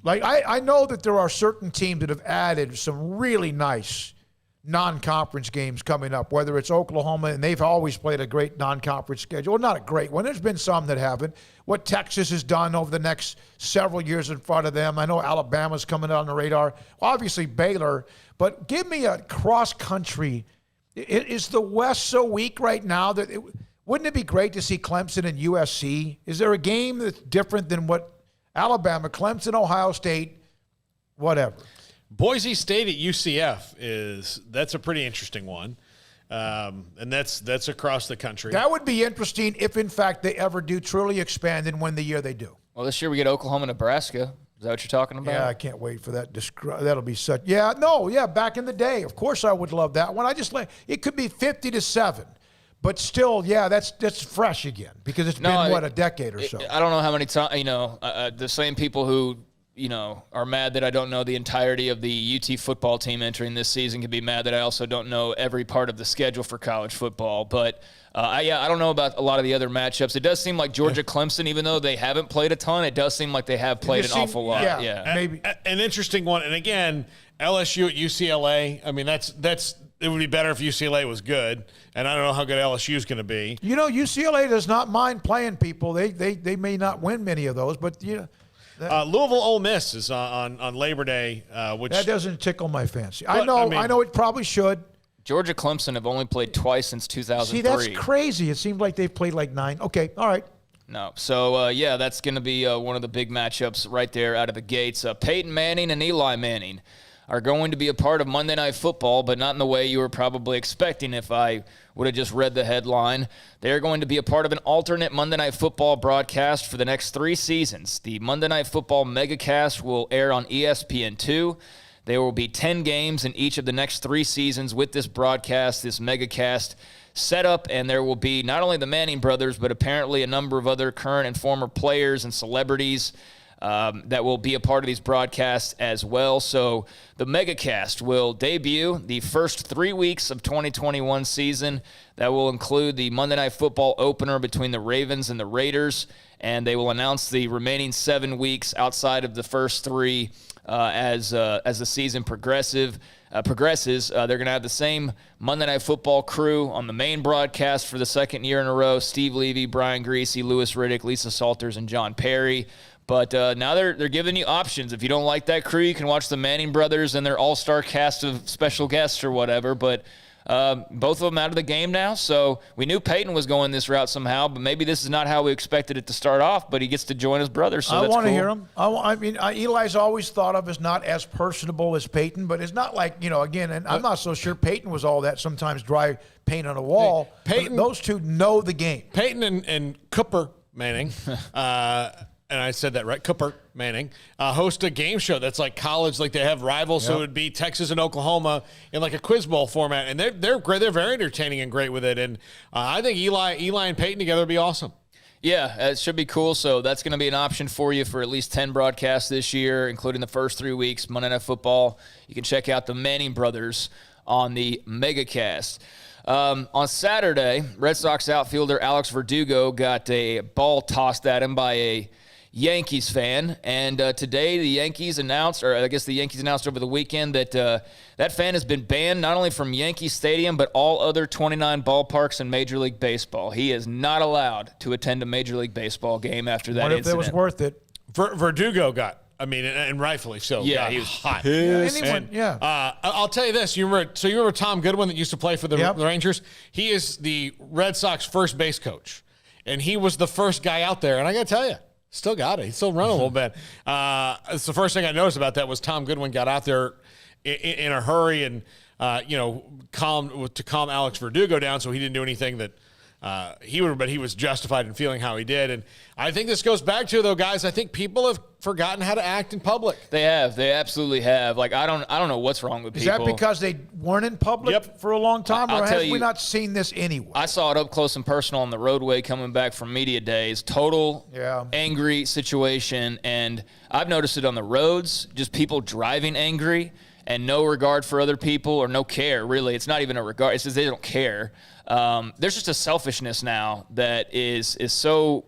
Like, I know that there are certain teams that have added some really nice non-conference games coming up, whether it's Oklahoma, and they've always played a great non-conference schedule. Well, not a great one. There's been some that haven't. What Texas has done over the next several years in front of them. I know Alabama's coming on the radar. Obviously, Baylor. But give me a cross-country. Is the West so weak right now that wouldn't it be great to see Clemson and USC? Is there a game that's different than what Alabama, Clemson, Ohio State, whatever? Boise State at UCF that's a pretty interesting one, and that's across the country. That would be interesting if, in fact, they ever do truly expand and win the year they do. Well, this year we get Oklahoma, Nebraska. Is that what you're talking about? Yeah, I can't wait for that. That'll be such. Back in the day, of course I would love that one. It could be 50-7, but still, that's fresh again because it's been a decade or so. I don't know how many times the same people who are mad that I don't know the entirety of the UT football team entering this season can be mad that I also don't know every part of the schedule for college football. But I don't know about a lot of the other matchups. It does seem like Georgia-Clemson, even though they haven't played a ton, it does seem like they have played an awful lot. Yeah, maybe. An interesting one. And again, LSU at UCLA, I mean, it would be better if UCLA was good, and I don't know how good LSU is going to be. UCLA does not mind playing people. They may not win many of those, but Louisville Ole Miss is on Labor Day, which that doesn't tickle my fancy. I know it probably should. Georgia Clemson have only played twice since 2003. See, that's crazy. It seems like they've played like 9. Okay, all right. No, so that's going to be one of the big matchups right there out of the gates. Peyton Manning and Eli Manning are going to be a part of Monday Night Football, but not in the way you were probably expecting if I would have just read the headline. They're going to be a part of an alternate Monday Night Football broadcast for the next 3 seasons. The Monday Night Football Megacast will air on ESPN2. There will be 10 games in each of the next 3 seasons with this broadcast, this Megacast setup, and there will be not only the Manning brothers, but apparently a number of other current and former players and celebrities that will be a part of these broadcasts as well. So the Megacast will debut the first 3 weeks of 2021 season. That will include the Monday Night Football opener between the Ravens and the Raiders, and they will announce the remaining 7 weeks outside of the first 3 as the season progresses. They're going to have the same Monday Night Football crew on the main broadcast for the second year in a row: Steve Levy, Brian Greasy, Louis Riddick, Lisa Salters, and John Perry. But now they're giving you options. If you don't like that crew, you can watch the Manning brothers and their all-star cast of special guests or whatever. But both of them out of the game now. So we knew Peyton was going this route somehow, but maybe this is not how we expected it to start off. But he gets to join his brother, so that's cool. I want to hear him. Eli's always thought of as not as personable as Peyton, but it's not like, again, and I'm not so sure Peyton was all that. Sometimes dry paint on a wall. Peyton, those two know the game. Peyton and Cooper Manning, and I said that right, Cooper Manning, host a game show that's like college, like they have rivals, so it would be Texas and Oklahoma in like a quiz bowl format, and they're great. They're very entertaining and great with it, and I think Eli and Peyton together would be awesome. Yeah, it should be cool. So that's going to be an option for you for at least 10 broadcasts this year, including the first 3 weeks, Monday Night Football. You can check out the Manning brothers on the Megacast. On Saturday, Red Sox outfielder Alex Verdugo got a ball tossed at him by a Yankees fan, and today the Yankees announced, or I guess the Yankees announced over the weekend that that fan has been banned not only from Yankee Stadium but all other 29 ballparks in Major League Baseball. He is not allowed to attend a Major League Baseball game after that incident. What if it was worth it? Verdugo got, and rightfully so. Yeah, he was hot. I'll tell you this. You remember Tom Goodwin that used to play for the Rangers? He is the Red Sox first base coach, and he was the first guy out there. And I got to tell you, still got it. He's still running a little bit. It's the first thing I noticed about that was Tom Goodwin got out there in a hurry and calm Alex Verdugo down, so he didn't do anything that but he was justified in feeling how he did. And I think this goes back to, though, guys, I think people have forgotten how to act in public. They have. They absolutely have. Like, I don't know what's wrong with people. Is that because they weren't in public for a long time, or have we not seen this anyway? I saw it up close and personal on the roadway coming back from media days. Total angry situation, and I've noticed it on the roads, just people driving angry. and no regard for other people or no care, really. It's not even a regard. It's just they don't care. There's just a selfishness now that is so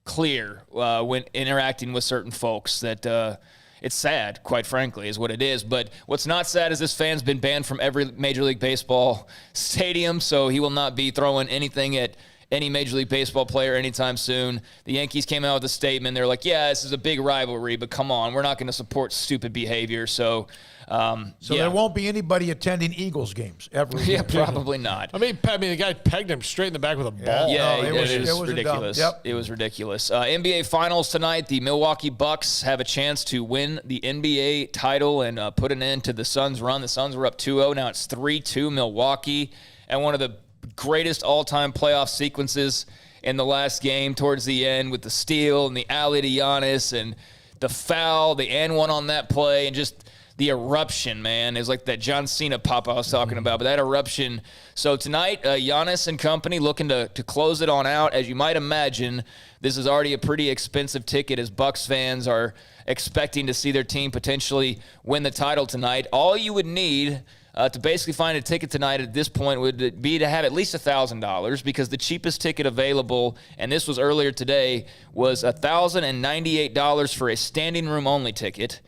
clear when interacting with certain folks that it's sad, quite frankly, is what it is. But what's not sad is this fan's been banned from every Major League Baseball stadium, so he will not be throwing anything at any Major League Baseball player anytime soon. The Yankees came out with a statement. They're like, yeah, this is a big rivalry, but come on, we're not going to support stupid behavior. So there won't be anybody attending Eagles games ever. Yeah, probably not. I mean, the guy pegged him straight in the back with a ball. Yeah, it was ridiculous. Yep. It was ridiculous. NBA Finals tonight. The Milwaukee Bucks have a chance to win the NBA title and put an end to the Suns' run. The Suns were up 2-0. Now it's 3-2 Milwaukee. And one of the greatest all-time playoff sequences in the last game towards the end with the steal and the alley to Giannis and the foul, the and one on that play, and just the eruption, man. It was like that John Cena pop I was talking about, but that eruption. So tonight, Giannis and company looking to close it on out. As you might imagine, this is already a pretty expensive ticket as Bucks fans are expecting to see their team potentially win the title tonight. All you would need to basically find a ticket tonight at this point would be to have at least $1,000, because the cheapest ticket available, and this was earlier today, was $1,098 for a standing room only ticket.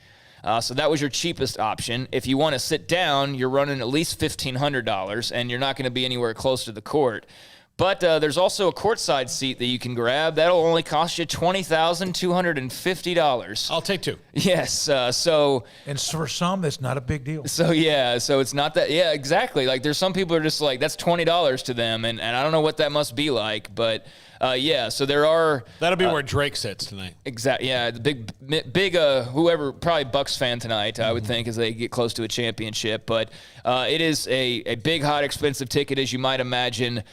So that was your cheapest option. If you want to sit down, you're running at least $1,500, and you're not going to be anywhere close to the court. But there's also a courtside seat that you can grab. That'll only cost you $20,250. I'll take two. Yes. And for some, that's not a big deal. So it's not that. Yeah, exactly. Like there's some people who are just like, that's $20 to them, and I don't know what that must be like, but so there are. That'll be where Drake sits tonight. Exactly. Yeah, the big whoever, probably Bucks fan tonight, I would think, as they get close to a championship. But it is a big, hot, expensive ticket, as you might imagine.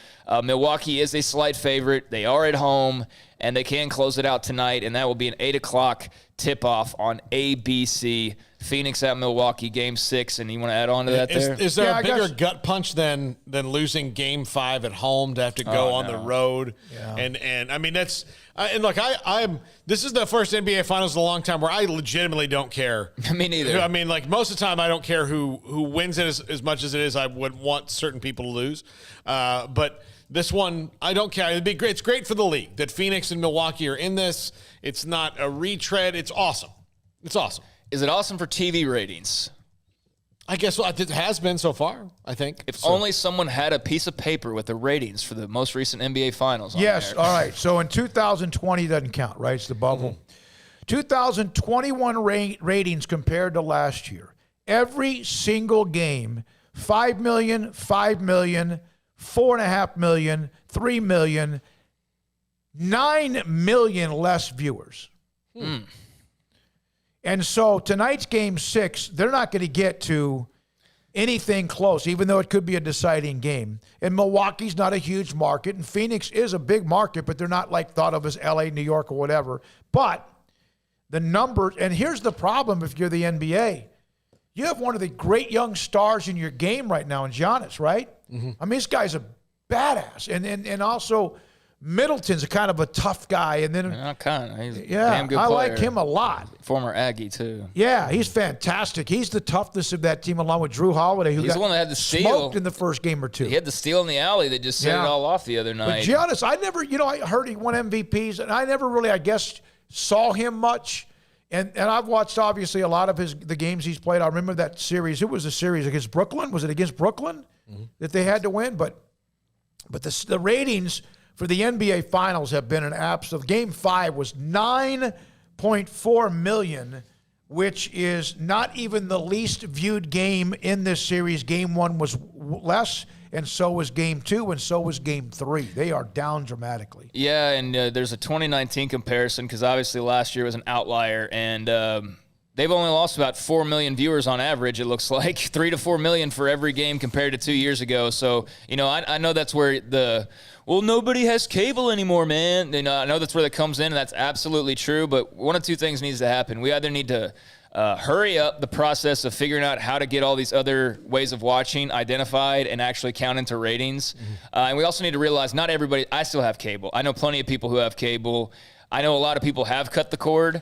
Milwaukee is a slight favorite. They are at home, and they can close it out tonight, and that will be an 8 o'clock tip-off on ABC. Phoenix at Milwaukee, Game 6, and you want to add on to that there? Is there a bigger gut punch than losing Game 5 at home to have to go on the road? Yeah. And I mean, that's and look, this is the first NBA Finals in a long time where I legitimately don't care. Me neither. I mean, like most of the time I don't care who wins it as much as it is I would want certain people to lose. But this one, I don't care. It'd be great. It's great for the league that Phoenix and Milwaukee are in this. It's not a retread. It's awesome. It's awesome. Is it awesome for TV ratings? I guess it has been so far, I think. If only someone had a piece of paper with the ratings for the most recent NBA Finals on Yes, there. all right. So in 2020 doesn't count, right? It's the bubble. Mm-hmm. 2021 ratings compared to last year. Every single game, 5 million, 5 million, 4.5 million, 3 million, 9 million less viewers. And so tonight's Game 6, they're not going to get to anything close, even though it could be a deciding game. And Milwaukee's not a huge market, and Phoenix is a big market, but they're not like thought of as L.A., New York, or whatever. But the numbers, and here's the problem if you're the NBA. You have one of the great young stars in your game right now in Giannis, right? Mm-hmm. I mean, this guy's a badass. And also Middleton's a kind of a tough guy. And then He's a damn good player. I like him a lot. Former Aggie, too. Yeah, he's fantastic. He's the toughness of that team, along with Drew Holiday, who He's the one that had the steal. Smoked in the first game or two. He had the steal in the alley that just set it all off the other night. But Giannis, I never, I heard he won MVPs, and I never really, I guess, saw him much. And I've watched, obviously, a lot of the games he's played. I remember that series. It was a series against Brooklyn. Was it against Brooklyn that they had to win? But the ratings for the NBA Finals have been an absolute. Game 5 was 9.4 million, which is not even the least viewed game in this series. Game 1 was less, and so was Game 2, and so was Game 3. They are down dramatically. Yeah, and there's a 2019 comparison because obviously last year was an outlier, and they've only lost about 4 million viewers on average, it looks like. 3 to 4 million for every game compared to 2 years ago. So, I know that's where nobody has cable anymore, man. I know that's where that comes in, and that's absolutely true. But one of two things needs to happen. We either need to hurry up the process of figuring out how to get all these other ways of watching identified and actually count into ratings. And we also need to realize not everybody – I still have cable. I know plenty of people who have cable. I know a lot of people have cut the cord.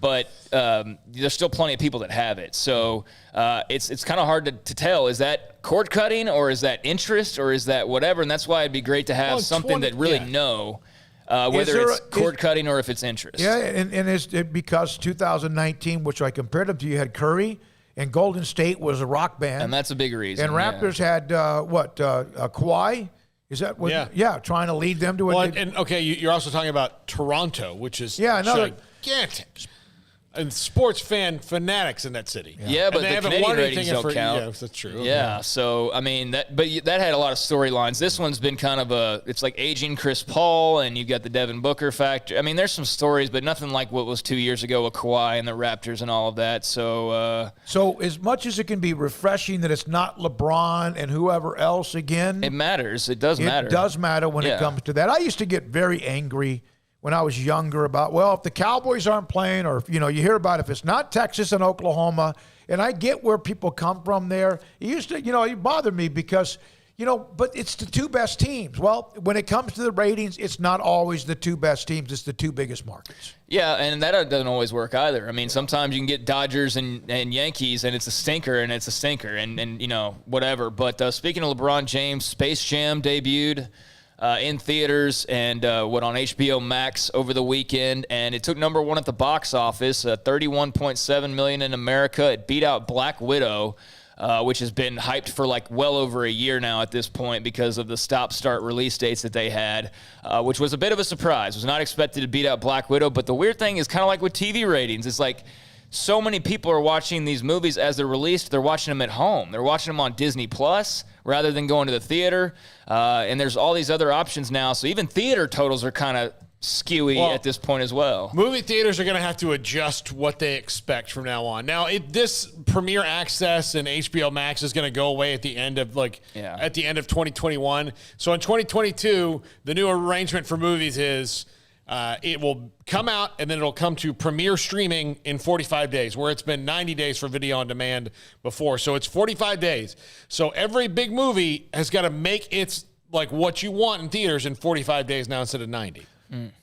but there's still plenty of people that have it. So it's kind of hard to tell. Is that cord cutting, or is that interest, or is that whatever? And that's why it'd be great to have something that really know whether it's cord cutting or if it's interest. Yeah, and it's because 2019, which I compared them to, you had Curry, and Golden State was a rock band. And that's a big reason. And Raptors had, Kawhi? Is that what? Yeah, trying to lead them to a... Well, you're also talking about Toronto, which is gigantic. And sports fanatics in that city. Yeah, but the Canadian ratings don't count. Yeah, that's true. Yeah, so, I mean, that had a lot of storylines. This one's been kind of it's like aging Chris Paul, and you've got the Devin Booker factor. I mean, there's some stories, but nothing like what was 2 years ago with Kawhi and the Raptors and all of that. So as much as it can be refreshing that it's not LeBron and whoever else again. It matters. It does matter. It does matter when it comes to that. I used to get very angry when I was younger about, if the Cowboys aren't playing, or, you hear about if it's not Texas and Oklahoma, and I get where people come from there. It used to, it bothered me because, but it's the two best teams. Well, when it comes to the ratings, it's not always the two best teams. It's the two biggest markets. Yeah, and that doesn't always work either. I mean, sometimes you can get Dodgers and Yankees, and it's a stinker, and whatever. But speaking of LeBron James, Space Jam debuted in theaters and on HBO Max over the weekend, and it took number one at the box office, $31.7 million in America. It beat out Black Widow, which has been hyped for well over a year now at this point because of the stop-start release dates that they had, which was a bit of a surprise. Was not expected to beat out Black Widow, but the weird thing is kind of like with TV ratings. It's like so many people are watching these movies as they're released. They're watching them at home. They're watching them on Disney Plus rather than going to the theater. And there's all these other options now. So even theater totals are kind of skewy at this point as well. Movie theaters are going to have to adjust what they expect from now on. Now, this Premier Access and HBO Max is going to go away at the end of 2021. So in 2022, the new arrangement for movies is it will come out and then it'll come to Premier streaming in 45 days, where it's been 90 days for video on demand before. So it's 45 days. So every big movie has got to make its what you want in theaters in 45 days now instead of 90.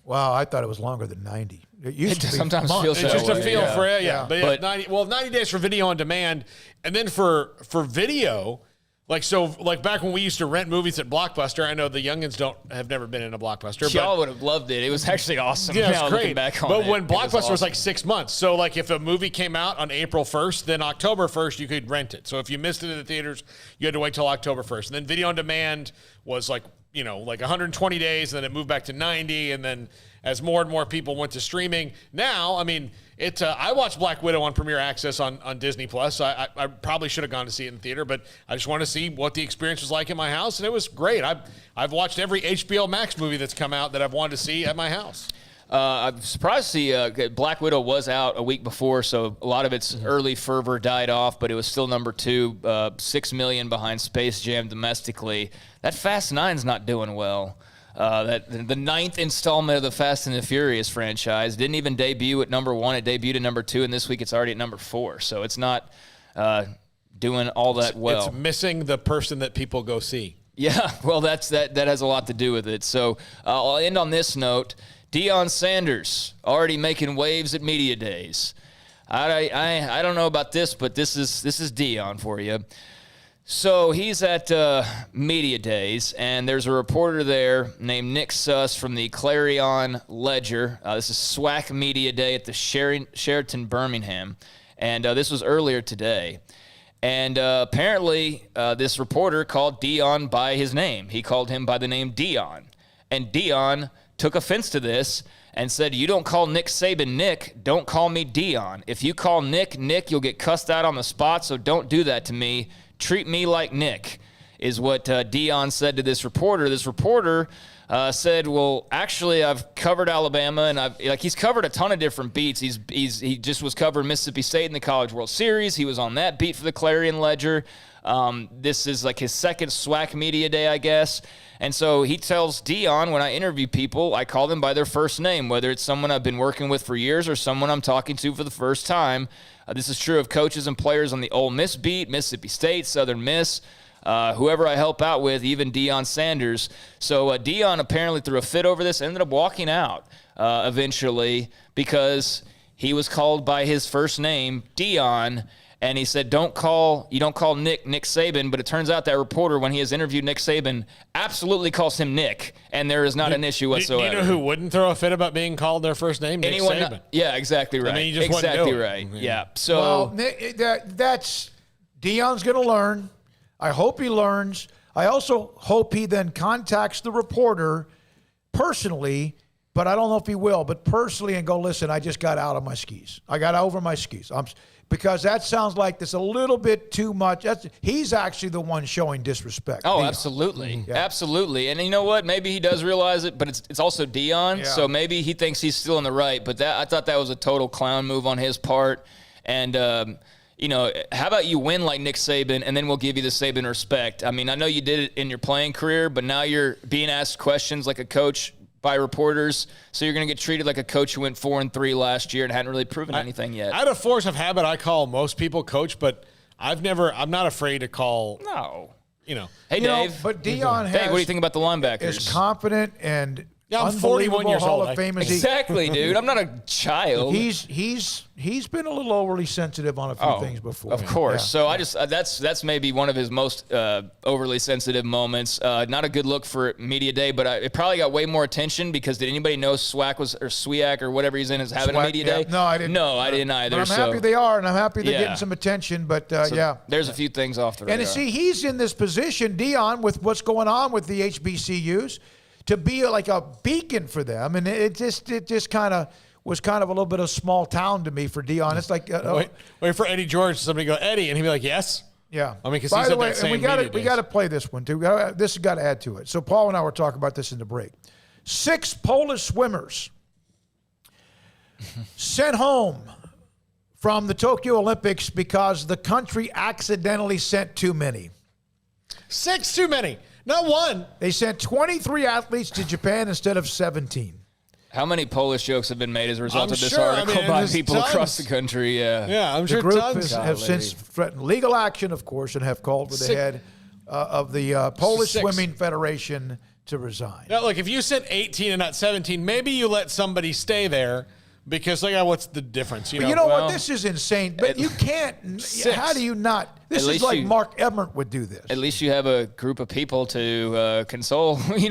Wow, I thought it was longer than 90. It used to be sometimes months. feels it's that just way. a feel for it, But 90 days for video on demand, and then for video, back when we used to rent movies at Blockbuster. I know the youngins have never been in a Blockbuster. Y'all would have loved it. It was actually awesome. Yeah, it's great. Back on but it, when Blockbuster was awesome. 6 months, so if a movie came out on April 1st, then October 1st you could rent it. So if you missed it in the theaters, you had to wait till October 1st. And then video on demand was 120 days, and then it moved back to 90, and then as more and more people went to streaming. Now, I mean, I watched Black Widow on Premier Access on Disney Plus. I probably should have gone to see it in the theater, but I just wanted to see what the experience was like in my house, and it was great. I've watched every HBO Max movie that's come out that I've wanted to see at my house. I'm surprised to see Black Widow was out a week before, so a lot of its early fervor died off, but it was still number 2, $6 million behind Space Jam domestically. That Fast 9's not doing well. The 9th installment of the Fast and the Furious franchise didn't even debut at number 1. It debuted at number 2, and this week it's already at number 4. So it's not doing all that well. It's missing the person that people go see. Yeah, well, that has a lot to do with it. So I'll end on this note. Deion Sanders already making waves at media days. I don't know about this, but this is Deion for you. So he's at media days, and there's a reporter there named Nick Suss from the Clarion Ledger. This is SWAC Media Day at the Sheraton Birmingham, and this was earlier today. And apparently this reporter called Deion by his name. He called him by the name Deion. And Deion took offense to this and said, "You don't call Nick Saban Nick, don't call me Deion. If you call Nick Nick, you'll get cussed out on the spot, so don't do that to me. Treat me like Nick," is what Deion said to this reporter. This reporter said, "Well, actually, I've covered Alabama, and he's covered a ton of different beats. He just was covering Mississippi State in the College World Series. He was on that beat for the Clarion Ledger. This is his second SWAC Media Day, I guess." And so he tells Deion, when I interview people, I call them by their first name, whether it's someone I've been working with for years or someone I'm talking to for the first time. This is true of coaches and players on the Ole Miss beat, Mississippi State, Southern Miss, whoever I help out with, even Deion Sanders. So Deion apparently threw a fit over this, ended up walking out eventually because he was called by his first name, Dion, and he said, you don't call Nick Saban, but it turns out that reporter, when he has interviewed Nick Saban, absolutely calls him Nick, and there is not an issue whatsoever. Do you know who wouldn't throw a fit about being called their first name? Nick Saban. Yeah, exactly right. I mean, you just exactly wouldn't do it. right. Yeah. So that's Dion's going to learn. I hope he learns. I also hope he then contacts the reporter personally, but I don't know if he will, but personally, and go, listen, I just got out of my skis. I got over my skis. Because that sounds like there's a little bit too much. He's actually the one showing disrespect. Oh, Dion. absolutely. Yeah. Absolutely. And you know what? Maybe he does realize it, but it's also Dion, so maybe he thinks he's still in the right. But I thought that was a total clown move on his part. And, how about you win like Nick Saban, and then we'll give you the Saban respect. I mean, I know you did it in your playing career, but now you're being asked questions like a coach by reporters, so you're going to get treated like a coach who went 4-3 last year and hadn't really proven anything yet. Out of force of habit, I call most people coach, but I'm not afraid to call. No. Hey, Dave. But Dion Dave, what do you think about the linebackers? Is confident and I'm 41 years Hall old. of Fame Exactly, dude. I'm not a child. He's been a little overly sensitive on a few things before. Of course. Yeah. So that's maybe one of his most overly sensitive moments. Not a good look for media day, but it probably got way more attention because did anybody know Swiak or whatever he's in is having a media day? No, I didn't. No, I didn't either. But I'm happy they are, and I'm happy they're getting some attention. But there's a few things off the radar. And see, he's in this position, Dion, with what's going on with the HBCUs, to be like a beacon for them, and it just kind of was kind of a little bit of small town to me for Dion. It's like wait for Eddie George. Somebody go, Eddie, and he'd be like, yes. Yeah. I mean, because by he's the at way, that same we got to play this one too. This has got to add to it. So Paul and I were talking about this in the break. 6 Polish swimmers sent home from the Tokyo Olympics because the country accidentally sent too many. 6 too many. Not one. They sent 23 athletes to Japan instead of 17. How many Polish jokes have been made as a result of this article by people across the country? Yeah, I'm sure the group tons. have since threatened legal action, of course, and have called for the head of the Polish Swimming Federation to resign. Now, look, if you sent 18 and not 17, maybe you let somebody stay there. Because what's the difference? You know what? This is insane. But you can't. 6. How do you not? This is like Mark Emmert would do this. At least you have a group of people to console, and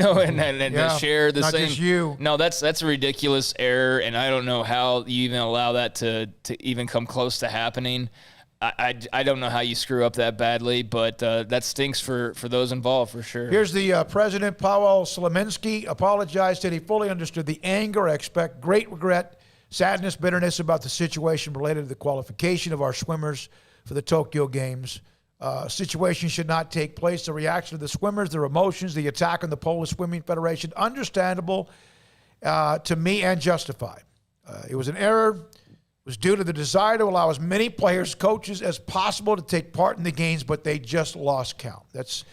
share the not same. Just you. No, that's a ridiculous error, and I don't know how you even allow that to even come close to happening. I don't know how you screw up that badly, but that stinks for those involved for sure. Here's the President Paweł Slemiński apologized, said he fully understood the anger. I expect great regret, sadness, bitterness about the situation related to the qualification of our swimmers for the Tokyo Games. Situation should not take place. The reaction of the swimmers, their emotions, the attack on the Polish Swimming Federation, understandable to me and justified. It was an error. It was due to the desire to allow as many players, coaches as possible to take part in the games, but they just lost count. That's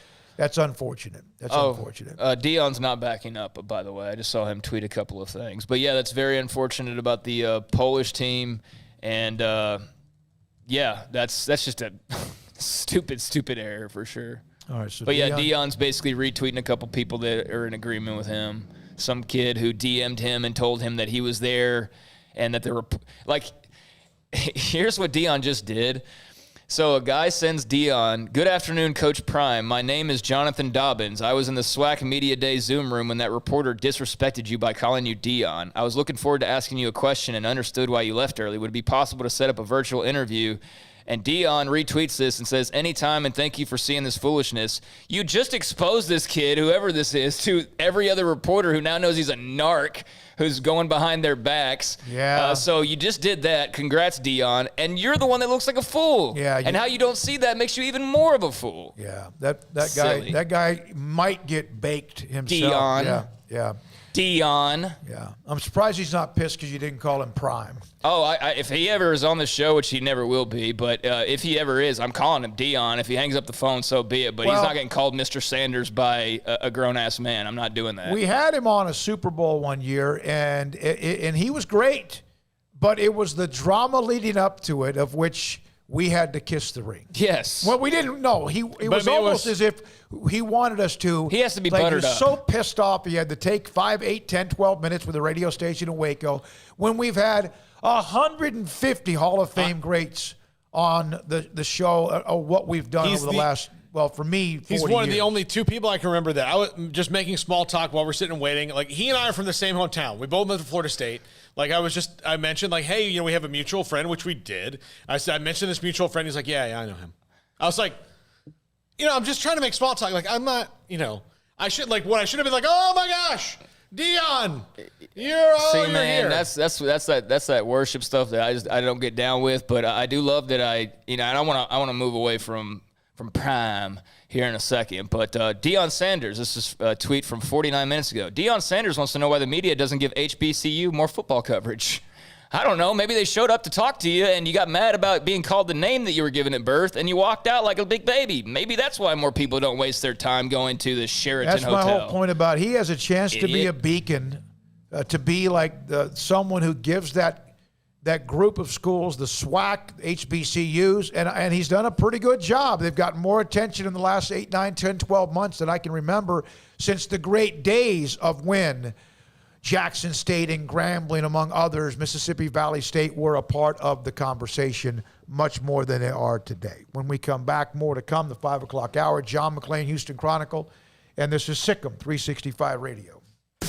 unfortunate. Unfortunate. Dion's not backing up, by the way. I just saw him tweet a couple of things. But, yeah, that's very unfortunate about the Polish team. And, that's just a stupid error for sure. All right, so but, Dion's basically retweeting a couple people that are in agreement with him. Some kid who DM'd him and told him that he was there and that there were – here's what Dion just did. So a guy sends Dion, "Good afternoon, Coach Prime. My name is Jonathan Dobbins. I was in the SWAC Media Day Zoom room when that reporter disrespected you by calling you Dion. I was looking forward to asking you a question and understood why you left early. Would it be possible to set up a virtual interview?" And Dion retweets this and says, "Anytime, and thank you for seeing this foolishness." You just exposed this kid, whoever this is, to every other reporter who now knows he's a narc who's going behind their backs. Yeah. So you just did that. Congrats, Dion. And you're the one that looks like a fool. Yeah. And how you don't see that makes you even more of a fool. Yeah. That Silly. guy might get baked himself. Dion. Yeah. Dion. Yeah. I'm surprised he's not pissed because you didn't call him Prime. Oh, if he ever is on the show, which he never will be, but if he ever is, I'm calling him Dion. If he hangs up the phone, so be it. But he's not getting called Mr. Sanders by a grown-ass man. I'm not doing that. We had him on a Super Bowl one year, and he was great. But it was the drama leading up to it, of which we had to kiss the ring. Yes. Well, we didn't know. It was almost as if he wanted us to. He has to be like, buttered he was up. so pissed off he had to take 5, 8, 10, 12 minutes with the radio station in Waco when we've had 150 Hall of Fame greats on the show of what we've done over the last, well, for me, 40 He's one of the years. only two people I can remember that. I was just making small talk while we're sitting and waiting. Like, he and I are from the same hometown. We both moved to Florida State. Like, I mentioned, like, hey, we have a mutual friend, which we did. I mentioned this mutual friend. He's like, yeah, I know him. I was like, I'm just trying to make small talk. Like, I'm not, I should have been like, oh my gosh, Dion, you're man, here. that's that worship stuff that I don't get down with. But I do love that I want to move away from Prime here in a second. But Deion Sanders, this is a tweet from 49 minutes ago. Deion Sanders wants to know why the media doesn't give HBCU more football coverage. I don't know. Maybe they showed up to talk to you and you got mad about being called the name that you were given at birth and you walked out like a big baby. Maybe that's why more people don't waste their time going to the Sheraton Hotel. That's my whole point about he has a chance to be a beacon, to be like someone who gives that group of schools, the SWAC, HBCUs, and he's done a pretty good job. They've gotten more attention in the last 8, 9, 10, 12 months than I can remember since the great days of when Jackson State and Grambling, among others, Mississippi Valley State were a part of the conversation much more than they are today. When we come back, more to come, the 5 o'clock hour. John McClain, Houston Chronicle, and this is SicEm365 Radio.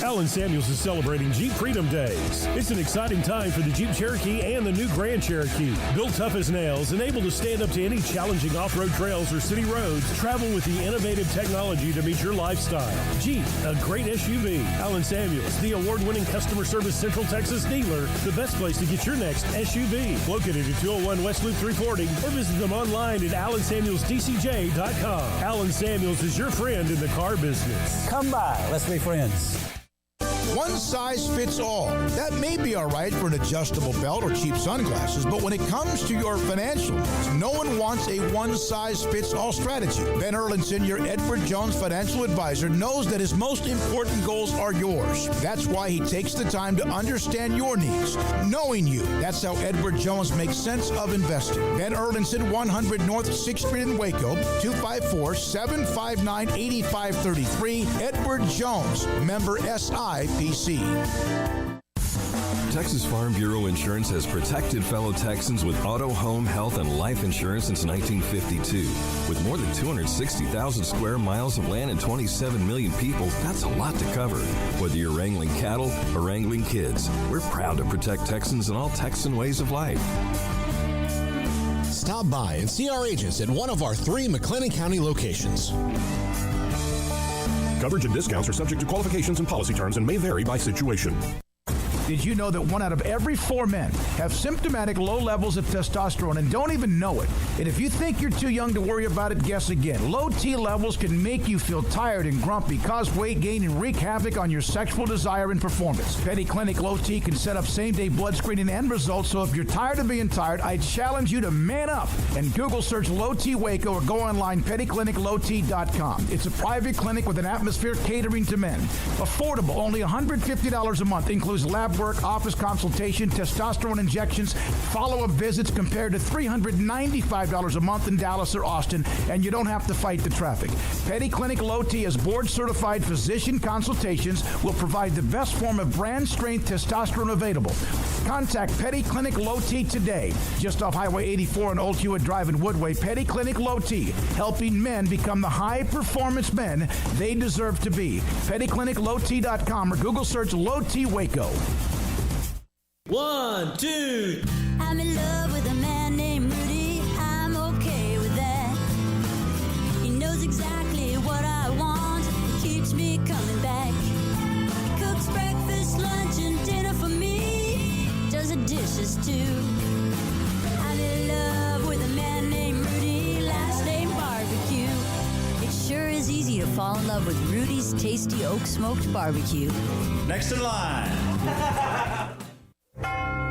Alan Samuels is celebrating Jeep Freedom Days. It's an exciting time for the Jeep Cherokee and the new Grand Cherokee. Built tough as nails and able to stand up to any challenging off-road trails or city roads, travel with the innovative technology to meet your lifestyle. Jeep, a great SUV. Alan Samuels, the award-winning customer service Central Texas dealer, the best place to get your next SUV. Located at 201 West Loop 340 or visit them online at AlanSamuelsDCJ.com. Alan Samuels is your friend in the car business. Come by. Let's be friends. One size fits all. That may be all right for an adjustable belt or cheap sunglasses, but when it comes to your financial needs, no one wants a one-size-fits-all strategy. Ben Erlinson, your Edward Jones financial advisor, knows that his most important goals are yours. That's why he takes the time to understand your needs, knowing you. That's how Edward Jones makes sense of investing. Ben Erlinson, 100 North 6th Street in Waco, 254-759-8533. Edward Jones, member SIPC. Texas Farm Bureau Insurance has protected fellow Texans with auto, home, health, and life insurance since 1952. With more than 260,000 square miles of land and 27 million people, that's a lot to cover. Whether you're wrangling cattle or wrangling kids, we're proud to protect Texans in all Texan ways of life. Stop by and see our agents at one of our 3 McLennan County locations. Coverage and discounts are subject to qualifications and policy terms and may vary by situation. Did you know that 1 out of every 4 men have symptomatic low levels of testosterone and don't even know it? And if you think you're too young to worry about it, guess again. Low T levels can make you feel tired and grumpy, cause weight gain, and wreak havoc on your sexual desire and performance. Petty Clinic Low T can set up same-day blood screening and results, so if you're tired of being tired, I challenge you to man up and Google search Low T Waco or go online pettycliniclowt.com. It's a private clinic with an atmosphere catering to men. Affordable, only $150 a month, includes lab work, office consultation, testosterone injections, follow-up visits compared to $395 a month in Dallas or Austin, and you don't have to fight the traffic. Petty Clinic Low T as board-certified physician consultations will provide the best form of brand-strength testosterone available. Contact Petty Clinic Low T today, just off Highway 84 and Old Hewitt Drive in Woodway. Petty Clinic Low T, helping men become the high-performance men they deserve to be. PettyClinicLowT.com or Google search Low T Waco. 1, 2. I'm in love with a man named Rudy. I'm okay with that. He knows exactly what I want. Keeps me coming back. He cooks breakfast, lunch, and dinner for me. Does the dishes too. I'm in love with a man named Rudy. Last name Barbecue. It sure is easy to fall in love with Rudy's tasty oak smoked barbecue. Next in line.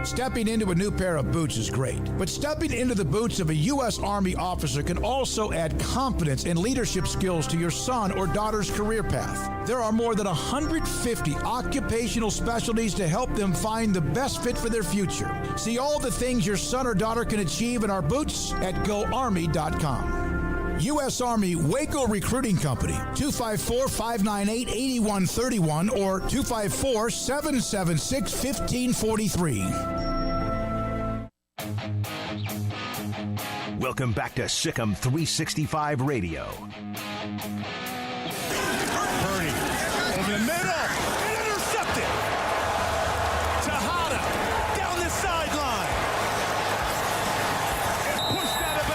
Stepping into a new pair of boots is great, but stepping into the boots of a U.S. Army officer can also add confidence and leadership skills to your son or daughter's career path. There are more than 150 occupational specialties to help them find the best fit for their future. See all the things your son or daughter can achieve in our boots at GoArmy.com. U.S. Army Waco Recruiting Company, 254-598-8131 or 254-776-1543. Welcome back to SicEm365 Radio. Purdy over the middle and intercepted. Tejada down the sideline and pushed out of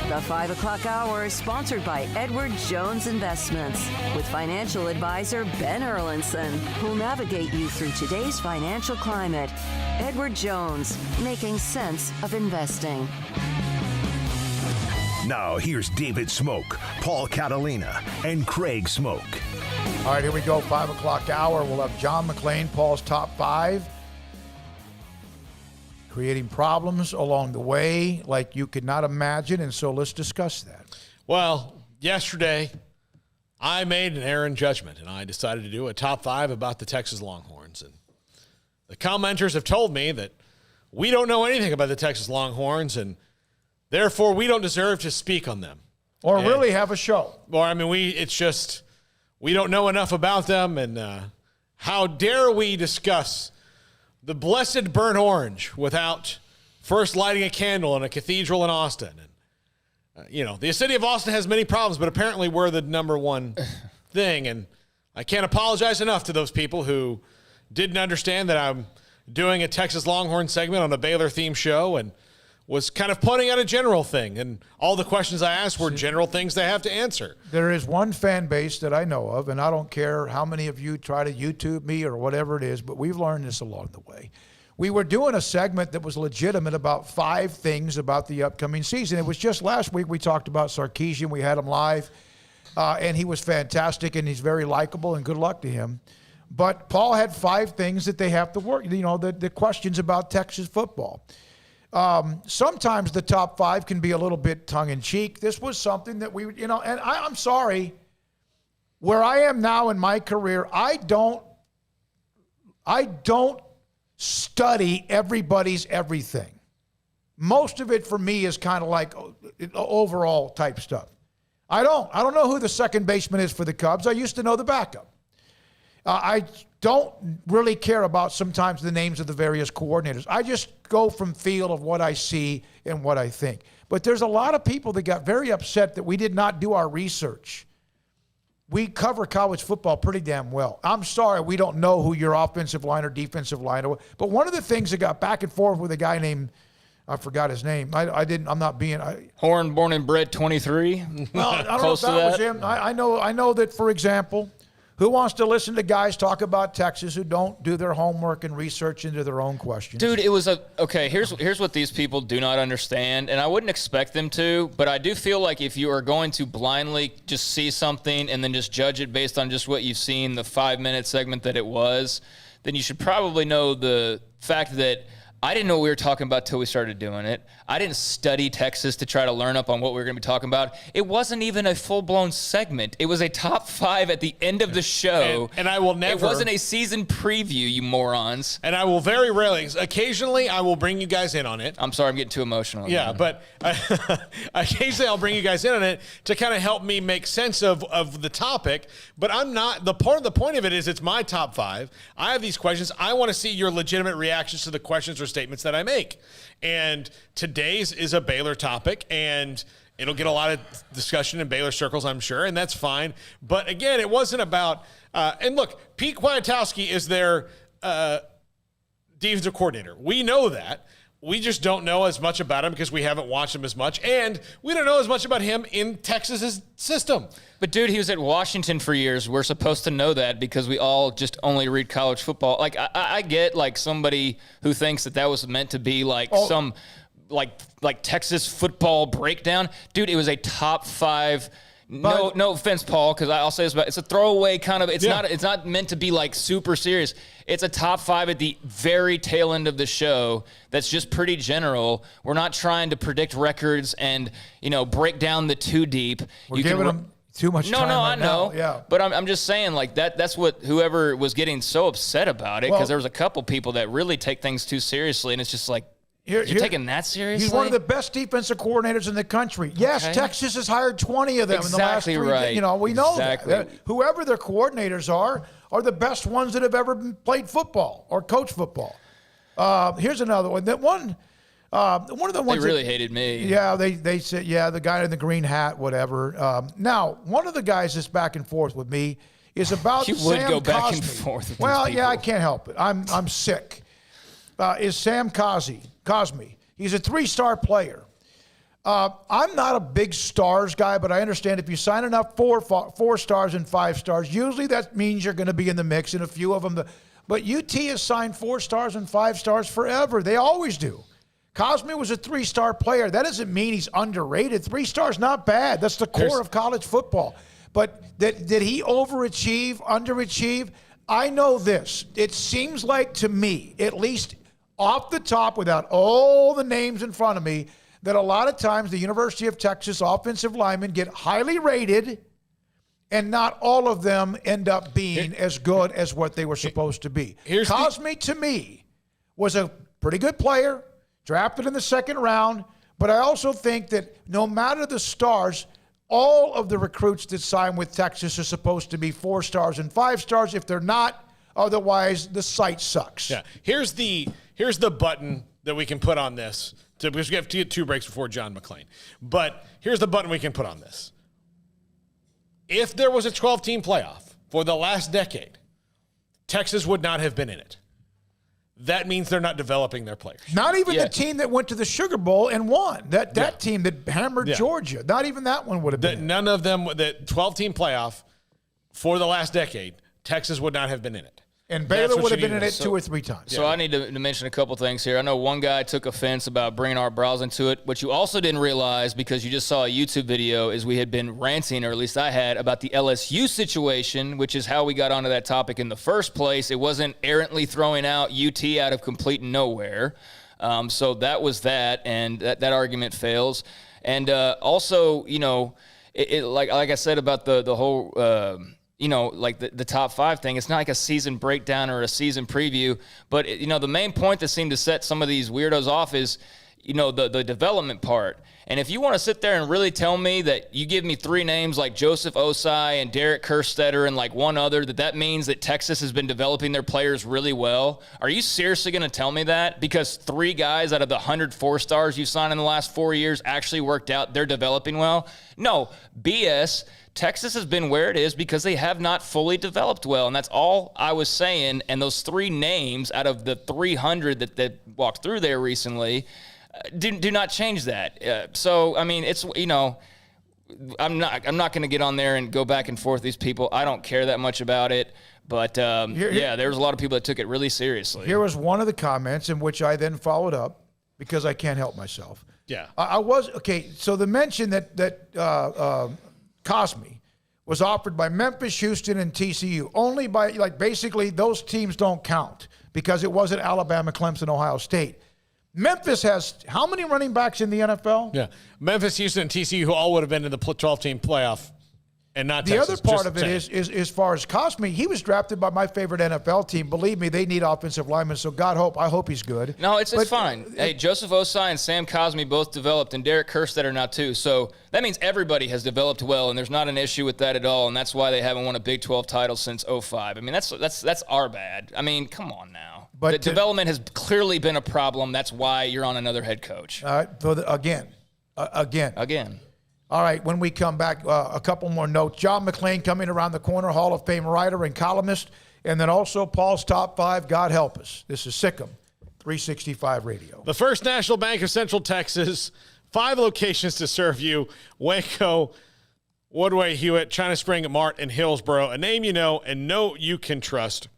bounds. The 5 o'clock hour is sponsored by Edward Jones Investments with financial advisor Ben Erlinson, who'll navigate you through today's financial climate. Edward Jones, making sense of investing. Now, here's David Smoak, Paul Catalina, and Craig Smoak. All right, here we go, 5 o'clock hour. We'll have John McClain, Paul's top 5. Creating problems along the way like you could not imagine, and so let's discuss that. Well, yesterday, I made an errant judgment, and I decided to do a top 5 about the Texas Longhorns. And the commenters have told me that we don't know anything about the Texas Longhorns, and therefore we don't deserve to speak on them. Or really have a show. Or, I mean, we don't know enough about them, and how dare we discuss the blessed burnt orange without first lighting a candle in a cathedral in Austin. And, the city of Austin has many problems, but apparently we're the number one thing, and I can't apologize enough to those people who didn't understand that I'm doing a Texas Longhorn segment on a Baylor-themed show and was kind of pointing out a general thing, and all the questions I asked were general things they have to answer. There is one fan base that I know of, and I don't care how many of you try to YouTube me or whatever it is, but we've learned this along the way. We were doing a segment that was legitimate about 5 things about the upcoming season. It was just last week we talked about Sarkisian. We had him live, and he was fantastic, and he's very likable, and good luck to him. But Paul had 5 things that they have to work, the questions about Texas football. Sometimes the top 5 can be a little bit tongue-in-cheek. This was something that we, and I'm sorry, where I am now in my career, I don't study everybody's everything. Most of it for me is kind of like overall type stuff. I don't know who the second baseman is for the Cubs. I used to know the backup. I don't really care about sometimes the names of the various coordinators. I just go from feel of what I see and what I think. But there's a lot of people that got very upset that we did not do our research. We cover college football pretty damn well. I'm sorry we don't know who your offensive line or defensive line is. But one of the things that got back and forth with a guy named, I forgot his name. I'm not being. Horn, born and bred 23. Well, I don't know if that was him. I know that, for example, who wants to listen to guys talk about Texas who don't do their homework and research into their own questions? Dude, it was here's what these people do not understand, and I wouldn't expect them to, but I do feel like if you are going to blindly just see something and then just judge it based on just what you've seen, the 5-minute segment that it was, then you should probably know the fact that I didn't know what we were talking about till we started doing it. I didn't study Texas to try to learn up on what we were going to be talking about. It wasn't even a full-blown segment. It was a top 5 at the end of the show. And I will never. It wasn't a season preview, you morons. And I will very rarely, occasionally I will bring you guys in on it. I'm sorry, I'm getting too emotional. Yeah, but occasionally I'll bring you guys in on it to kind of help me make sense of the topic. But I'm not, the point of it is it's my top 5. I have these questions. I want to see your legitimate reactions to the questions or statements that I make. And today's is a Baylor topic, and it'll get a lot of discussion in Baylor circles, I'm sure, and that's fine. But again, it wasn't about and look, Pete Kwiatkowski is their defensive coordinator. We know that. We just don't know as much about him because we haven't watched him as much, and we don't know as much about him in Texas's system. But, dude, he was at Washington for years. We're supposed to know that because we all just only read college football. Like, I get, like, somebody who thinks that was meant to be, like, some, like Texas football breakdown. Dude, it was a top 5 No offense, Paul, because I'll say this about it's a throwaway kind of. It's not meant to be like super serious. It's a top 5 at the very tail end of the show. That's just pretty general. We're not trying to predict records and break down the too deep. We're giving them too much time. No, right I know. Now. Yeah, but I'm just saying like that. That's what whoever was getting so upset about it because there was a couple people that really take things too seriously, and it's just like. You're taking that seriously? He's one of the best defensive coordinators in the country. Yes, Texas has hired 20 of them in the last 3 right. We know that. Whoever their coordinators are the best ones that have ever played football or coached football. Here's another one. One of the ones they really hated me. Yeah, they said, the guy in the green hat, whatever. Now, one of the guys that's back and forth with me is about you Sam would go back Cosmi. and forth with Well, these yeah, I people. can't help it. I'm sick. Is Sam Cosmi. He's a 3-star player. I'm not a big stars guy, but I understand if you sign enough 4 stars and 5 stars, usually that means you're going to be in the mix, and a few of them. But UT has signed 4 stars and 5 stars forever. They always do. Cosmi was a 3-star player. That doesn't mean he's underrated. 3 stars, not bad. That's the core of college football. But did he overachieve, underachieve? I know this. It seems like to me, at least off the top, without all the names in front of me, that a lot of times the University of Texas offensive linemen get highly rated and not all of them end up being as good as what they were supposed to be. Cosmi, to me, was a pretty good player, drafted in the 2nd round, but I also think that no matter the stars, all of the recruits that sign with Texas are supposed to be 4 stars and 5 stars. If they're not, otherwise the site sucks. Yeah. Here's the button that we can put on this, because we have to get 2 breaks before John McClain. But here's the button we can put on this. If there was a 12-team playoff for the last decade, Texas would not have been in it. That means they're not developing their players. Not even the team that went to the Sugar Bowl and won. That team that hammered Georgia. Not even that one would have been. None of them, the 12-team playoff for the last decade, Texas would not have been in it. And Baylor would have been in it 2 or 3 times. So I need to mention a couple things here. I know one guy took offense about bringing Art Browse into it. What you also didn't realize, because you just saw a YouTube video, is we had been ranting, or at least I had, about the LSU situation, which is how we got onto that topic in the first place. It wasn't errantly throwing out UT out of complete nowhere. So that was that, and that argument fails. And also, like I said about the whole like the top 5 thing, it's not like a season breakdown or a season preview, but the main point that seemed to set some of these weirdos off is, the development part. And if you want to sit there and really tell me that you give me 3 names like Joseph Osai and Derek Kerstetter and like one other, that means that Texas has been developing their players really well, are you seriously going to tell me that? Because 3 guys out of the 104 stars you signed in the last 4 years actually worked out, they're developing well? No, BS. Texas has been where it is because they have not fully developed well, and that's all I was saying. And those 3 names out of the 300 that walked through there recently do not change that. So, I mean, it's, I'm not going to get on there and go back and forth with these people. I don't care that much about it. But, there was a lot of people that took it really seriously. Here was one of the comments in which I then followed up because I can't help myself. Yeah. So the mention that Cosmi was offered by Memphis, Houston, and TCU. Only by, basically those teams don't count because it wasn't Alabama, Clemson, Ohio State. Memphis has how many running backs in the NFL? Yeah. Memphis, Houston, and TCU, who all would have been in the 12-team playoff. And not the Texas, other part of it is as far as Cosmi, he was drafted by my favorite NFL team. Believe me, they need offensive linemen, so I hope he's good. No, it's fine. Hey, Joseph Osai and Sam Cosmi both developed, and Derek Kerstetter now too. So that means everybody has developed well, and there's not an issue with that at all, and that's why they haven't won a Big 12 title since 2005. I mean, that's our bad. I mean, come on now. But the development has clearly been a problem. That's why you're on another head coach. Again. All right, when we come back, a couple more notes. John McClain coming around the corner, Hall of Fame writer and columnist, and then also Paul's Top 5, God help us. This is SicEm365 Radio. The First National Bank of Central Texas, 5 locations to serve you: Waco, Woodway, Hewitt, China Spring, Mart, and Hillsboro. A name you know and know you can trust.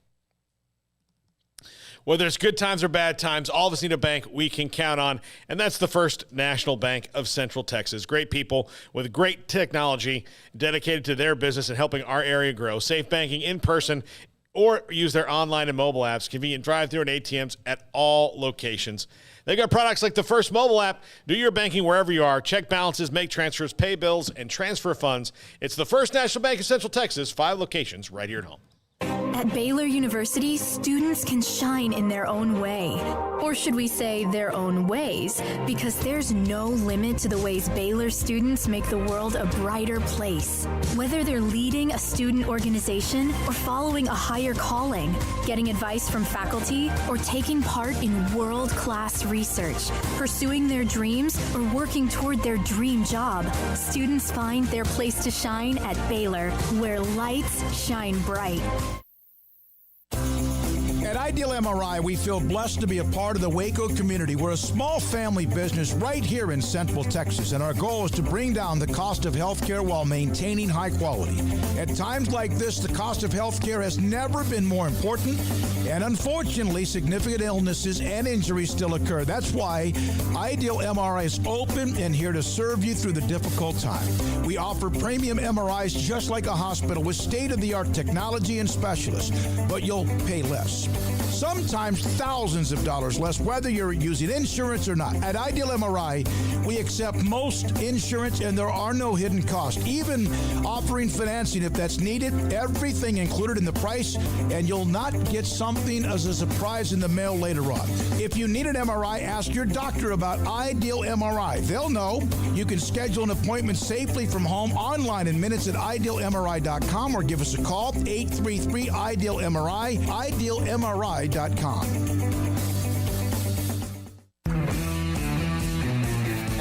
Whether it's good times or bad times, all of us need a bank we can count on, and that's the First National Bank of Central Texas. Great people with great technology dedicated to their business and helping our area grow. Safe banking in person or use their online and mobile apps, convenient drive-through and ATMs at all locations. They got products like the First mobile app. Do your banking wherever you are. Check balances, make transfers, pay bills, and transfer funds. It's the First National Bank of Central Texas, 5 locations right here at home. At Baylor University, students can shine in their own way. Or should we say their own ways? Because there's no limit to the ways Baylor students make the world a brighter place. Whether they're leading a student organization or following a higher calling, getting advice from faculty, or taking part in world-class research, pursuing their dreams, or working toward their dream job, students find their place to shine at Baylor, where lights shine bright. At Ideal MRI, we feel blessed to be a part of the Waco community. We're a small family business right here in Central Texas, and our goal is to bring down the cost of healthcare while maintaining high quality. At times like this, the cost of healthcare has never been more important, and unfortunately, significant illnesses and injuries still occur. That's why Ideal MRI is open and here to serve you through the difficult time. We offer premium MRIs just like a hospital with state-of-the-art technology and specialists, but you'll pay less. Sometimes thousands of dollars less, whether you're using insurance or not. At Ideal MRI, we accept most insurance and there are no hidden costs, even offering financing if that's needed. Everything included in the price, and you'll not get something as a surprise in the mail later on. If you need an MRI, ask your doctor about Ideal MRI. They'll know. You can schedule an appointment safely from home online in minutes at idealmri.com or give us a call, 833-IDEAL-MRI, idealmri.com.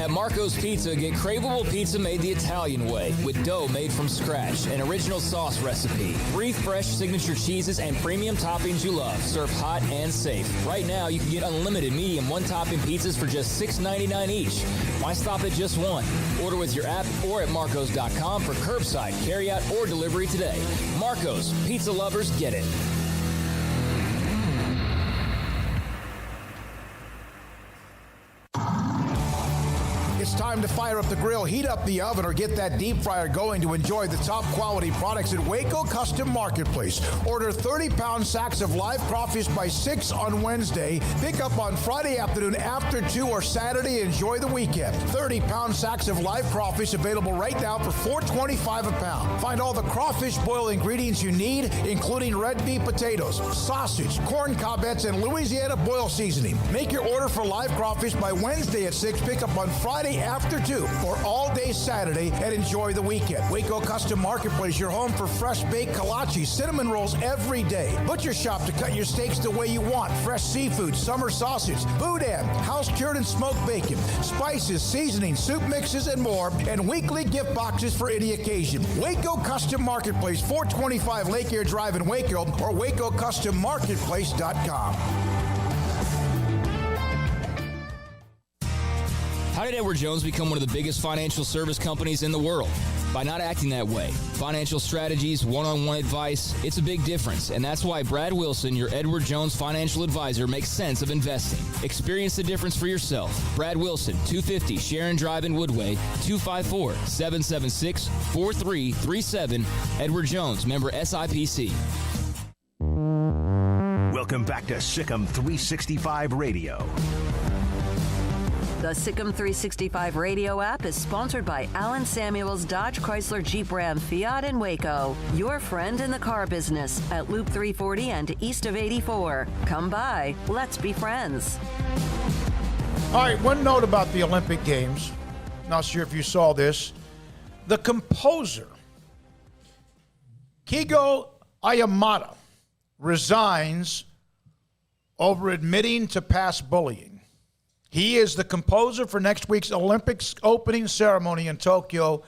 At Marco's Pizza, get craveable pizza made the Italian way with dough made from scratch, an original sauce recipe, 3 fresh signature cheeses, and premium toppings you love, served hot and safe. Right now, you can get unlimited medium one-topping pizzas for just $6.99 each. Why stop at just one? Order with your app or at marcos.com for curbside, carryout, or delivery today. Marco's, pizza lovers get it. It's time to fire up the grill, heat up the oven, or get that deep fryer going to enjoy the top quality products at Waco Custom Marketplace. Order 30-pound sacks of live crawfish by 6 on Wednesday. Pick up on Friday afternoon after 2 or Saturday. Enjoy the weekend. 30-pound sacks of live crawfish available right now for $4.25 a pound. Find all the crawfish boil ingredients you need, including red beef potatoes, sausage, corn cobettes, and Louisiana boil seasoning. Make your order for live crawfish by Wednesday at 6. Pick up on Friday after 2 or all day Saturday, and enjoy the weekend. Waco Custom Marketplace, your home for fresh baked kolache, cinnamon rolls every day. Butcher shop to cut your steaks the way you want. Fresh seafood, summer sausage, boudin, house cured and smoked bacon, spices, seasonings, soup mixes, and more, and weekly gift boxes for any occasion. Waco Custom Marketplace, 425 Lake Air Drive in Waco, or WacoCustomMarketplace.com. How did Edward Jones become one of the biggest financial service companies in the world? By not acting that way. Financial strategies, one-on-one advice, it's a big difference. And that's why Brad Wilson, your Edward Jones financial advisor, makes sense of investing. Experience the difference for yourself. Brad Wilson, 250 Sharon Drive in Woodway, 254-776-4337. Edward Jones, member SIPC. Welcome back to SicEm365 Radio. The Sic'em365 Radio app is sponsored by Alan Samuels Dodge Chrysler Jeep Ram Fiat in Waco. Your friend in the car business at Loop 340 and east of 84. Come by. Let's be friends. All right, one note about the Olympic Games. Not sure if you saw this. The composer, Kigo Ayamada, resigns over admitting to past bullying. He is the composer for next week's Olympics opening ceremony in Tokyo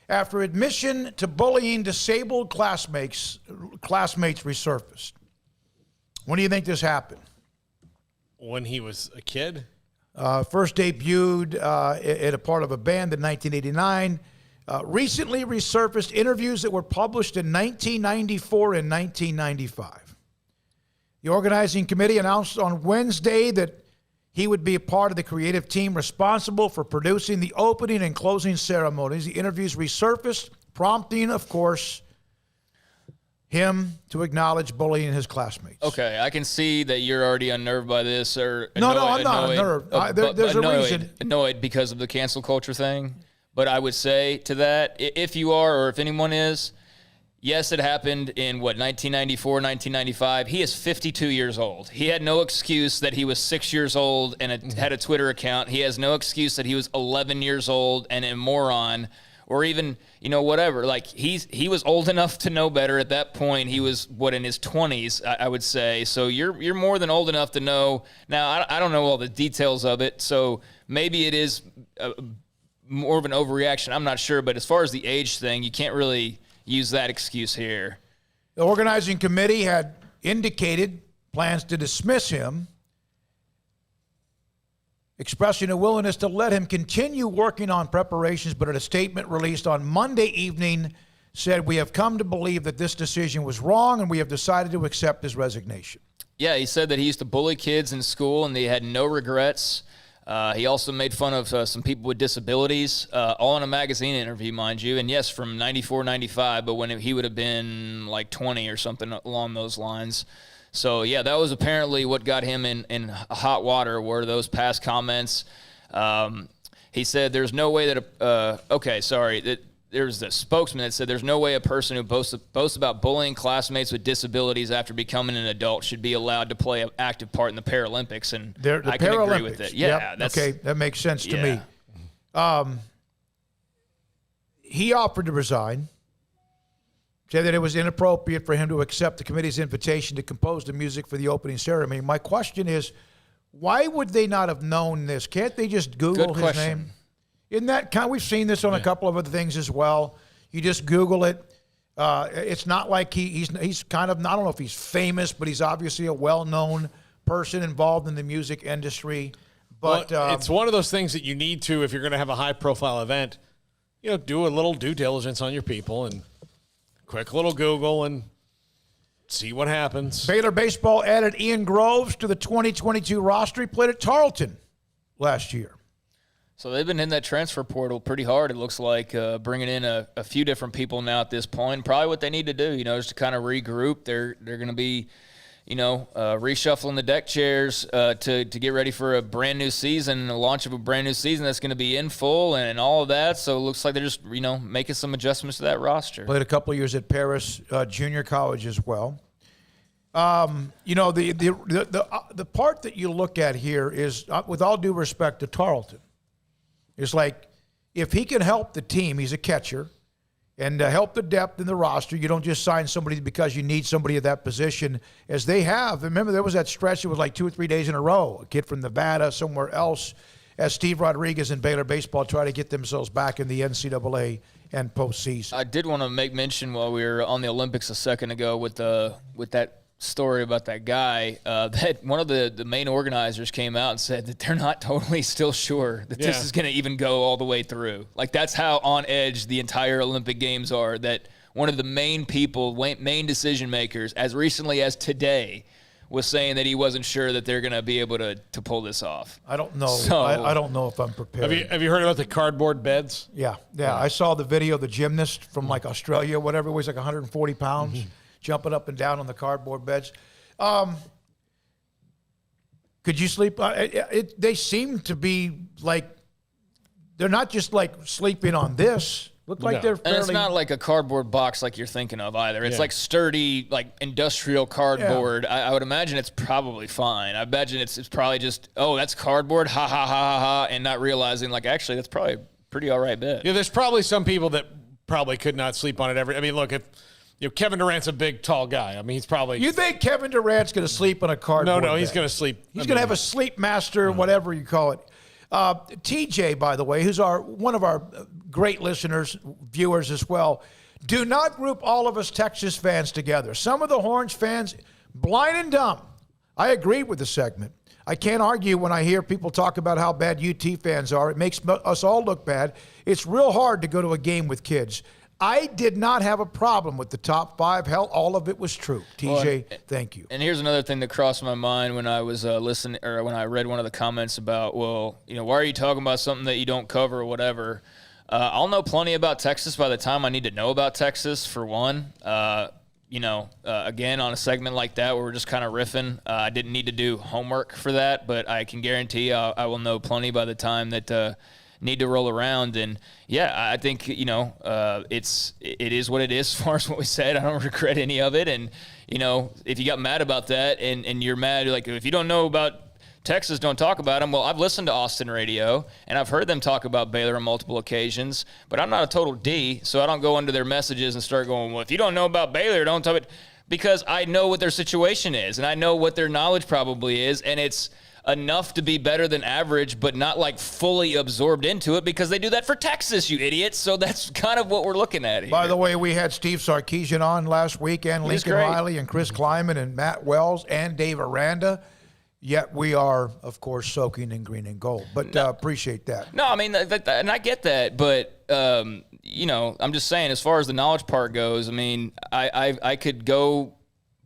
after admission to bullying disabled classmates resurfaced. When do you think this happened? When he was a kid? First debuted at a part of a band in 1989. Recently resurfaced interviews that were published in 1994 and 1995. The organizing committee announced on Wednesday that he would be a part of the creative team responsible for producing the opening and closing ceremonies. The interviews resurfaced, prompting, of course, him to acknowledge bullying his classmates. Okay, I can see that you're already unnerved by this. Or No, I'm not unnerved. There's a reason. Annoyed because of the cancel culture thing. But I would say to that, if you are or if anyone is, yes, it happened in, 1994, 1995. He is 52 years old. He had no excuse that he was 6 years old and had a Twitter account. He has no excuse that he was 11 years old and a moron or even, whatever. Like, he was old enough to know better at that point. He was, in his 20s, I would say. So you're more than old enough to know. Now, I don't know all the details of it, so maybe it is more of an overreaction. I'm not sure. But as far as the age thing, you can't really use that excuse here. The organizing committee had indicated plans to dismiss him, expressing a willingness to let him continue working on preparations, but in a statement released on Monday evening said, "We have come to believe that this decision was wrong and we have decided to accept his resignation." Yeah, he said that he used to bully kids in school and they had no regrets. He also made fun of some people with disabilities, all in a magazine interview, mind you. And yes, from 94, 95, but when he would have been like 20 or something along those lines. So, yeah, that was apparently what got him in hot water, were those past comments. He said there's no way that there's the spokesman that said there's no way a person who boasts about bullying classmates with disabilities after becoming an adult should be allowed to play an active part in the Paralympics, and I can agree with it. Yeah, yep. Okay, that makes sense to me. He offered to resign, said that it was inappropriate for him to accept the committee's invitation to compose the music for the opening ceremony. My question is, why would they not have known this? Can't they just Google his name? Isn't that kind of, we've seen this on a couple of other things as well. You just Google it. It's not like he's kind of, I don't know if he's famous, but he's obviously a well-known person involved in the music industry. But it's one of those things that you need to, if you're going to have a high-profile event, do a little due diligence on your people and quick little Google and see what happens. Baylor baseball added Ian Groves to the 2022 roster. He played at Tarleton last year. So they've been in that transfer portal pretty hard, it looks like, bringing in a few different people now at this point. Probably what they need to do, is to kind of regroup. They're going to be, reshuffling the deck chairs to get ready for a brand new season, the launch of a brand new season that's going to be in full and all of that. So it looks like they're just, making some adjustments to that roster. Played a couple of years at Paris Junior College as well. The part that you look at here is, with all due respect to Tarleton, it's like, if he can help the team, he's a catcher, and help the depth in the roster, you don't just sign somebody because you need somebody at that position, as they have. Remember, there was that stretch, it was like 2 or 3 days in a row, a kid from Nevada, somewhere else, as Steve Rodriguez and Baylor baseball try to get themselves back in the NCAA and postseason. I did want to make mention while we were on the Olympics a second ago with that story about that guy, that one of the main organizers came out and said that they're not totally still sure that this is going to even go all the way through. Like, that's how on edge the entire Olympic Games are, that one of the main decision makers, as recently as today, was saying that he wasn't sure that they're going to be able to pull this off. I don't know. So, I don't know if I'm prepared. Have you heard about the cardboard beds? Yeah. I saw the video of the gymnast from like Australia, whatever, weighs like 140 pounds. Mm-hmm. Jumping up and down on the cardboard beds. Could you sleep? They seem to be like, they're not just like sleeping on this. Look like they're fairly... And it's not like a cardboard box like you're thinking of either. It's like sturdy, like industrial cardboard. Yeah. I would imagine it's probably fine. I imagine it's probably just, that's cardboard, ha, ha, ha, ha, ha, and not realizing, like, actually, that's probably a pretty all right bed. Yeah, there's probably some people that probably could not sleep on it ever. I mean, look, if... Kevin Durant's a big, tall guy. I mean, he's probably... You think Kevin Durant's going to sleep on a cardboard No, he's bed? going to sleep... He's going to have a sleep master, whatever you call it. TJ, by the way, who's one of our great listeners, viewers as well, do not group all of us Texas fans together. Some of the Horns fans, blind and dumb. I agree with the segment. I can't argue when I hear people talk about how bad UT fans are. It makes us all look bad. It's real hard to go to a game with kids. I did not have a problem with the top 5. Hell, all of it was true. TJ, thank you. And here's another thing that crossed my mind when I was listening, or when I read one of the comments about, well, why are you talking about something that you don't cover or whatever? I'll know plenty about Texas by the time I need to know about Texas, for one. Again, on a segment like that where we're just kind of riffing, I didn't need to do homework for that, but I can guarantee I will know plenty by the time that need to roll around. And yeah, I think, it is what it is as far as what we said. I don't regret any of it. And, if you got mad about that and you're mad, like, if you don't know about Texas, don't talk about them. Well, I've listened to Austin radio, and I've heard them talk about Baylor on multiple occasions, but I'm not a total D, so I don't go into their messages and start going, well, if you don't know about Baylor, don't talk about, because I know what their situation is, and I know what their knowledge probably is, and it's enough to be better than average, but not like fully absorbed into it, because they do that for Texas, you idiots. So that's kind of what we're looking at here. By the way, we had Steve Sarkisian on last week, and Lincoln Riley, and Chris Kleiman, and Matt Wells, and Dave Aranda. Yet we are, of course, soaking in green and gold. But appreciate that. No, I mean, and I get that. But, I'm just saying, as far as the knowledge part goes, I mean, I could go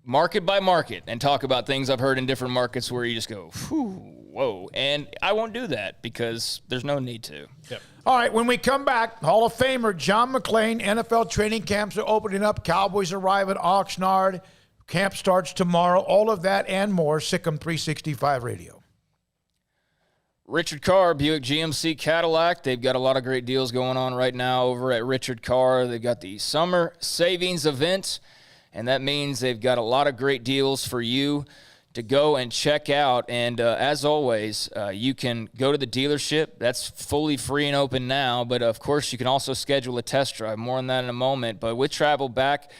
market by market and talk about things I've heard in different markets where you just go, whoa. And I won't do that because there's no need to. Yep. All right, when we come back, Hall of Famer John McClain, NFL training camps are opening up. Cowboys arrive at Oxnard. Camp starts tomorrow. All of that and more. SicEm365 Radio. Richard Carr, Buick GMC Cadillac. They've got a lot of great deals going on right now over at Richard Carr. They've got the summer savings event, and that means they've got a lot of great deals for you to go and check out. And as always, you can go to the dealership. That's fully free and open now. But, of course, you can also schedule a test drive. More on that in a moment. But with travel back,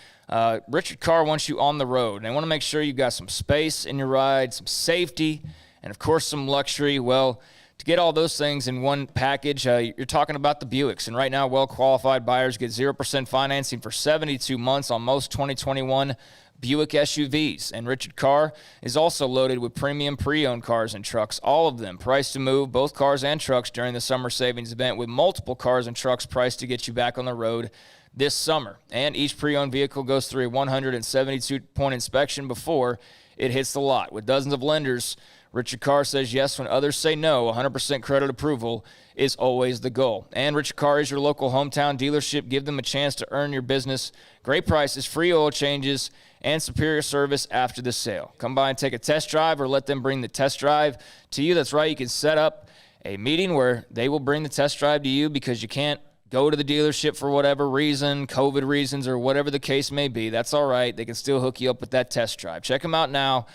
Richard Carr wants you on the road. They want to make sure you've got some space in your ride, some safety, and, of course, some luxury. Well, to get all those things in one package, you're talking about the Buicks. And right now, well-qualified buyers get 0% financing for 72 months on most 2021 Buick SUVs. And Richard Carr is also loaded with premium pre-owned cars and trucks, all of them priced to move, both cars and trucks, during the summer savings event, with multiple cars and trucks priced to get you back on the road this summer. And each pre-owned vehicle goes through a 172-point inspection before it hits the lot. With dozens of lenders, Richard Carr says yes when others say no. 100% credit approval is always the goal. And Richard Carr is your local hometown dealership. Give them a chance to earn your business. Great prices, free oil changes, and superior service after the sale. Come by and take a test drive, or let them bring the test drive to you. That's right, you can set up a meeting where they will bring the test drive to you, because you can't go to the dealership for whatever reason, COVID reasons, or whatever the case may be. That's all right. They can still hook you up with that test drive. Check them out now.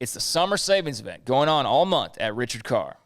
It's the summer savings event going on all month at Richard Carr.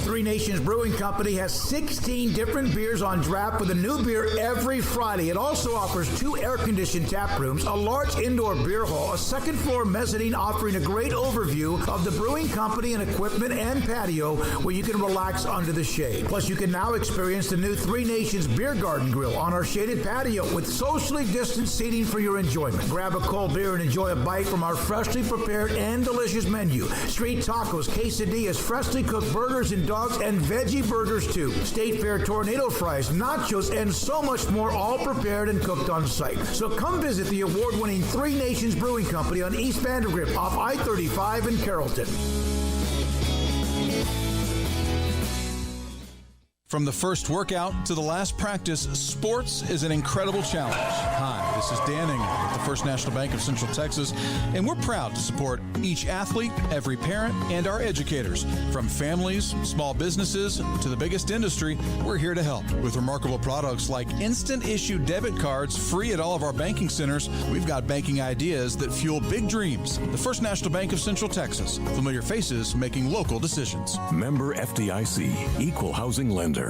Three Nations Brewing Company has 16 different beers on draft with a new beer every Friday. It also offers 2 air-conditioned tap rooms, a large indoor beer hall, a second-floor mezzanine offering a great overview of the brewing company and equipment, and patio where you can relax under the shade. Plus, you can now experience the new Three Nations Beer Garden Grill on our shaded patio with socially distanced seating for your enjoyment. Grab a cold beer and enjoy a bite from our freshly prepared and delicious menu. Street tacos, quesadillas, freshly cooked burgers and dogs, and veggie burgers too. State Fair tornado fries, nachos, and so much more, all prepared and cooked on site. So come visit the award-winning Three Nations Brewing Company on East Vandergrift off I-35 in Carrollton. From the first workout to the last practice, sports is an incredible challenge. Hi, this is Dan Engel with the First National Bank of Central Texas, and we're proud to support each athlete, every parent, and our educators. From families, small businesses, to the biggest industry, we're here to help. With remarkable products like instant issue debit cards free at all of our banking centers, we've got banking ideas that fuel big dreams. The First National Bank of Central Texas. Familiar faces making local decisions. Member FDIC, Equal Housing Lender.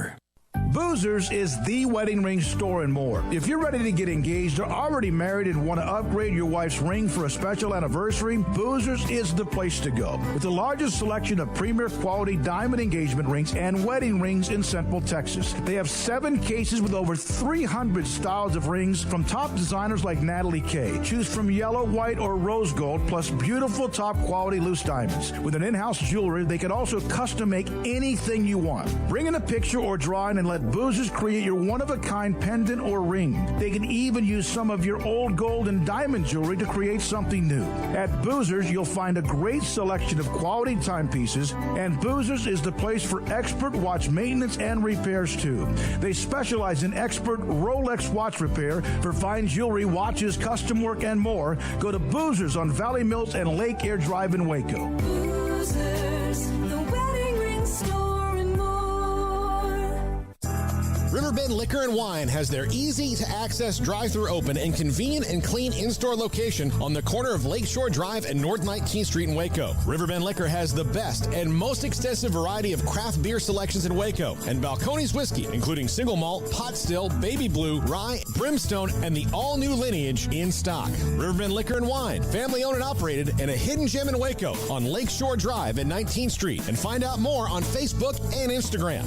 Boozers is the wedding ring store and more. If you're ready to get engaged or already married and want to upgrade your wife's ring for a special anniversary, Boozers is the place to go. With the largest selection of premier quality diamond engagement rings and wedding rings in Central Texas. They have 7 cases with over 300 styles of rings from top designers like Natalie Kay. Choose from yellow, white, or rose gold, plus beautiful top quality loose diamonds. With an in-house jewelry, they can also custom make anything you want. Bring in a picture or drawing and let let Boozers create your one-of-a-kind pendant or ring. They can even use some of your old gold and diamond jewelry to create something new. At Boozers, you'll find a great selection of quality timepieces, and Boozers is the place for expert watch maintenance and repairs, too. They specialize in expert Rolex watch repair for fine jewelry, watches, custom work, and more. Go to Boozers on Valley Mills and Lake Air Drive in Waco. Boozers, the wedding ring store and more. Riverbend Liquor and Wine has their easy-to-access drive-thru open and convenient and clean in-store location on the corner of Lakeshore Drive and North 19th Street in Waco. Riverbend Liquor has the best and most extensive variety of craft beer selections in Waco and Balcones whiskey, including single malt, pot still, baby blue, rye, brimstone, and the all-new lineage in stock. Riverbend Liquor and Wine, family-owned and operated, and a hidden gem in Waco on Lakeshore Drive at 19th Street. And find out more on Facebook and Instagram.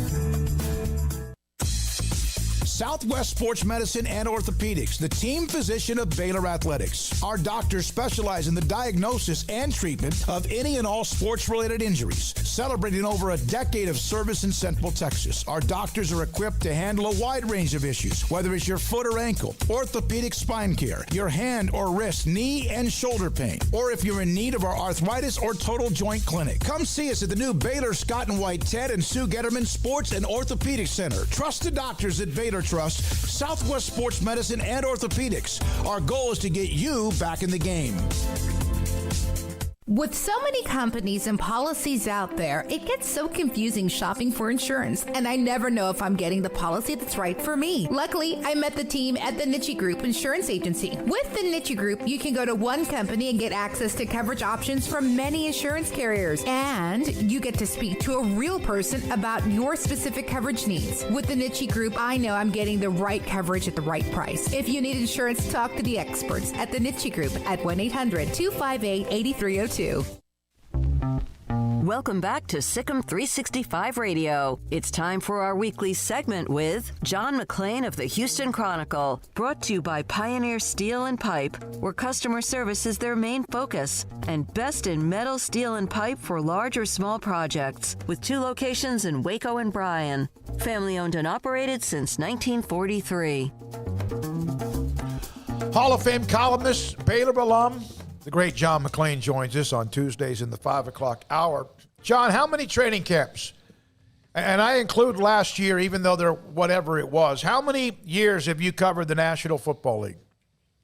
Southwest Sports Medicine and Orthopedics, the team physician of Baylor Athletics. Our doctors specialize in the diagnosis and treatment of any and all sports-related injuries. Celebrating over a decade of service in Central Texas, our doctors are equipped to handle a wide range of issues, whether it's your foot or ankle, orthopedic spine care, your hand or wrist, knee and shoulder pain, or if you're in need of our arthritis or total joint clinic. Come see us at the new Baylor Scott and White Ted and Sue Getterman Sports and Orthopedic Center. Trusted doctors at Baylor Trust, Southwest Sports Medicine and Orthopedics. Our goal is to get you back in the game. With so many companies and policies out there, it gets so confusing shopping for insurance, and I never know if I'm getting the policy that's right for me. Luckily, I met the team at the Nitchie Group Insurance Agency. With the Nitchie Group, you can go to one company and get access to coverage options from many insurance carriers, and you get to speak to a real person about your specific coverage needs. With the Nitchie Group, I know I'm getting the right coverage at the right price. If you need insurance, talk to the experts at the Nitchie Group at 1-800-258-8302. Welcome back to SicEm365 Radio. It's time for our weekly segment with John McClain of the Houston Chronicle, brought to you by Pioneer Steel and Pipe, where customer service is their main focus, and best in metal, steel, and pipe for large or small projects, with 2 locations in Waco and Bryan. Family owned and operated since 1943. Hall of Fame columnist, Baylor alum, the great John McClain joins us on Tuesdays in the 5 o'clock hour. John, how many training camps? And I include last year, even though they're whatever it was. How many years have you covered the National Football League?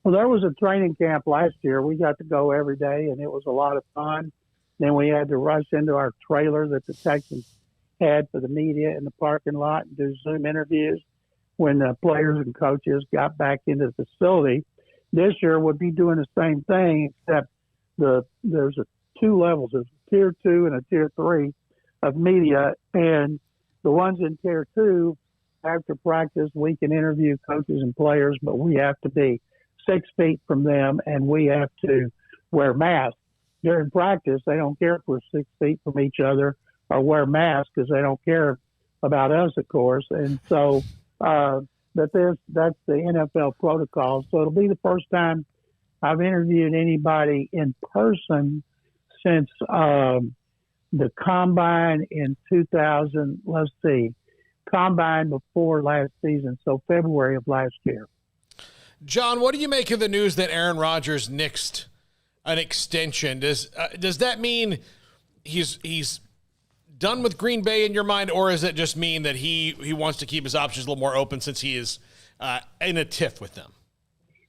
Well, there was a training camp last year. We got to go every day, and it was a lot of fun. Then we had to rush into our trailer that the Texans had for the media in the parking lot and do Zoom interviews when the players and coaches got back into the facility. This year we'll be doing the same thing, except there's 2 levels. There's a Tier 2 and a Tier 3 of media, and the ones in Tier 2, after practice, we can interview coaches and players, but we have to be 6 feet from them, and we have to wear masks. During practice, they don't care if we're 6 feet from each other or wear masks because they don't care about us, of course. And so but that's the NFL protocol. So it'll be the first time I've interviewed anybody in person since the Combine in 2000, Combine before last season, so February of last year. John, what do you make of the news that Aaron Rodgers nixed an extension? Does that mean he's done with Green Bay in your mind, or does it just mean that he wants to keep his options a little more open since he is in a tiff with them?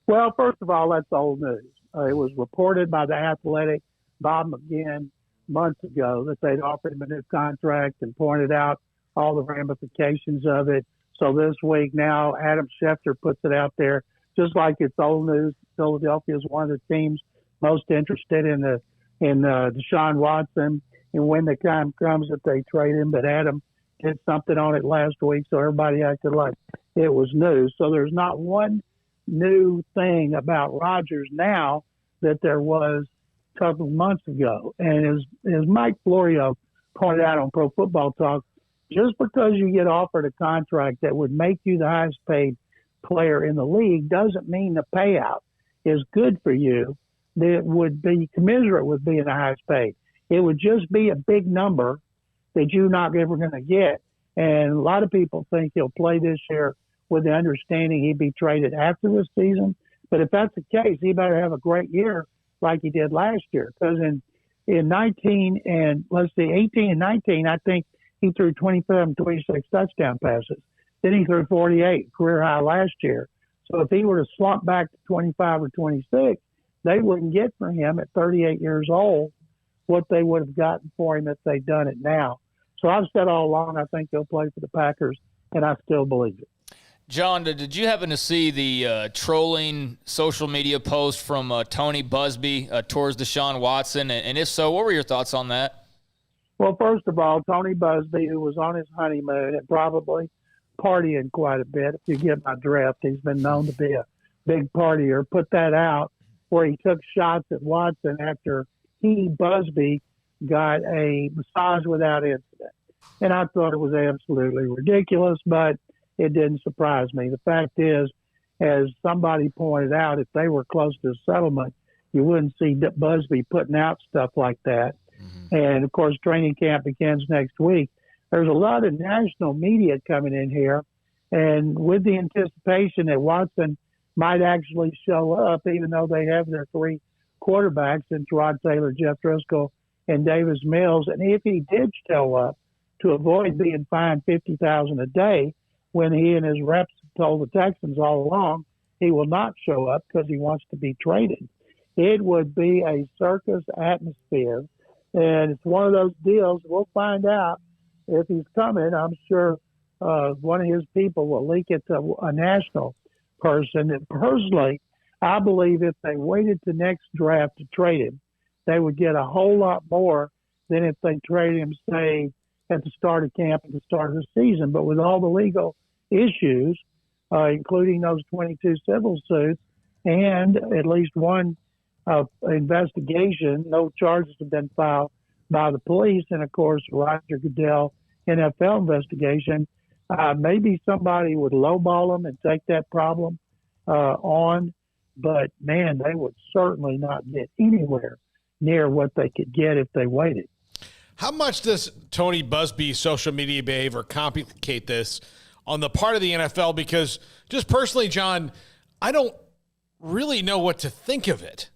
Well, first of all, that's old news. It was reported by The Athletic, Bob McGinn, months ago that they'd offered him a new contract and pointed out all the ramifications of it. So this week now, Adam Schefter puts it out there just like it's old news. Philadelphia is one of the teams most interested in Deshaun Watson. And when the time comes that they trade him, but Adam did something on it last week, so everybody acted like it was news. So there's not one new thing about Rodgers now that there was a couple of months ago. And as Mike Florio pointed out on Pro Football Talk, just because you get offered a contract that would make you the highest paid player in the league doesn't mean the payout is good for you. That would be commensurate with being the highest paid. It would just be a big number that you're not ever going to get And a lot of people think he'll play this year with the understanding he'd be traded after this season. But if that's the case, he better have a great year like he did last year. Because in 18 and 19, I think he threw 27, 26 touchdown passes. Then he threw 48, career high last year. So if he were to slump back to 25 or 26, they wouldn't get for him at 38 years old what they would have gotten for him if they'd done it now. So I've said all along, I think he'll play for the Packers, and I still believe it. John, did you happen to see the trolling social media post from Tony Busby towards Deshaun Watson? And if so, what were your thoughts on that? Well, first of all, Tony Busby, who was on his honeymoon and probably partying quite a bit, if you get my drift, he's been known to be a big partier, put that out where he took shots at Watson after Busby, got a massage without incident. And I thought it was absolutely ridiculous, but it didn't surprise me. The fact is, as somebody pointed out, if they were close to a settlement, you wouldn't see Busby putting out stuff like that. Mm-hmm. And, of course, training camp begins next week. There's a lot of national media coming in here, and with the anticipation that Watson might actually show up, even though they have their three quarterbacks, and Rod Taylor, Jeff Driscoll, and Davis Mills. And if he did show up, to avoid being fined $50,000 a day, when he and his reps told the Texans all along he will not show up because he wants to be traded, it would be a circus atmosphere. And it's one of those deals. We'll find out if he's coming. I'm sure one of his people will leak it to a national person. And personally, I believe if they waited to next draft to trade him, they would get a whole lot more than if they trade him, say, at the start of camp, at the start of the season. But with all the legal issues, including those 22 civil suits and at least one investigation, no charges have been filed by the police. And, of course, Roger Goodell NFL investigation, maybe somebody would lowball them and take that problem on. But, man, they would certainly not get anywhere near what they could get if they waited. How much does Tony Busby's social media behavior complicate this on the part of the NFL? Because just personally, John, I don't really know what to think of it.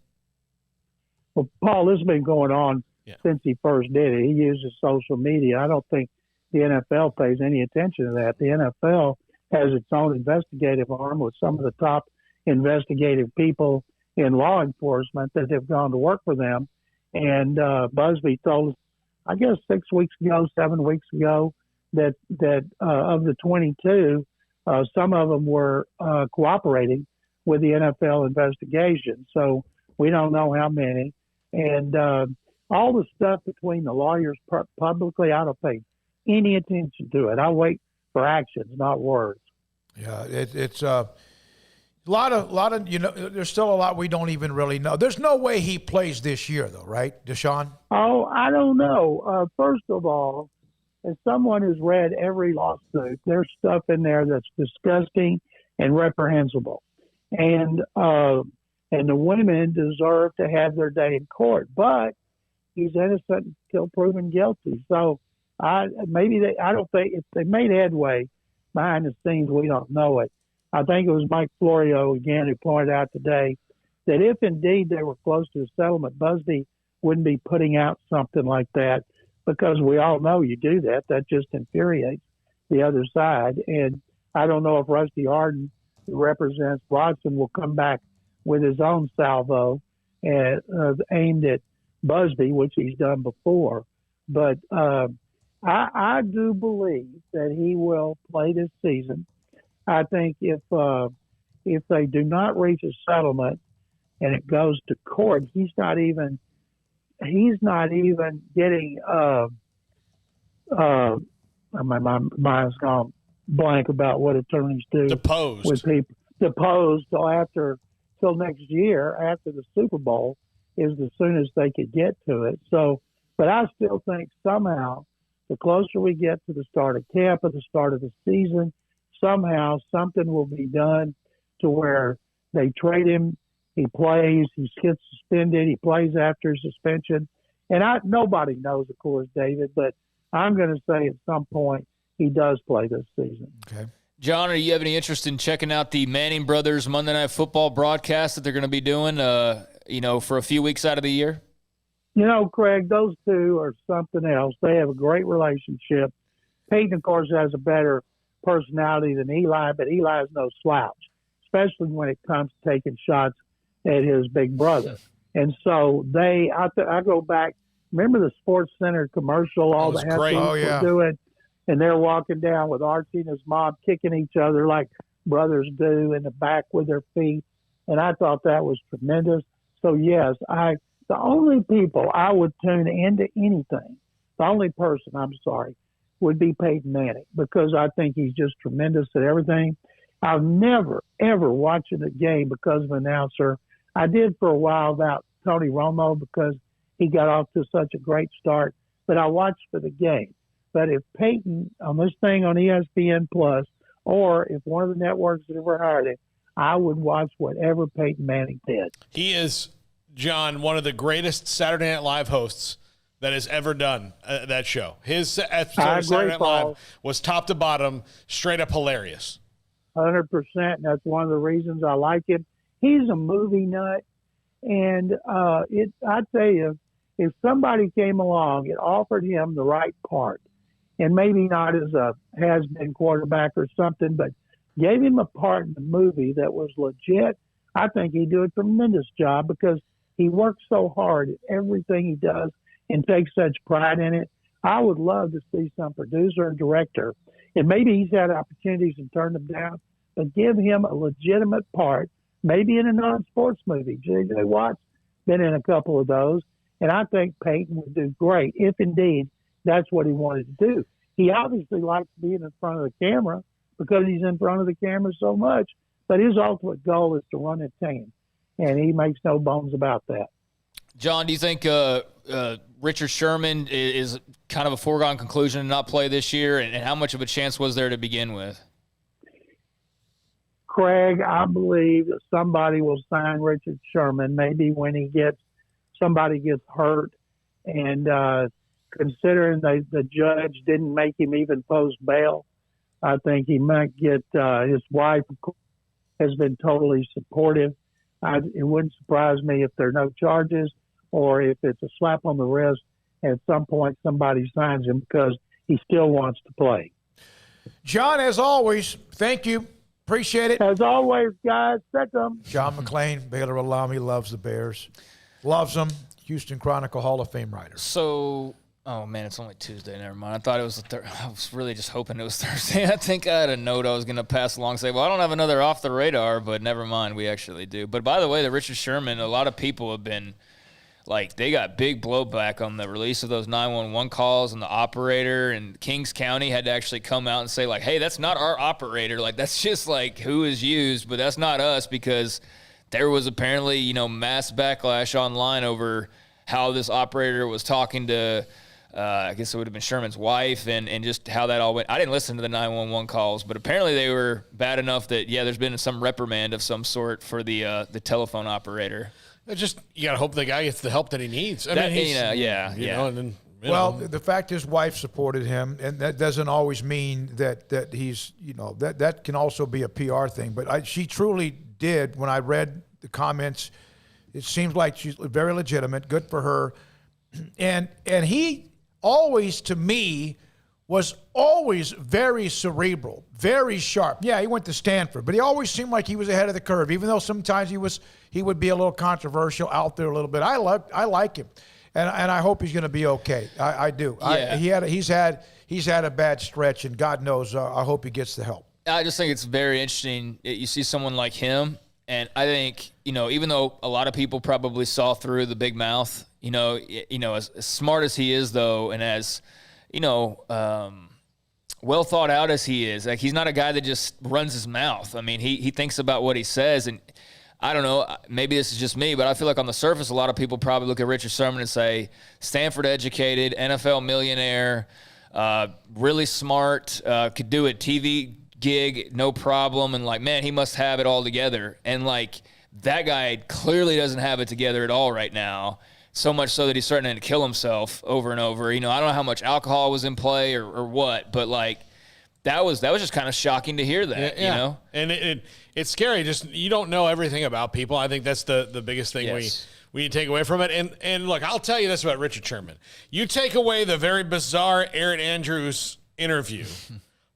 Well, Paul, this has been going on since he first did it. He uses social media. I don't think the NFL pays any attention to that. The NFL has its own investigative arm with some of the top investigative people in law enforcement that have gone to work for them. And Busby told us, I guess 7 weeks ago, that of the 22, some of them were cooperating with the NFL investigation. So we don't know how many. And all the stuff between the lawyers publicly, I don't pay any attention to it. I wait for actions, not words. Yeah, it's a lot of, there's still a lot we don't even really know. There's no way he plays this year, though, right, Deshaun? Oh, I don't know. First of all, as someone who's read every lawsuit, there's stuff in there that's disgusting and reprehensible. And the women deserve to have their day in court. But he's innocent until proven guilty. So I don't think if they made headway behind the scenes, we don't know it. I think it was Mike Florio, again, who pointed out today that if indeed they were close to a settlement, Busby wouldn't be putting out something like that, because we all know you do that. That just infuriates the other side. And I don't know if Rusty Arden, who represents Watson, will come back with his own salvo aimed at Busby, which he's done before. But I do believe that he will play this season. I think if they do not reach a settlement and it goes to court, he's not even getting my mind's gone blank about what attorneys do. Deposed. With people deposed till next year after the Super Bowl is the soonest they could get to it. So, but I still think somehow the closer we get to the start of camp, at the start of the season, somehow something will be done to where they trade him, he plays, he gets suspended, he plays after suspension. And nobody knows, of course, David, but I'm going to say at some point he does play this season. Okay. John, are you have any interest in checking out the Manning Brothers Monday Night Football broadcast that they're going to be doing, for a few weeks out of the year? Craig, those two are something else. They have a great relationship. Peyton, of course, has a better personality than Eli, but Eli is no slouch, especially when it comes to taking shots at his big brother. And so I go back, remember the Sports Center commercial, all the athletes were doing, and they're walking down with Archie and his mom kicking each other like brothers do in the back with their feet. And I thought that was tremendous. So, yes, the only people I would tune into anything, the only person, would be Peyton Manning, because I think he's just tremendous at everything. I've never, ever watched a game because of an announcer. I did for a while about Tony Romo because he got off to such a great start, but I watched for the game. But if Peyton, on this thing on ESPN Plus, or if one of the networks that ever hired him, I would watch whatever Peyton Manning did. He is, John, one of the greatest Saturday Night Live hosts that has ever done that show. His episode of Saturday Night Live was top to bottom, straight up hilarious. 100%. And that's one of the reasons I like him. He's a movie nut. And I tell you, if somebody came along and offered him the right part, and maybe not as a has-been quarterback or something, but gave him a part in the movie that was legit, I think he'd do a tremendous job because he works so hard at everything he does and takes such pride in it. I would love to see some producer and director, and maybe he's had opportunities and turned them down, but give him a legitimate part, maybe in a non-sports movie. J.J. Watt's been in a couple of those, and I think Peyton would do great if indeed that's what he wanted to do. He obviously likes being in front of the camera because he's in front of the camera so much, but his ultimate goal is to run a team, and he makes no bones about that. John, do you think Richard Sherman is kind of a foregone conclusion to not play this year, and how much of a chance was there to begin with? Craig, I believe that somebody will sign Richard Sherman maybe when somebody gets hurt, and considering the judge didn't make him even post bail, I think he might get his wife has been totally supportive. It wouldn't surprise me if there are no charges or if it's a slap on the wrist. At some point, somebody signs him because he still wants to play. John, as always, thank you. Appreciate it. As always, guys, Sic'em. John McClain, Baylor alum. He loves the Bears. Loves them. Houston Chronicle Hall of Fame writer. So, oh, man, it's only Tuesday. Never mind. I thought it was I was really just hoping it was Thursday. I think I had a note I was going to pass along and say, well, I don't have another off the radar, but never mind. We actually do. But by the way, the Richard Sherman, a lot of people have been they got big blowback on the release of those 911 calls, and the operator and Kings County had to actually come out and say, hey, that's not our operator. That's just who is used, but that's not us, because there was apparently, mass backlash online over how this operator was talking to, I guess it would have been Sherman's wife, and just how that all went. I didn't listen to the 911 calls, but apparently they were bad enough that, there's been some reprimand of some sort for the telephone operator. You got to hope the guy gets the help that he needs. I mean, the fact his wife supported him, and that doesn't always mean that he's, that can also be a PR thing. But she truly did. When I read the comments, it seems like she's very legitimate, good for her. And he always, to me, was always very cerebral, very sharp. Yeah, he went to Stanford, but he always seemed like he was ahead of the curve, even though sometimes he would be a little controversial out there a little bit. I like him, and I hope he's going to be okay. I do. Yeah. He's had a bad stretch, and God knows, I hope he gets the help. I just think it's very interesting. You see someone like him, and I think, even though a lot of people probably saw through the big mouth, as smart as he is, though, and as well thought out as he is, he's not a guy that just runs his mouth. I mean, he thinks about what he says, and I don't know, maybe this is just me, but I feel like on the surface, a lot of people probably look at Richard Sherman and say, Stanford educated, NFL millionaire, really smart, could do a TV gig, no problem, and man, he must have it all together. And that guy clearly doesn't have it together at all right now. So much so that he's starting to kill himself over and over. I don't know how much alcohol was in play or what, but That was just kind of shocking to hear that, you know? And it's scary. Just you don't know everything about people. I think that's the biggest thing we need to take away from it. And look, I'll tell you this about Richard Sherman. You take away the very bizarre Aaron Andrews interview.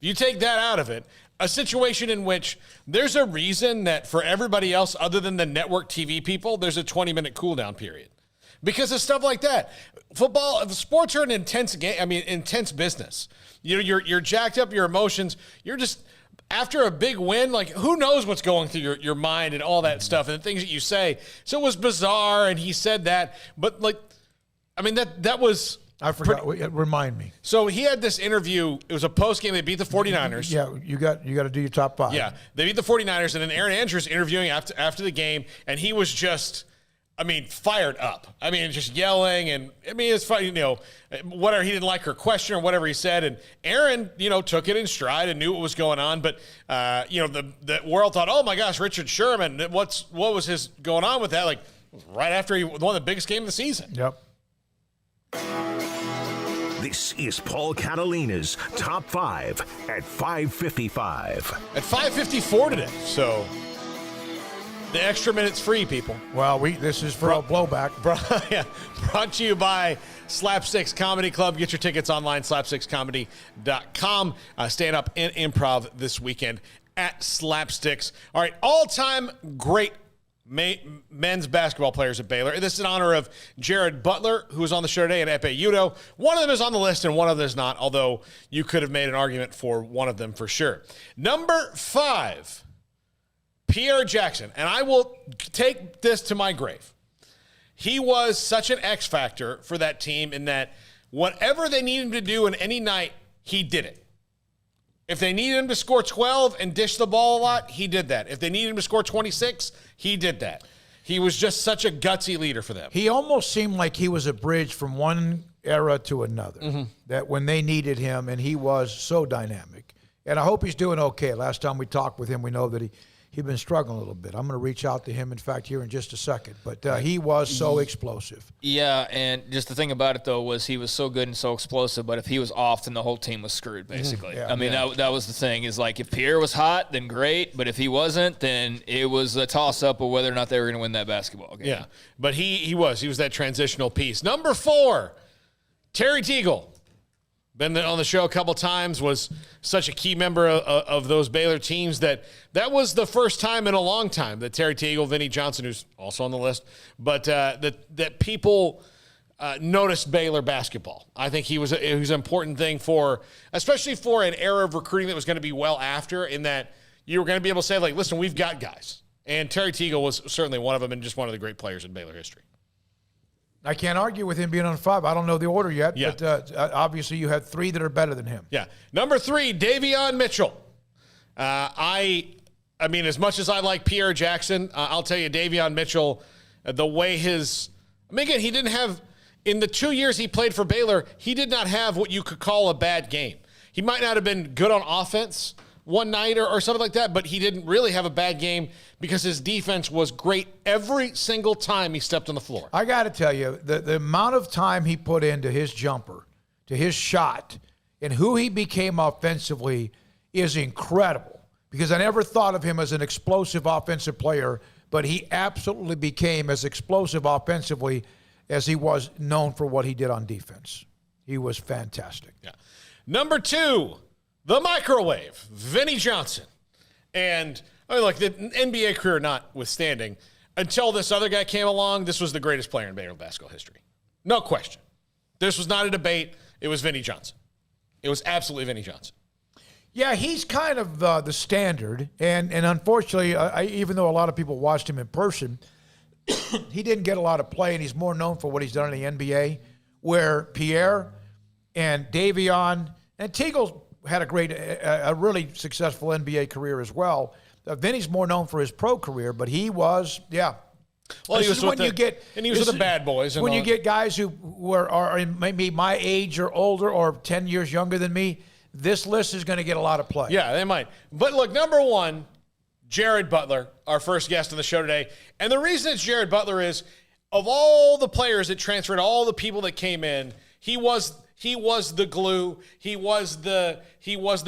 You take that out of it, a situation in which there's a reason that for everybody else other than the network TV people, there's a 20-minute cool-down period. Because of stuff like that. Football, sports are an intense game. I mean, intense business. You know, you're jacked up, your emotions. You're just, after a big win, like, who knows what's going through your mind and all that stuff and the things that you say. So it was bizarre, and he said that. But, like, I mean, that was... I forgot. Remind me. So he had this interview. It was a post-game. They beat the 49ers. Yeah, you got to do your top 5. Yeah, they beat the 49ers, and then Aaron Andrews interviewing after the game, and he was just... I mean, fired up. I mean, just yelling, and I mean, it's funny, you know, whatever, he didn't like her question or whatever he said, and Aaron, you know, took it in stride and knew what was going on, but, you know, the world thought, oh my gosh, Richard Sherman, what was his going on with that? Like, right after he won the biggest game of the season. Yep. This is Paul Catalina's Top 5 at 5:55. At 5:54 today, so... The extra minute's free, people. Well, this is for a blowback. Brought to you by Slapsticks Comedy Club. Get your tickets online, slapstickscomedy.com. Stand up in improv this weekend at Slapsticks. All right, all-time great men's basketball players at Baylor. This is in honor of Jared Butler, who was on the show today, and Epe Udoh. One of them is on the list, and one of them is not, although you could have made an argument for one of them for sure. Number 5. Pierre Jackson, and I will take this to my grave. He was such an X factor for that team in that whatever they needed him to do in any night, he did it. If they needed him to score 12 and dish the ball a lot, he did that. If they needed him to score 26, he did that. He was just such a gutsy leader for them. He almost seemed like he was a bridge from one era to another, that when they needed him, and he was so dynamic. And I hope he's doing okay. Last time we talked with him, we know that he'd been struggling a little bit. I'm going to reach out to him, in fact, here in just a second. But he was so explosive. Yeah, and just the thing about it, though, was he was so good and so explosive, but if he was off, then the whole team was screwed, basically. Yeah. I mean, that was the thing, is like if Pierre was hot, then great, but if he wasn't, then it was a toss-up of whether or not they were going to win that basketball game. Yeah, but he was that transitional piece. Number 4, Terry Teagle. Been on the show a couple times, was such a key member of those Baylor teams that was the first time in a long time that Terry Teagle, Vinnie Johnson, who's also on the list, but that people noticed Baylor basketball. I think it was an important thing especially for an era of recruiting that was going to be well after, in that you were going to be able to say, like, listen, we've got guys. And Terry Teagle was certainly one of them, and just one of the great players in Baylor history. I can't argue with him being on 5. I don't know the order yet, Yeah. but obviously you had 3 that are better than him. Yeah. Number 3, Davion Mitchell. I mean, as much as I like Pierre Jackson, I'll tell you, Davion Mitchell, the way again, he didn't have, in the 2 years he played for Baylor, he did not have what you could call a bad game. He might not have been good on offense one night or something like that, but he didn't really have a bad game because his defense was great every single time he stepped on the floor. I got to tell you, the amount of time he put into his jumper, to his shot, and who he became offensively is incredible, because I never thought of him as an explosive offensive player, but he absolutely became as explosive offensively as he was known for what he did on defense. He was fantastic. Yeah. Number 2, the microwave, Vinnie Johnson. And, I mean, look, the NBA career notwithstanding, until this other guy came along, this was the greatest player in Baylor basketball history. No question. This was not a debate. It was Vinnie Johnson. It was absolutely Vinnie Johnson. Yeah, he's kind of the standard. And unfortunately, even though a lot of people watched him in person, he didn't get a lot of play, and he's more known for what he's done in the NBA, where Pierre and Davion and Teagle had a really successful NBA career as well. Vinny's more known for his pro career, but he was, yeah. Well, he was with the bad boys. When you get guys who are maybe my age or older or 10 years younger than me, this list is going to get a lot of play. Yeah, they might. But look, number 1, Jared Butler, our first guest on the show today. And the reason it's Jared Butler is, of all the players that transferred, all the people that came in, he was he was the glue. He was the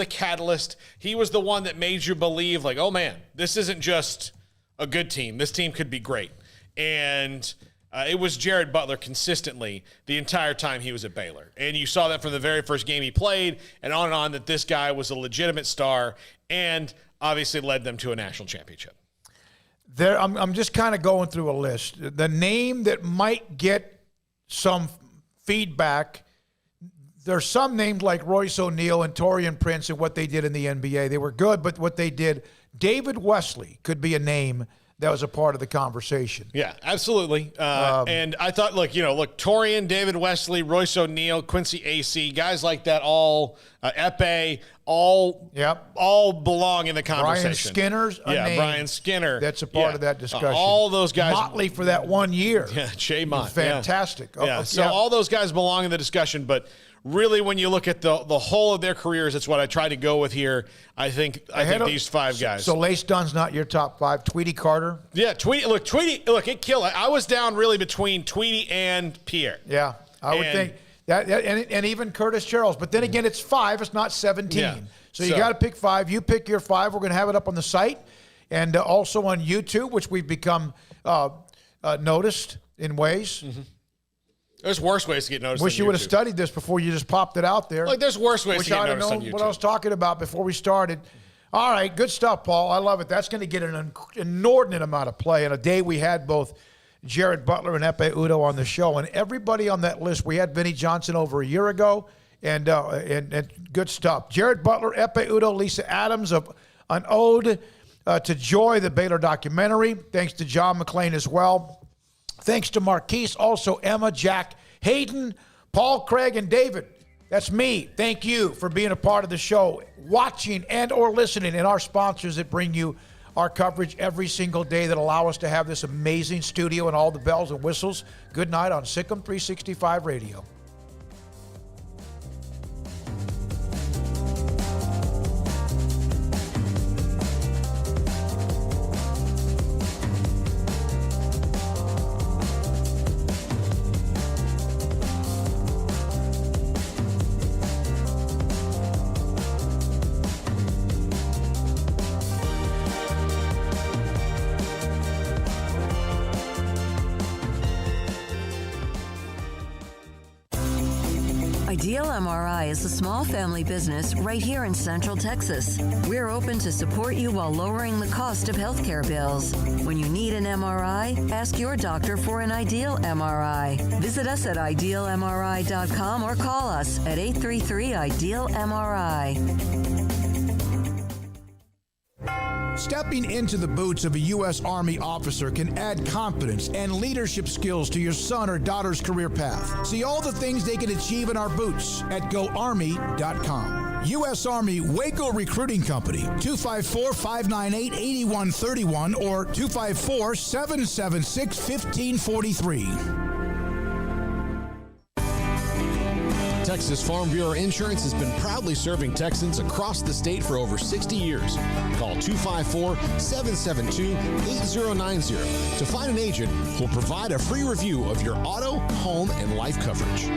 catalyst. He was the one that made you believe, like, oh man, this isn't just a good team. This team could be great. And it was Jared Butler consistently the entire time he was at Baylor. And you saw that from the very first game he played and on, that this guy was a legitimate star and obviously led them to a national championship. I'm just kind of going through a list. The name that might get some feedback, there's some names like Royce O'Neal and Taurean Prince and what they did in the NBA. They were good, but what they did, David Wesley could be a name that was a part of the conversation. Yeah, absolutely. And I thought, Taurean, David Wesley, Royce O'Neal, Quincy AC, guys like that, all Epe, all belong in the conversation. Brian Skinner's a name Brian Skinner. That's a part of that discussion. All those guys. Motley for that 1 year. Yeah, Jay Mott. Fantastic. So all those guys belong in the discussion, but really, when you look at the whole of their careers, it's what I try to go with here. I think these five guys. So Lace Dunn's not your top five. Tweety Carter? Yeah, Tweety, it killed. I was down really between Tweety and Pierre. Yeah, I would think that, and even Curtis Charles. But then again, it's 5. It's not 17. Yeah. So you got to pick 5. You pick your 5. We're going to have it up on the site and also on YouTube, which we've become noticed in ways. Mm-hmm. There's worse ways to get noticed. Wish you would have studied this before you just popped it out there. Like, there's worse ways to get noticed on YouTube. What I was talking about before we started. All right, good stuff, Paul. I love it. That's going to get an inordinate amount of play. On a day we had both Jared Butler and Epe Udoh on the show, and everybody on that list. We had Vinnie Johnson over a year ago, and good stuff. Jared Butler, Epe Udoh, Lisa Adams of an ode to Joy, the Baylor documentary. Thanks to John McClain as well. Thanks to Marquise, also Emma, Jack, Hayden, Paul, Craig, and David. That's me. Thank you for being a part of the show, watching and or listening, and our sponsors that bring you our coverage every single day that allow us to have this amazing studio and all the bells and whistles. Good night on SicEm365 Radio. Ideal MRI is a small family business right here in Central Texas. We're open to support you while lowering the cost of healthcare bills. When you need an MRI, ask your doctor for an Ideal MRI. Visit us at idealmri.com or call us at 833-IDEAL-MRI. Stepping into the boots of a U.S. Army officer can add confidence and leadership skills to your son or daughter's career path. See all the things they can achieve in our boots at GoArmy.com. U.S. Army Waco Recruiting Company, 254-598-8131 or 254-776-1543. Texas Farm Bureau Insurance has been proudly serving Texans across the state for over 60 years. Call 254-772-8090 to find an agent who will provide a free review of your auto, home, and life coverage.